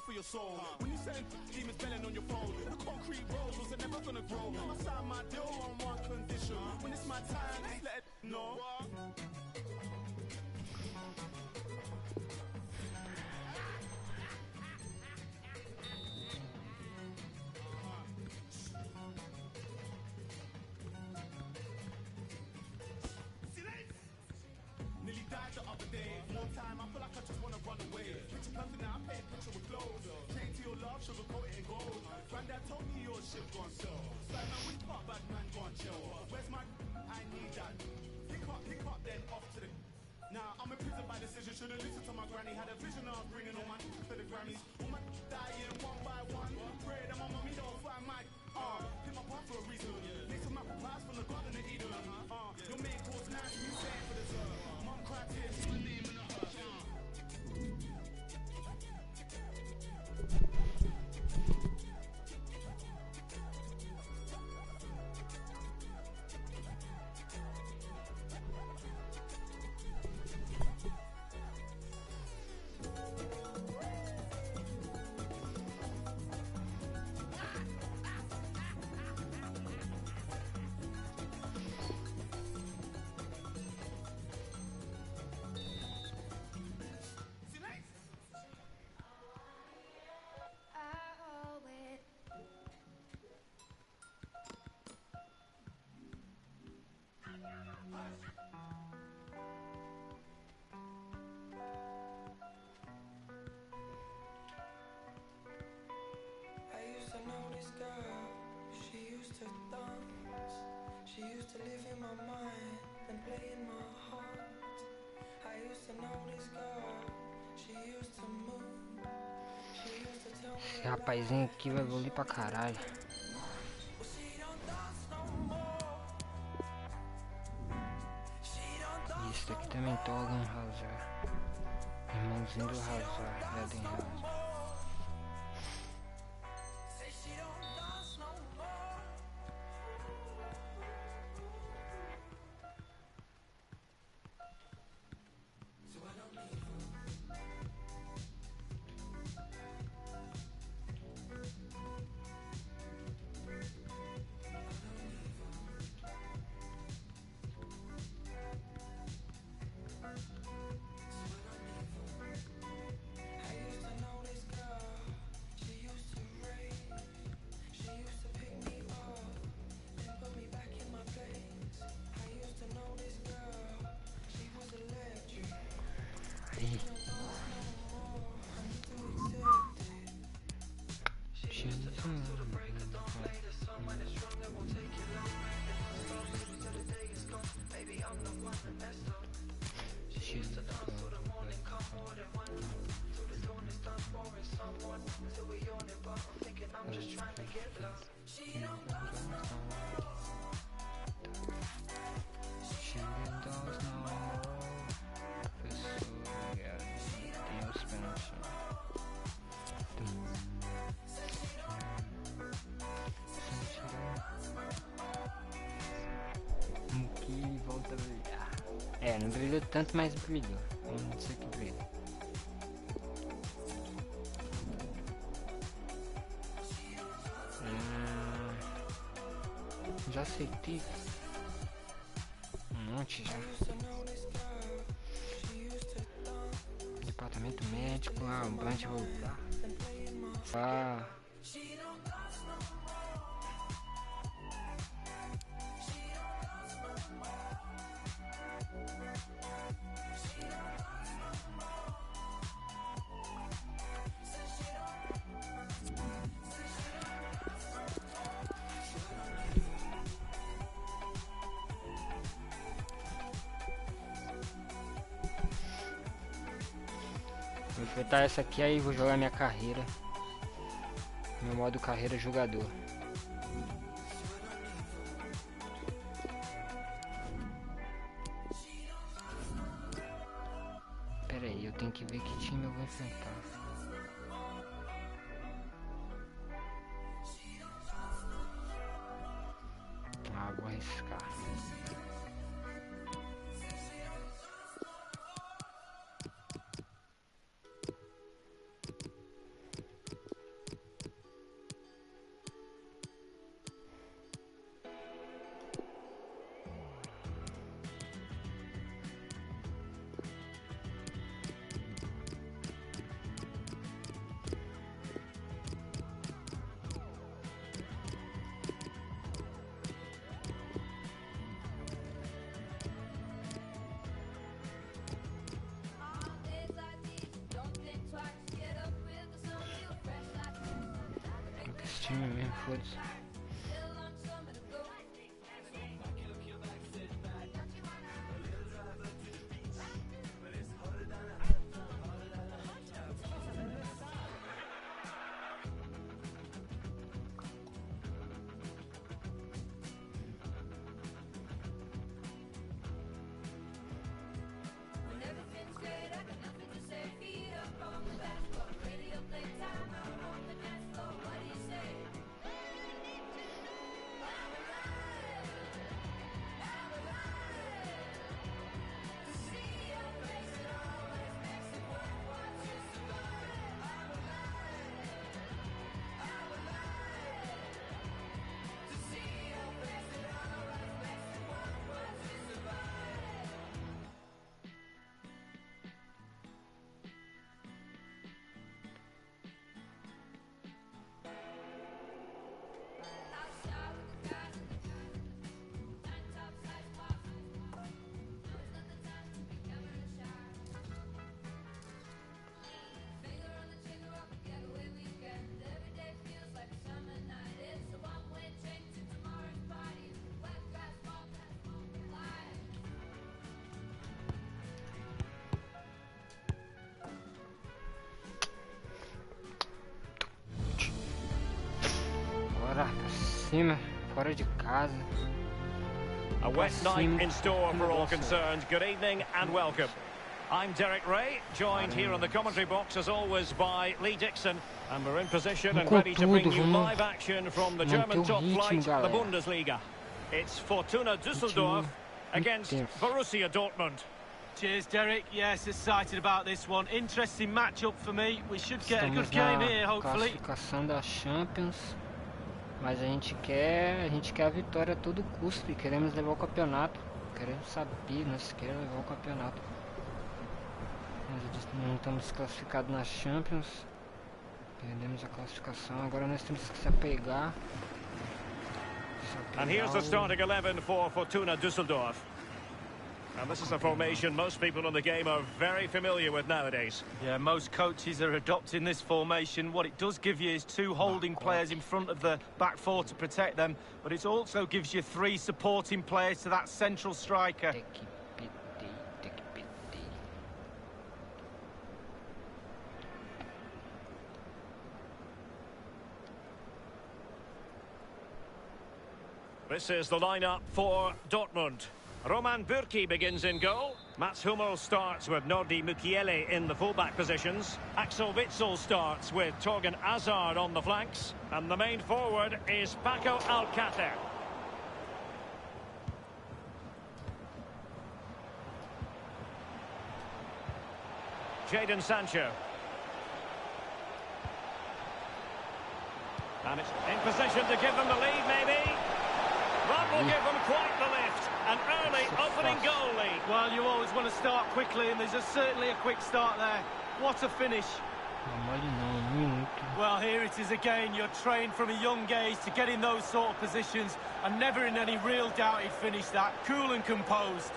For your soul, when you selling demons belling on your phone, the concrete rolls are never gonna grow. I sign my deal on one condition: when it's my time, just let it know. Nearly died the other day. More time, I feel like I just wanna run away. Picture perfect now, I pay a picture with clothes. Chain to your love, sugarcoat it in gold. Granddad told me your shit gone sell. Side man, we part, bad man gone chill. Where's my? I need that. Pick up, then off to the. Now I'm in prison by decision. Should've listened to my granny. Had a vision I was bringing all my to the Grammys. All my dying one by one. Pray that my mommy don't find my. Pick my path for a reason. Make some apple pies from the garden of Eden. Your main course nice, you say for dessert. Mom cried tears, my name in a hush. Esse rapazinho aqui vai evoluir pra caralho. E esse daqui também toca um Hazard. Irmãozinho do Hazard, Eden Hazard. Volta a brilhar. É, não brilhou tanto, mas brilhou. Não sei que brilha. Já aceitei um monte já. Departamento médico, o Brant voltar. Vou aproveitar essa aqui aí, vou jogar minha carreira. Meu modo carreira jogador. Pera aí, eu tenho que ver que time eu vou enfrentar. Vou arriscar. Esse time mesmo, foda-se. cima, fora de casa. A wet night in store for all concerned. Good evening and welcome. I'm Derek Ray, joined here on the commentary box as always by Lee Dixon, and we're in position and ready to bring you live action from the German top flight, the Bundesliga. It's Fortuna Düsseldorf against Borussia Dortmund. Cheers, Derek. Yes, excited about this one. Interesting matchup for me. We should get a good game here, hopefully. Classificação da Champions, mas a gente quer a vitória a todo custo e queremos levar o campeonato. Queremos saber, nós queremos levar o campeonato. Nós não estamos classificados na Champions, perdemos a classificação. Agora nós temos que se apegar. And here's the starting 11 for Fortuna Düsseldorf. And this is a formation most people in the game are very familiar with nowadays. Yeah, most coaches are adopting this formation. What it does give you is 2 holding players in front of the back 4 to protect them, but it also gives you 3 supporting players to that central striker. This is the lineup for Dortmund. Roman Bürki begins in goal. Mats Hummels starts with Nordi Mukiele in the fullback positions. Axel Witsel starts with Torgan Hazard on the flanks. And the main forward is Paco Alcácer. Jadon Sancho. And it's in position to give them the lead, maybe. That will give them quite the lift. An early opening goal lead. Well, you always want to start quickly, and there's certainly a quick start there. What a finish. Well, here it is again. You're trained from a young age to get in those sort of positions, and never in any real doubt he'd finish that. Cool and composed.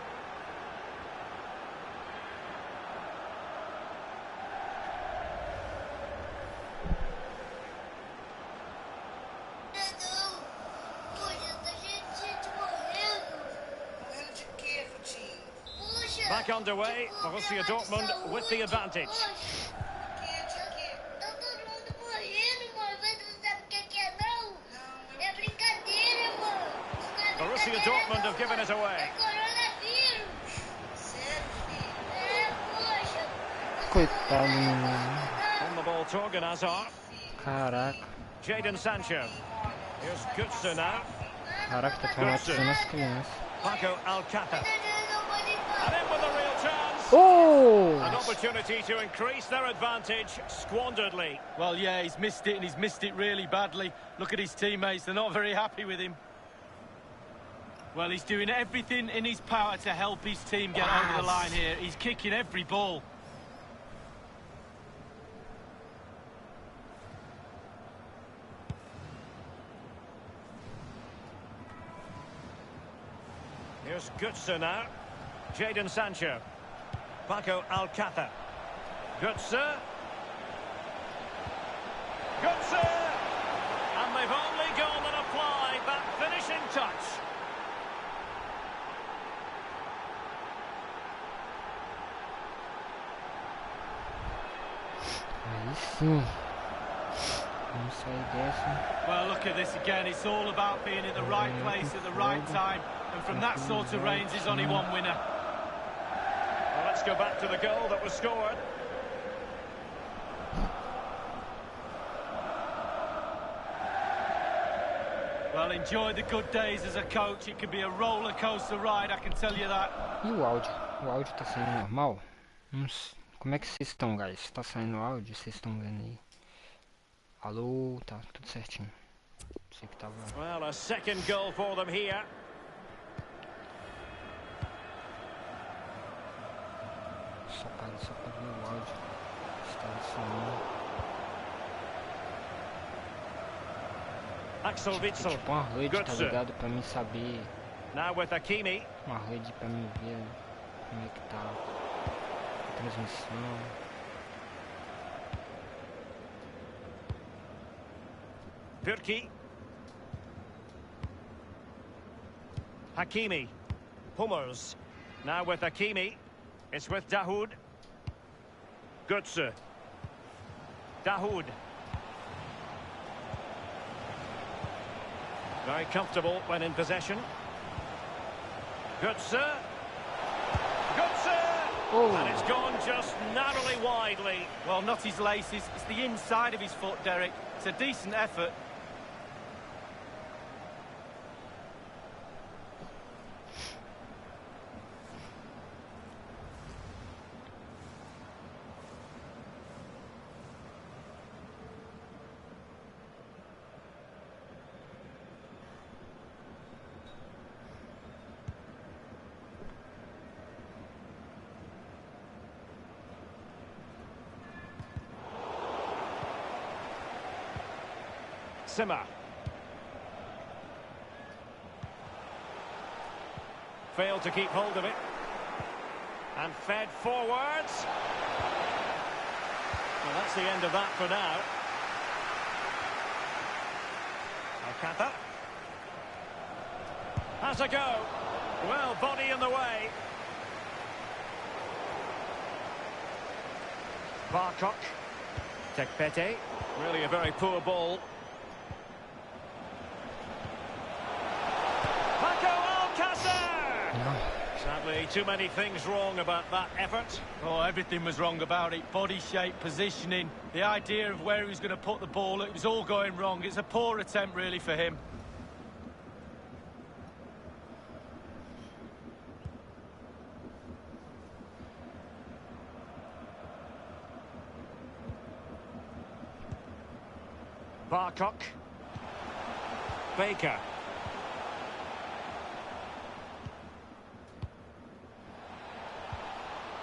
Back underway, Borussia Dortmund with the advantage. Borussia Dortmund have given it away. Coitado, menino. On the ball, Torgan Hazard. Caraca. Jadon Sancho. Here's Götze now. Caraca, tá traumatizando as crianças. Paco Alcácer. And in with a real chance. Oh! An opportunity to increase their advantage squanderedly. Well, yeah, he's missed it, and he's missed it really badly. Look at his teammates, they're not very happy with him. Well, he's doing everything in his power to help his team get over the line here. He's kicking every ball. Here's Götze now. Jadon Sancho. Paco Alcácer. Götze. Götze! And they've only gone and applied that finishing touch. Aí sim. Vamos sair dessa. Well, look at this again. It's all about being at the right place at the right time. And from that sort of range, there's only one winner. Well, let's go back to the goal that was scored. Well, enjoy the good days as a coach. It could be a roller coaster ride, I can tell you that. E o áudio? O áudio tá saindo normal? Como é que vocês estão, guys? Tá saindo áudio? Vocês estão vendo aí? Alô? Tá tudo certinho. Sei que tava... Well, a second goal for them here. Só pra ver o áudio. Estava saindo. Axel Witsel. Tipo uma rede, tá ligado? Pra mim saber. Now with Hakimi. Uma rede pra mim ver como é que tá a transmissão. Bürki. Hakimi. Hummels. Now with Hakimi. It's with Dahoud. Götze. Dahoud. Very comfortable when in possession. Good sir. Good sir. Oh. And it's gone just narrowly widely. Well, not his laces. It's the inside of his foot, Derek. It's a decent effort. Simmer. Failed to keep hold of it. And fed forwards. Well, that's the end of that for now. Alcantara. Has a go. Well, body in the way. Barcock. Tekpete. Really a very poor ball. Sadly, too many things wrong about that effort. Oh, everything was wrong about it. Body shape, positioning, the idea of where he was going to put the ball, it was all going wrong. It's a poor attempt, really, for him. Barcock. Baker.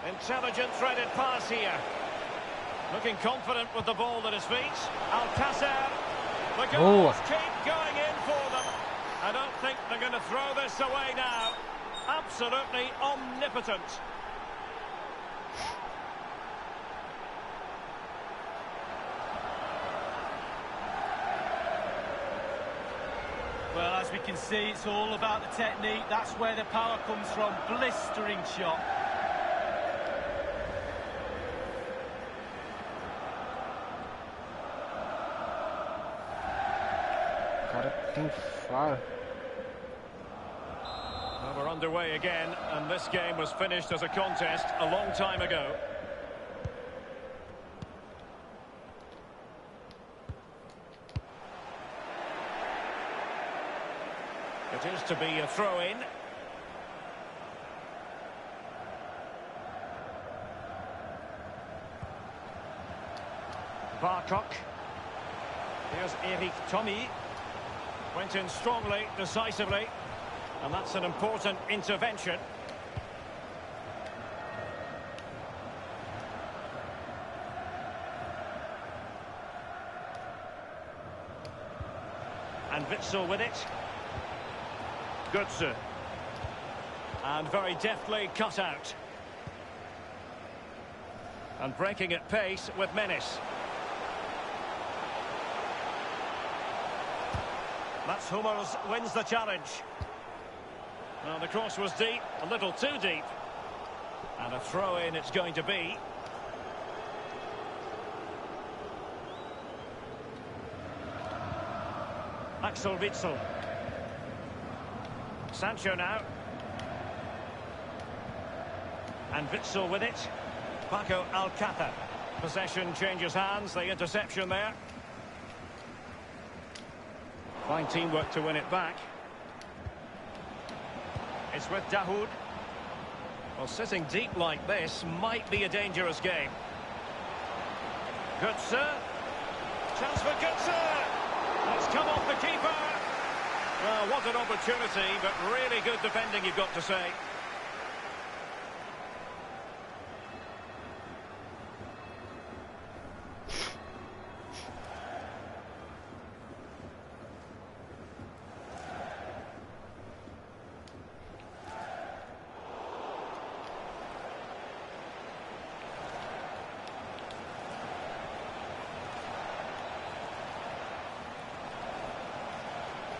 Intelligent threaded pass here. Looking confident with the ball at his feet. Alcácer. The goals keep going in for them. I don't think they're going to throw this away now. Absolutely omnipotent. Well, as we can see, it's all about the technique. That's where the power comes from. Blistering shot. Well, we're underway again, and this game was finished as a contest a long time ago. It is to be a throw-in. Barcock. Here's Eric Tommy. Went in strongly, decisively, and that's an important intervention. And Witsel with it. Götze. And very deftly cut out. And breaking at pace with menace. Mats Hummels wins the challenge. Well, the cross was deep, a little too deep. And a throw-in it's going to be. Axel Witsel. Sancho now. And Witsel with it. Paco Alcácer. Possession changes hands, the interception there. Fine teamwork to win it back. It's with Dahoud. Well, sitting deep like this might be a dangerous game. Götze. Chance for Götze. It's come off the keeper. Well, what an opportunity, but really good defending, you've got to say.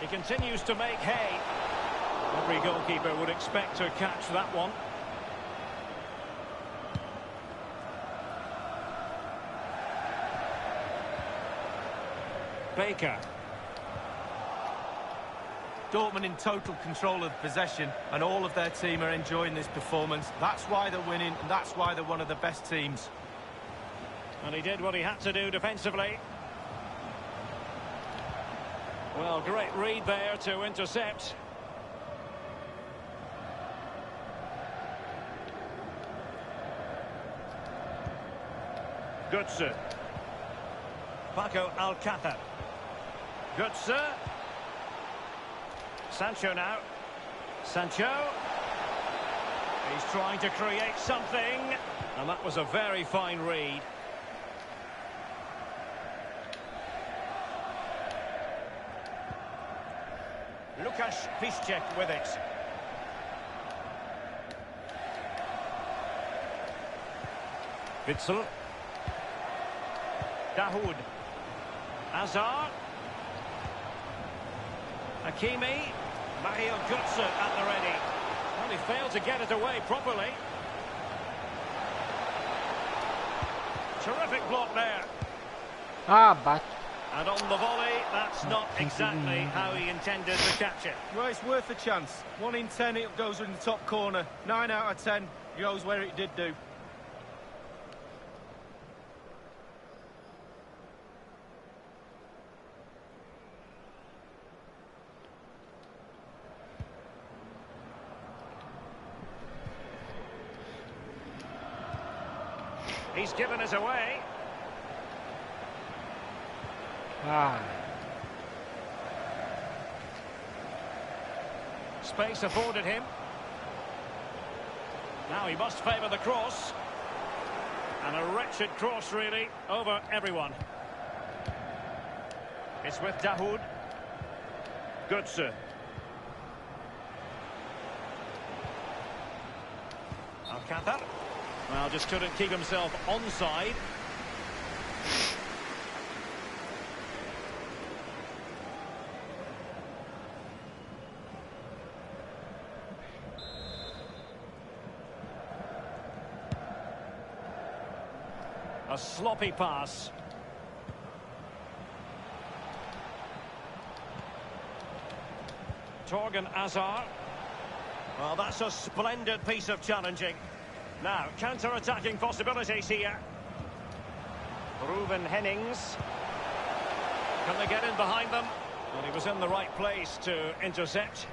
He continues to make hay. Every goalkeeper would expect to catch that one. Baker. Dortmund in total control of possession, and all of their team are enjoying this performance. That's why they're winning, and that's why they're one of the best teams. And he did what he had to do defensively. Well, great read there to intercept. Götze. Paco Alcácer. Götze. Sancho now. Sancho. He's trying to create something. And that was a very fine read. Lukasz Piszczek with it. Witsel. Dahoud. Hazard. Hakimi. Mario Götze at the ready. Well, he failed to get it away properly. Terrific block there. Ah, bate. And on the volley, that's not exactly how he intended to catch it. Well, it's worth a chance. 1 in 10, it goes in the top corner. 9 out of 10 goes where it did do. He's given us away. Ah. Space afforded him. Now he must favour the cross. And a wretched cross, really, over everyone. It's with Dahoud. Götze. Alcácer. Well, just couldn't keep himself onside. A sloppy pass. Torgan Hazard. Well, that's a splendid piece of challenging. Now, counter-attacking possibilities here. Ruben Hennings. Can they get in behind them? Well, he was in the right place to intercept.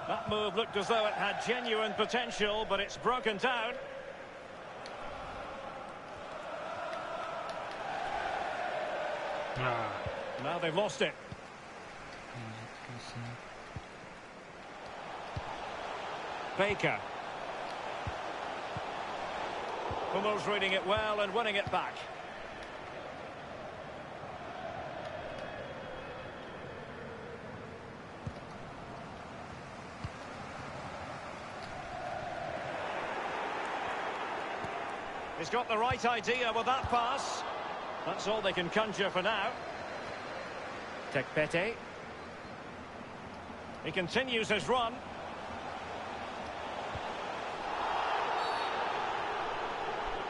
That move looked as though it had genuine potential, but it's broken down. Now they've lost it. Baker. Hummels reading it well and winning it back. He's got the right idea with that pass. That's all they can conjure for now. Tekpete. He continues his run.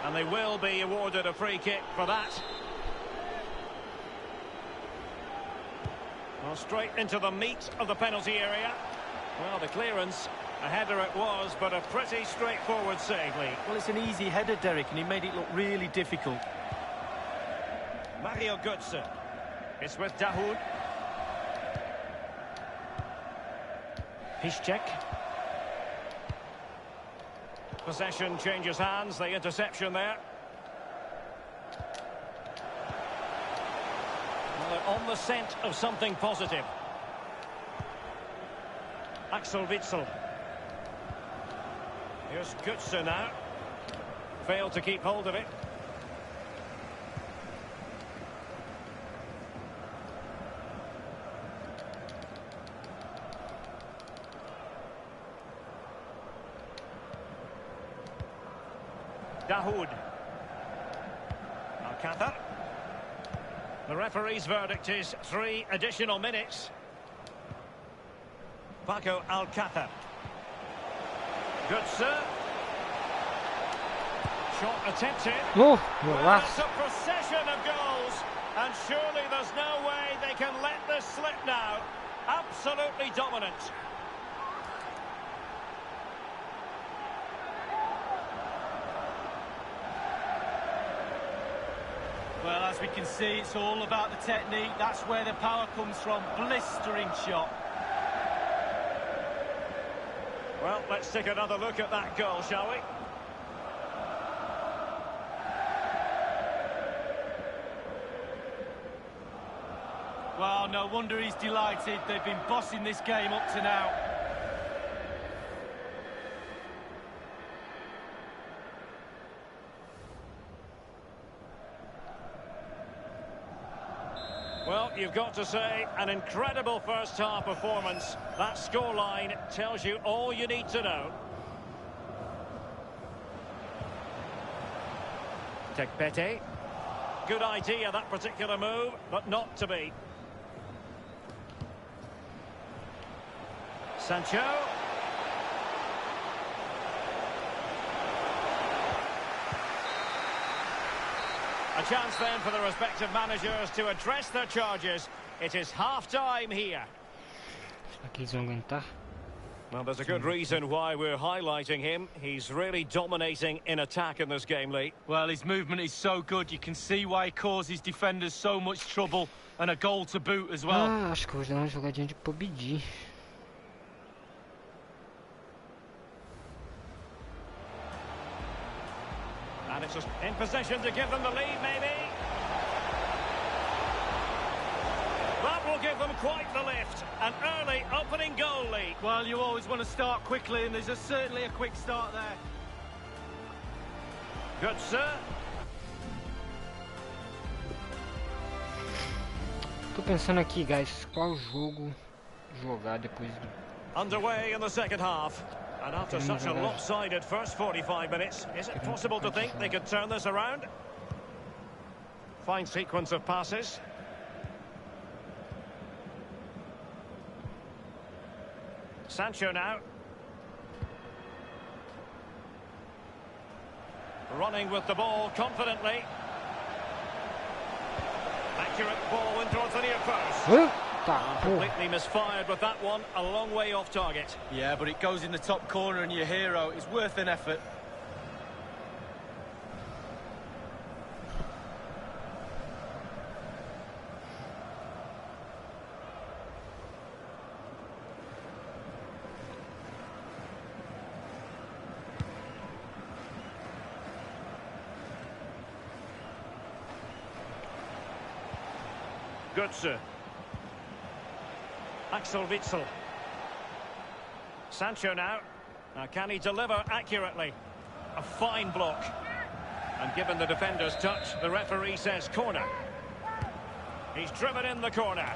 And they will be awarded a free kick for that. Well, straight into the meat of the penalty area. Well, the clearance, a header it was, but a pretty straightforward save, Lee. Well, it's an easy header, Derek, and he made it look really difficult. Mario Götze. It's with Dahoud. Piszczek. Possession changes hands, the interception there. Well, they're on the scent of something positive. Axel Witsel. Here's Götze now. Failed to keep hold of it. Dahoud. Alcácer. The referee's verdict is 3 additional minutes. Paco Alcácer. Götze. Shot attempted. Oh, well, that's a procession of goals. And surely there's no way they can let this slip now. Absolutely dominant. Well, as we can see, it's all about the technique. That's where the power comes from. Blistering shot. Well, let's take another look at that goal, shall we? Well, no wonder he's delighted. They've been bossing this game up to now. Well, you've got to say, an incredible first-half performance. That scoreline tells you all you need to know. Tekpete. Good idea, that particular move, but not to be. Sancho. A chance then for the respective managers to address their charges. It is half-time here. Será que eles vão aguentar? Well, there's a good reason why we're highlighting him. He's really dominating in attack in this game, Lee. Well, his movement is so good. You can see why he causes defenders so much trouble, and a goal to boot as well. Ah, acho que eu vou dar uma jogadinha de PUBG. And it's just in possession to give them the lead, maybe. That will give them quite the lift. An early opening goal lead. Well, you always want to start quickly, and there's certainly a quick start there. Good, sir. Tô pensando aqui, guys, qual jogo jogar depois do... Underway in the second half. And after such a lopsided first 45 minutes, is it possible to think they could turn this around? Fine sequence of passes. Sancho now. Running with the ball confidently. Accurate ball in towards the near post. Completely misfired with that one, a long way off target. Yeah, but it goes in the top corner and your hero is worth an effort. Good, sir. Axel Witsel. Sancho now. Now can he deliver accurately? A fine block. And given the defender's touch, the referee says corner. He's driven in the corner.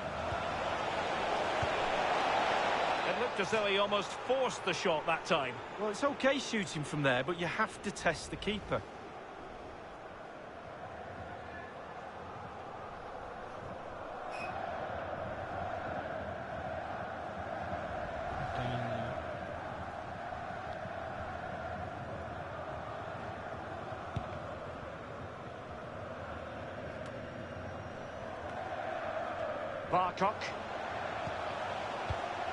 It looked as though he almost forced the shot that time. Well, it's okay shooting from there, but you have to test the keeper. Barkok.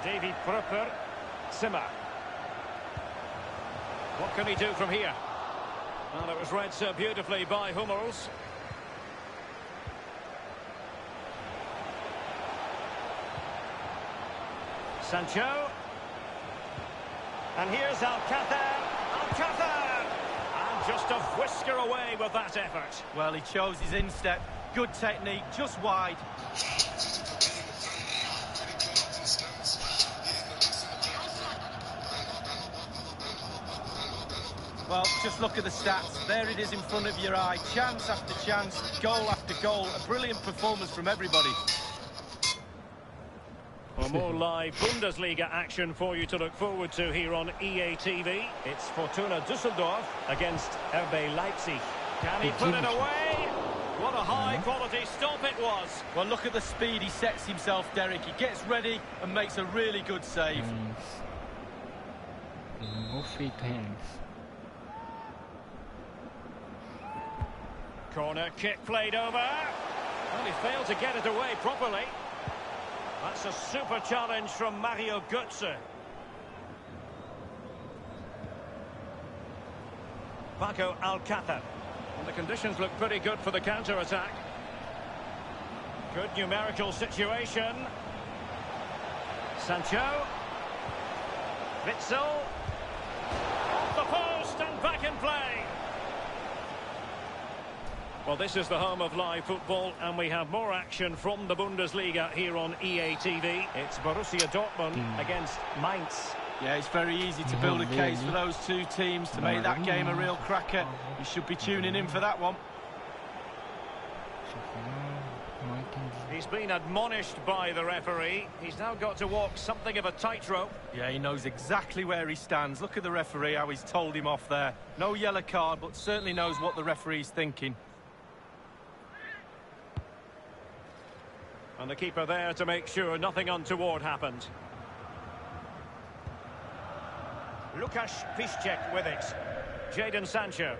Davy Prupper. Simmer. What can he do from here? Well, it was read so beautifully by Hummels. Sancho. And here's Alcácer. Alcácer! And just a whisker away with that effort. Well, he chose his instep. Good technique, just wide. Well, just look at the stats. There it is in front of your eye. Chance after chance, goal after goal. A brilliant performance from everybody. Well, more live Bundesliga action for you to look forward to here on EA TV. It's Fortuna Düsseldorf against RB Leipzig. Can he put it away? What a high-quality stop it was. Well, look at the speed he sets himself, Derek. He gets ready and makes a really good save. Corner kick played over. Well, he failed to get it away properly. That's a super challenge from Mario Götze. Paco Alcácer. And the conditions look pretty good for the counter-attack. Good numerical situation. Sancho. Witsel. Off the post and back in play. Well, this is the home of live football, and we have more action from the Bundesliga here on EA TV. It's Borussia Dortmund against Mainz. Yeah, it's very easy to build a case for those two teams to make that game a real cracker. You should be tuning in for that one. He's been admonished by the referee. He's now got to walk something of a tightrope. Yeah, he knows exactly where he stands. Look at the referee, how he's told him off there. No yellow card, but certainly knows what the referee's thinking. And the keeper there to make sure nothing untoward happened. Lukasz Piszczek with it. Jadon Sancho.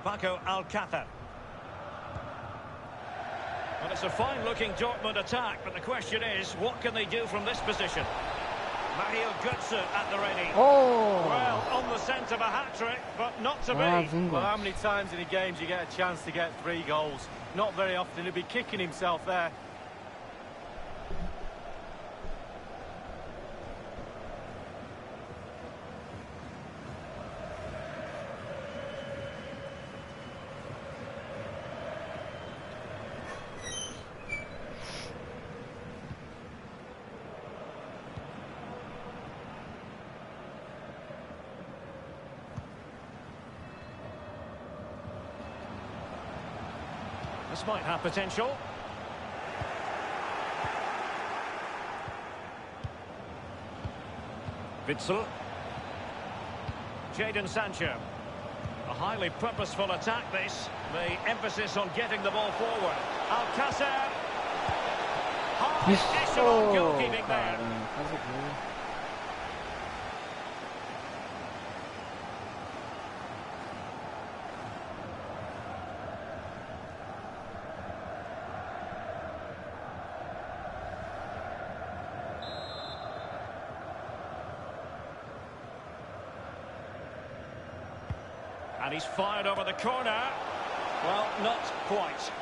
Paco Alcácer. Well, it's a fine-looking Dortmund attack, but the question is, what can they do from this position? Mario Götze at the ready. Oh! Well, on the scent of a hat-trick, but not to be. Well, how many times in a game do you get a chance to get 3 goals? Not very often. He'll be kicking himself there. This might have potential. Witsel. Jadon Sancho. A highly purposeful attack this. The emphasis on getting the ball forward. Alcácer. High echelon goalkeeping there. And he's fired over the corner. Well, not quite.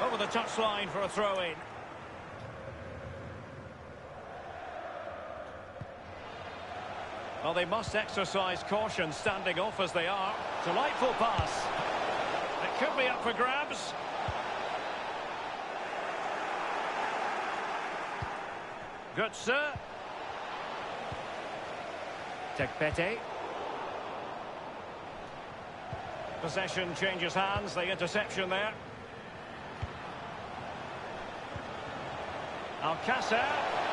Over the touchline for a throw-in. Well, they must exercise caution standing off as they are. Delightful pass. It could be up for grabs. Götze. Tekpete. Possession changes hands, the interception there. Alcácer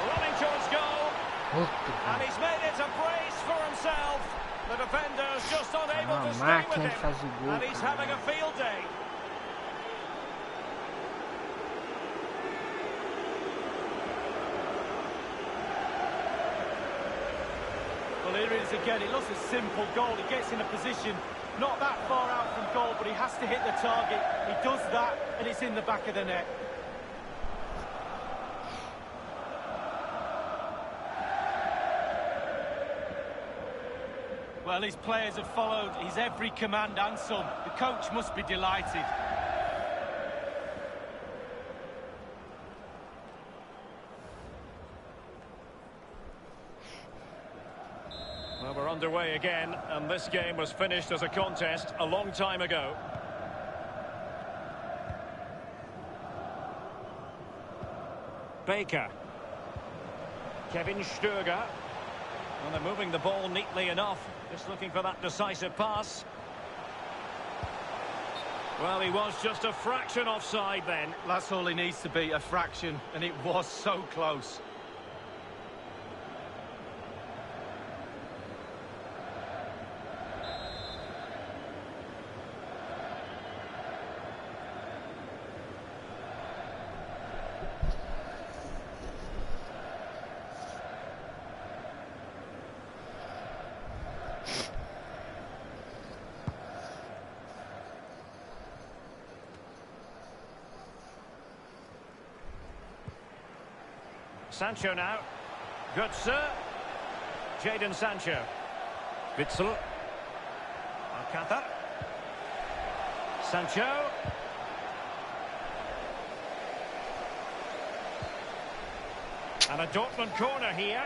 running towards goal. And he's made it a brace for himself. The defender's just unable to stay with him. And he's having a field day. Well, here it is again. It looks a simple goal. He gets in a position not that far out from goal, but he has to hit the target. He does that, and it's in the back of the net. Well, his players have followed his every command and some. The coach must be delighted. Well, we're underway again, and this game was finished as a contest a long time ago. Baker. Kevin Stöger. And they're moving the ball neatly enough. Just looking for that decisive pass. Well, he was just a fraction offside then. That's all he needs to be, a fraction, and it was so close. Sancho now. Götze. Jadon Sancho. Witsel. Alcázar. Sancho. And a Dortmund corner here.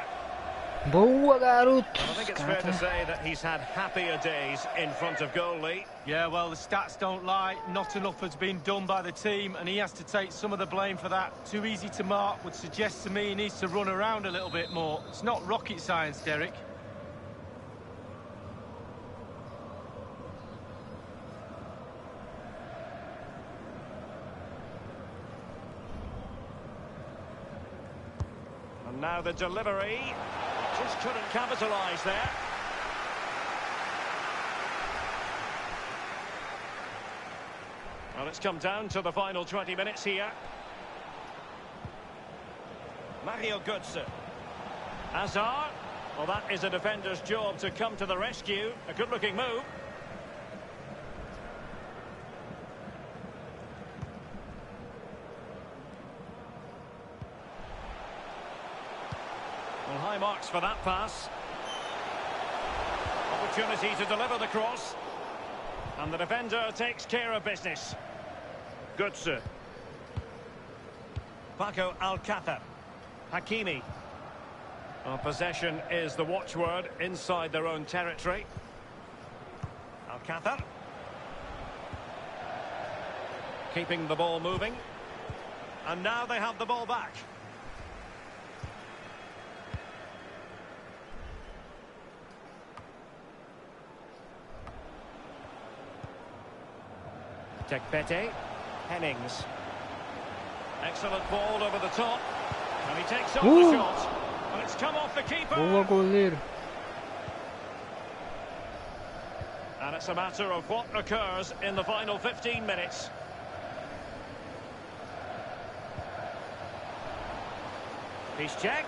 Boa, garoto. I think it's fair to say that he's had happier days in front of goal, Lee. Yeah, well, the stats don't lie. Not enough has been done by the team, and he has to take some of the blame for that. Too easy to mark would suggest to me he needs to run around a little bit more. It's not rocket science, Derek. And now the delivery. Just couldn't capitalise there. Well, it's come down to the final 20 minutes here. Mario Götze. Hazard. Well, that is a defender's job to come to the rescue. A good-looking move. Well, high marks for that pass. Opportunity to deliver the cross. And the defender takes care of business. Götze. Paco Alcázar. Hakimi. Well, possession is the watchword inside their own territory. Alcázar. Keeping the ball moving. And now they have the ball back. Tekpete. Hennings. Excellent ball over the top. And he takes off the shot. And it's come off the keeper. Boa, goleiro. And it's a matter of what occurs in the final 15 minutes. He's check.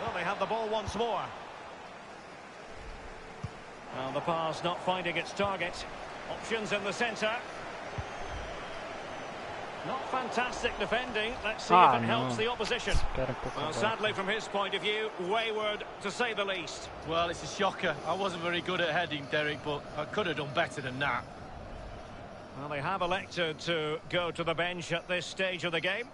Well, they have the ball once more. Well, the pass not finding its target. Options in the centre. Not fantastic defending. Let's see if it helps the opposition. Well, sadly, from his point of view, wayward to say the least. Well, it's a shocker. I wasn't very good at heading, Derek, but I could have done better than that. Well, they have elected to go to the bench at this stage of the game.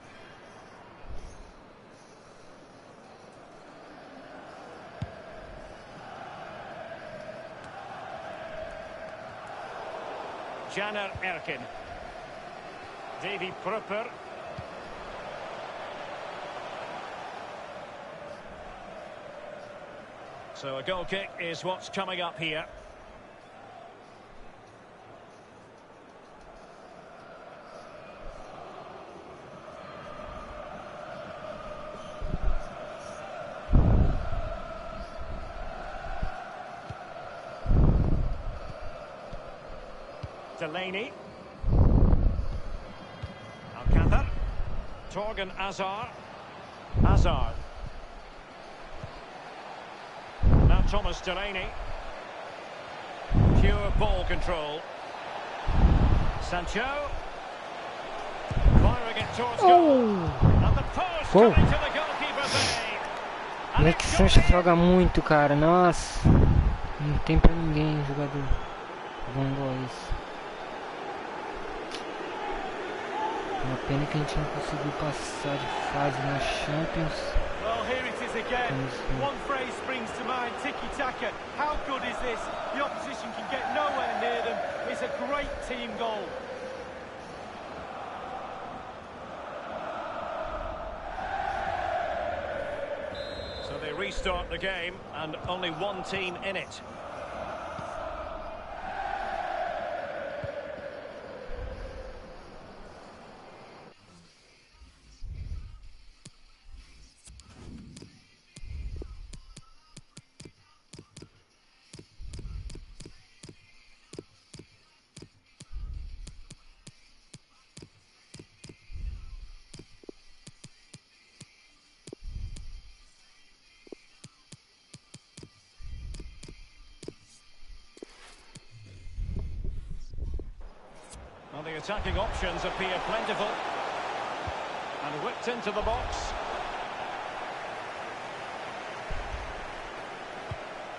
Caner Erkin. Davy Prupper. So a goal kick is what's coming up here. Delaney. Alcázar. Torgan Hazard. Hazard. Now Thomas Delaney. Pure ball control. Sancho. Firing it towards goal. And the post coming to the goalkeeper's aid. Alex Sancho joga muito, cara. Nossa. Não tem pra ninguém jogador bom igual isso. Uma pena que a gente não conseguiu passar de fase na Champions. Well, here it is again. One phrase springs to mind, tiki-taka. How good is this? The opposition can get nowhere near them. It's a great team goal. So they restart the game and only one team in it. Well, the attacking options appear plentiful. And whipped into the box.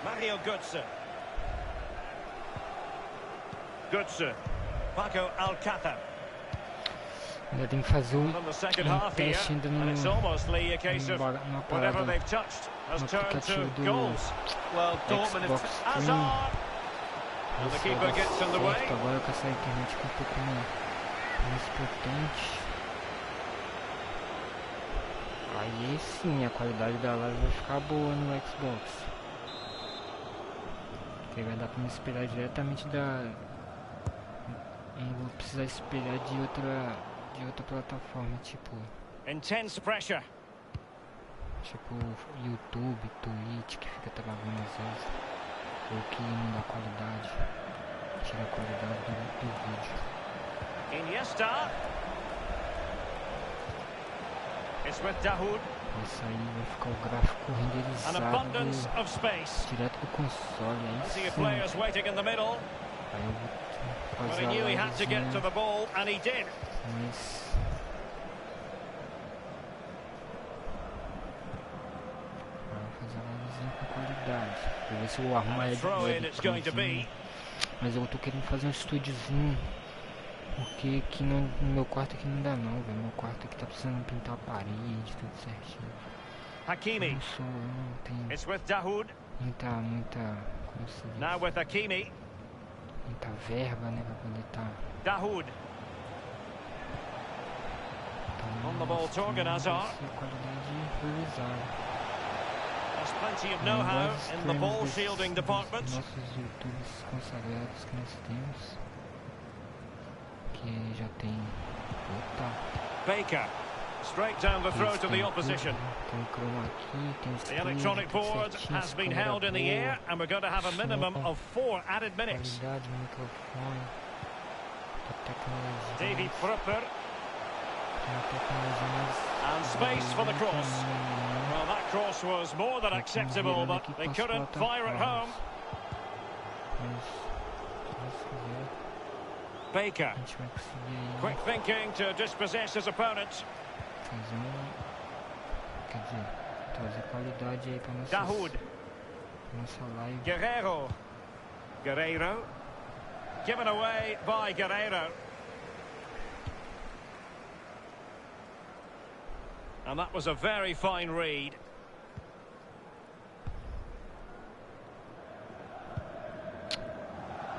Mario Götze. Götze. Paco Alcácer. Ainda tem que fazer um teste ainda no whatever they've touched has turned to goals. Well, Dortmund Xbox Hazard. And the keeper gets in the way. Agora com essa internet um pouco mais potente. Aí sim a qualidade da live vai ficar boa no Xbox. Porque vai dar pra me esperar diretamente da... Não vou precisar esperar de outra plataforma, tipo... Intense pressure. Tipo YouTube, Twitch, que fica travando às vezes. Ou que não dá qualidade. Tira a qualidade do vídeo. Iniesta. It's with Dahoud. Isso aí vai ficar o gráfico renderizado direto do console. Aí sim. Players waiting in the middle. Aí eu vou But fazer he knew he had to get a to the ball, and he did. mas... Vou fazer a livezinha com qualidade. Vou ver se eu arrumo a webcam. Mas eu tô querendo fazer um estúdiozinho. Porque aqui no meu quarto aqui não dá não, velho. Meu quarto aqui tá precisando pintar a parede, tudo certinho. Hakimi. Não tenho It's with Dahoud. muita, como se diz? Now with Hakimi. Muita verba, né, pra poder tá... Dahoud. On the ball, Torgan Hazard. Qualidade revisada. There's plenty of know-how in the ball shielding department. Nossos YouTubes consagrados que nós temos. Que já tem... Opa! Baker. Straight down the throat of the opposition. The electronic board has been held in the air, and we're going to have a minimum of 4 added minutes. Davy Prupper. And space for the cross. Well, that cross was more than acceptable, but they couldn't fire it home. Baker. Quick thinking to dispossess his opponent. Trazer qualidade aí pra Dahoud. nossa live. Guerreiro. Given away by Guerreiro. And that was a very fine read.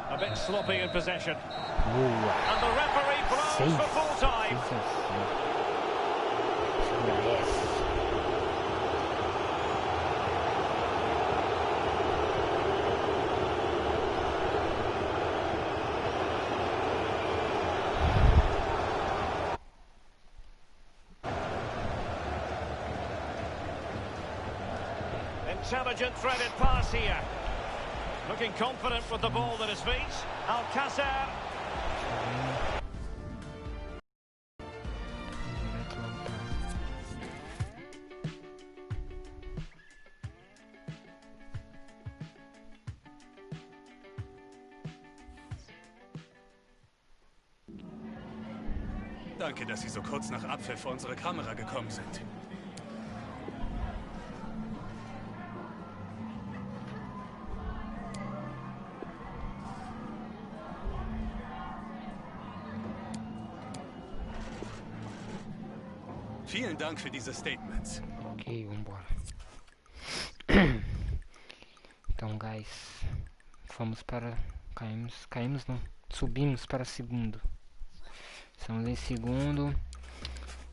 A bit sloppy in possession. And the referee blows for full time. Intelligent threaded pass here. Looking confident with the ball at his feet. Alcácer. Danke, dass Sie so kurz nach Abpfiff vor unsere Kamera gekommen sind. Vielen Dank für diese Statements. Ok, vambora. Então, guys, fomos para... Caímos não, subimos para segundo. Estamos em segundo.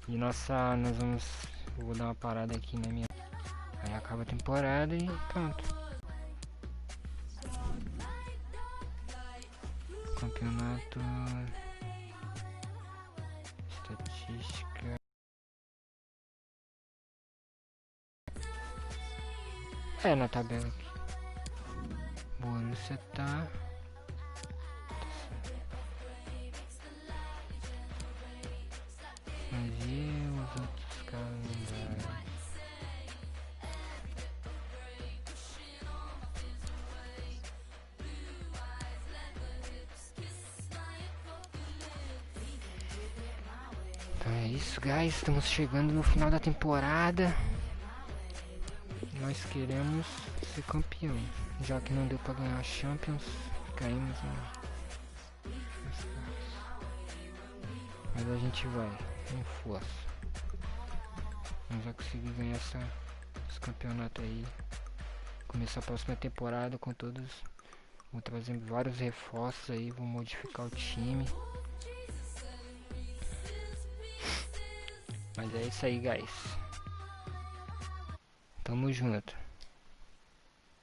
E nós vamos... Vou dar uma parada aqui na minha... Aí acaba a temporada e pronto. Campeonato... Estatística... É, na tabela aqui. Borussia tá... Mas e os outros calendários? Então é isso, guys, estamos chegando no final da temporada. Nós queremos ser campeão, já que não deu pra ganhar a Champions, caímos mas a gente vai com força. Vamos já conseguir ganhar esse campeonato aí. Começar a próxima temporada com todos. Vou trazer vários reforços aí, vou modificar o time. Mas é isso aí, guys. Tamo junto.